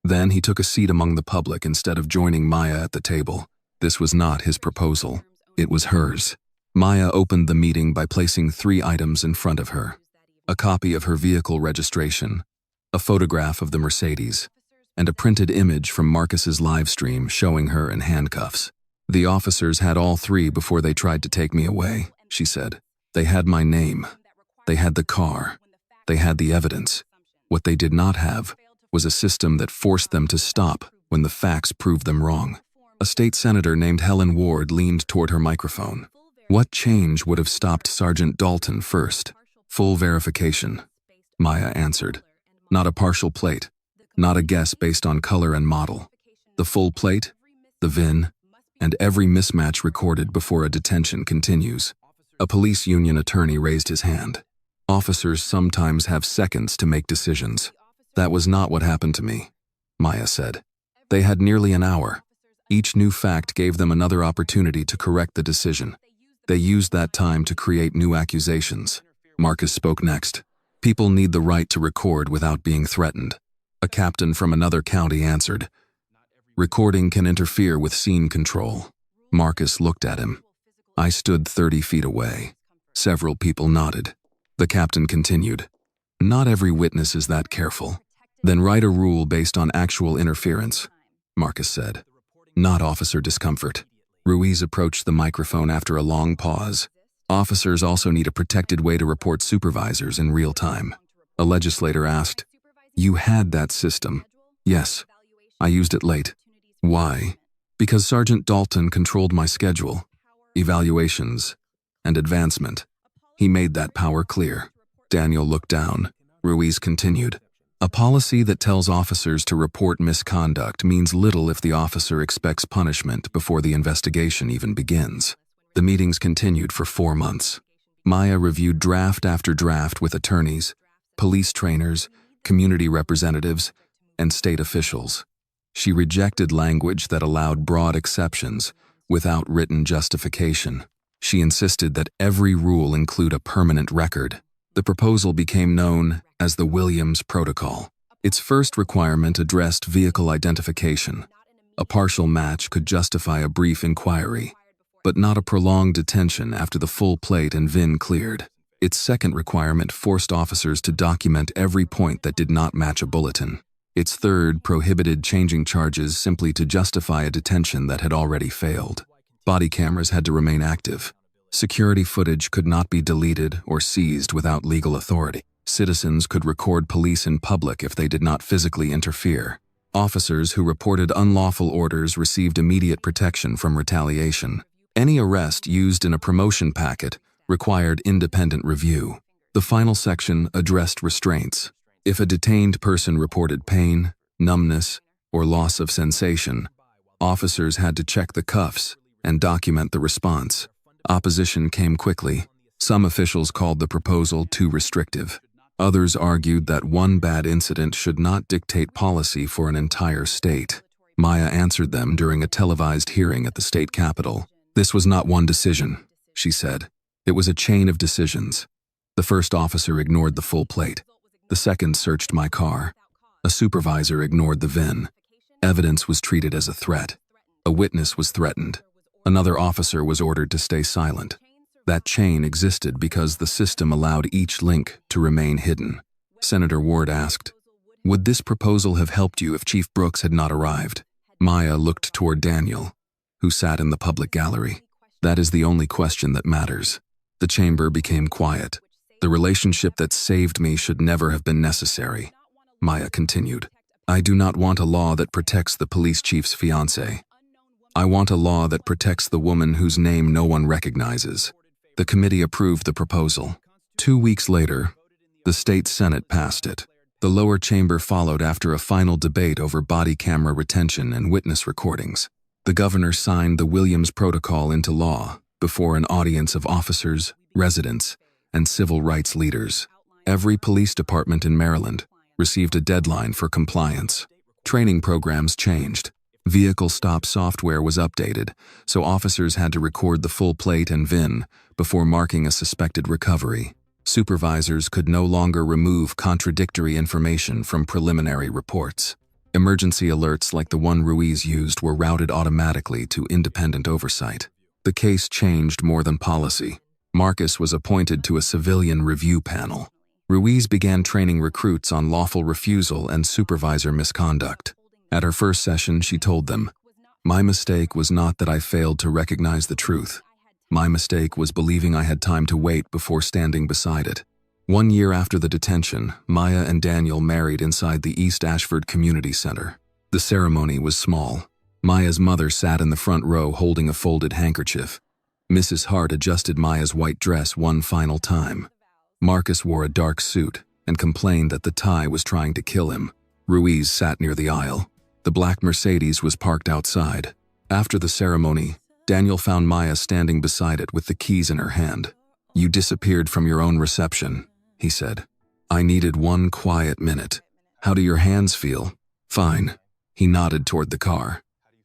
Then he took a seat among the public instead of joining Maya at the table. This was not his proposal. It was hers. Maya opened the meeting by placing 3 items in front of her. A copy of her vehicle registration, a photograph of the Mercedes, and a printed image from Marcus's live stream showing her in handcuffs. The officers had all 3 before they tried to take me away, she said. They had my name. They had the car. They had the evidence. What they did not have was a system that forced them to stop when the facts proved them wrong. A state senator named Helen Ward leaned toward her microphone. What change would have stopped Sergeant Dalton first? Full verification, Maya answered. Not a partial plate, not a guess based on color and model. The full plate, the VIN, and every mismatch recorded before a detention continues. A police union attorney raised his hand. Officers sometimes have seconds to make decisions. That was not what happened to me, Maya said. They had nearly an hour. Each new fact gave them another opportunity to correct the decision. They used that time to create new accusations. Marcus spoke next. People need the right to record without being threatened. A captain from another county answered. Recording can interfere with scene control. Marcus looked at him. I stood 30 feet away. Several people nodded. The captain continued. Not every witness is that careful. Then write a rule based on actual interference, Marcus said. Not officer discomfort. Ruiz approached the microphone after a long pause. Officers also need a protected way to report supervisors in real time. A legislator asked, You had that system. Yes. I used it late. Why? Because Sergeant Dalton controlled my schedule, evaluations, and advancement. He made that power clear. Daniel looked down. Ruiz continued. A policy that tells officers to report misconduct means little if the officer expects punishment before the investigation even begins. The meetings continued for 4 months. Maya reviewed draft after draft with attorneys, police trainers, community representatives, and state officials. She rejected language that allowed broad exceptions without written justification. She insisted that every rule include a permanent record. The proposal became known as the Williams Protocol. Its first requirement addressed vehicle identification. A partial match could justify a brief inquiry, but not a prolonged detention after the full plate and VIN cleared. Its second requirement forced officers to document every point that did not match a bulletin. Its third prohibited changing charges simply to justify a detention that had already failed. Body cameras had to remain active. Security footage could not be deleted or seized without legal authority. Citizens could record police in public if they did not physically interfere. Officers who reported unlawful orders received immediate protection from retaliation. Any arrest used in a promotion packet required independent review. The final section addressed restraints. If a detained person reported pain, numbness, or loss of sensation, officers had to check the cuffs and document the response. Opposition came quickly. Some officials called the proposal too restrictive. Others argued that one bad incident should not dictate policy for an entire state. Maya answered them during a televised hearing at the state capitol. "This was not one decision," she said. "It was a chain of decisions. The first officer ignored the full plate. The second searched my car. A supervisor ignored the VIN. Evidence was treated as a threat. A witness was threatened. Another officer was ordered to stay silent. That chain existed because the system allowed each link to remain hidden." Senator Ward asked, "Would this proposal have helped you if Chief Brooks had not arrived?" Maya looked toward Daniel, who sat in the public gallery. "That is the only question that matters." The chamber became quiet. "The relationship that saved me should never have been necessary," Maya continued. "I do not want a law that protects the police chief's fiancée. I want a law that protects the woman whose name no one recognizes." The committee approved the proposal. 2 weeks later, the state Senate passed it. The lower chamber followed after a final debate over body camera retention and witness recordings. The governor signed the Williams Protocol into law before an audience of officers, residents, and civil rights leaders. Every police department in Maryland received a deadline for compliance. Training programs changed. Vehicle stop software was updated, so officers had to record the full plate and VIN before marking a suspected recovery. Supervisors could no longer remove contradictory information from preliminary reports. Emergency alerts like the one Ruiz used were routed automatically to independent oversight. The case changed more than policy. Marcus was appointed to a civilian review panel. Ruiz began training recruits on lawful refusal and supervisor misconduct. At her first session, she told them, "My mistake was not that I failed to recognize the truth. My mistake was believing I had time to wait before standing beside it." 1 year after the detention, Maya and Daniel married inside the East Ashford Community Center. The ceremony was small. Maya's mother sat in the front row holding a folded handkerchief. Mrs. Hart adjusted Maya's white dress one final time. Marcus wore a dark suit and complained that the tie was trying to kill him. Ruiz sat near the aisle. The black Mercedes was parked outside. After the ceremony, Daniel found Maya standing beside it with the keys in her hand. "You disappeared from your own reception," he said. "I needed one quiet minute. How do your hands feel?" "Fine." He nodded toward the car.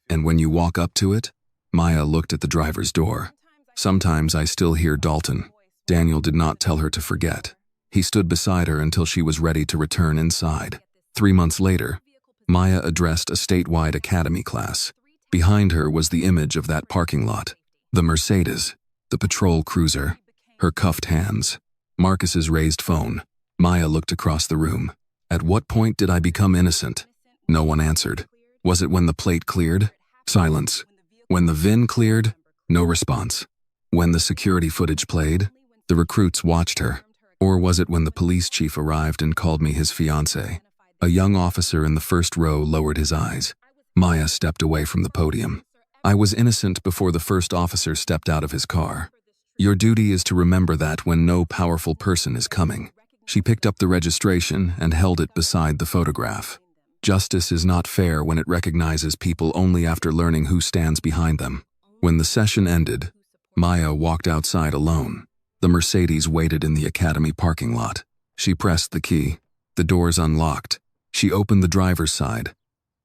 "And when you walk up to it?" Maya looked at the driver's door. "Sometimes I still hear Dalton." Daniel did not tell her to forget. He stood beside her until she was ready to return inside. 3 months later, Maya addressed a statewide academy class. Behind her was the image of that parking lot. The Mercedes, the patrol cruiser, her cuffed hands, Marcus's raised phone. Maya looked across the room. "At what point did I become innocent?" No one answered. Was it when the plate cleared? Silence. When the VIN cleared? No response. When the security footage played? The recruits watched her. Or was it when the police chief arrived and called me his fiancée? A young officer in the first row lowered his eyes. Maya stepped away from the podium. "I was innocent before the first officer stepped out of his car. Your duty is to remember that when no powerful person is coming." She picked up the registration and held it beside the photograph. Justice is not fair when it recognizes people only after learning who stands behind them. When the session ended, Maya walked outside alone. The Mercedes waited in the academy parking lot. She pressed the key. The doors unlocked. She opened the driver's side,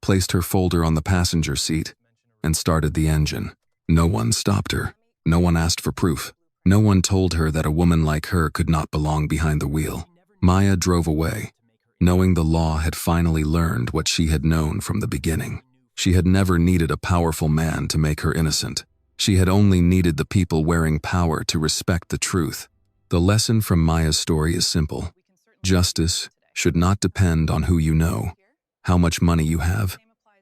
placed her folder on the passenger seat, and started the engine. No one stopped her. No one asked for proof. No one told her that a woman like her could not belong behind the wheel. Maya drove away, knowing the law had finally learned what she had known from the beginning. She had never needed a powerful man to make her innocent. She had only needed the people wearing power to respect the truth. The lesson from Maya's story is simple. Justice should not depend on who you know, how much money you have,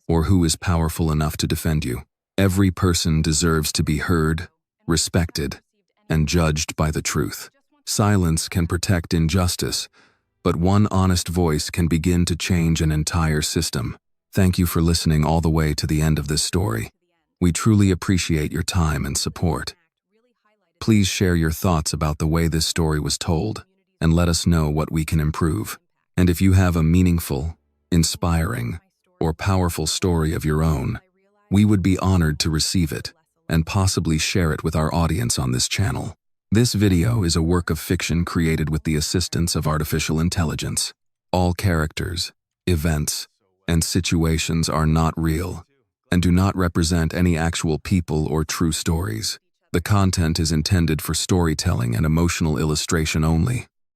or who is powerful enough to defend you. Every person deserves to be heard, respected, and judged by the truth. Silence can protect injustice, but one honest voice can begin to change an entire system. Thank you for listening all the way to the end of this story. We truly appreciate your time and support. Please share your thoughts about the way this story was told, and let us know what we can improve. And if you have a meaningful, inspiring, or powerful story of your own, we would be honored to receive it and possibly share it with our audience on this channel. This video is a work of fiction created with the assistance of artificial intelligence. All characters, events, and situations are not real and do not represent any actual people or true stories. The content is intended for storytelling and emotional illustration only.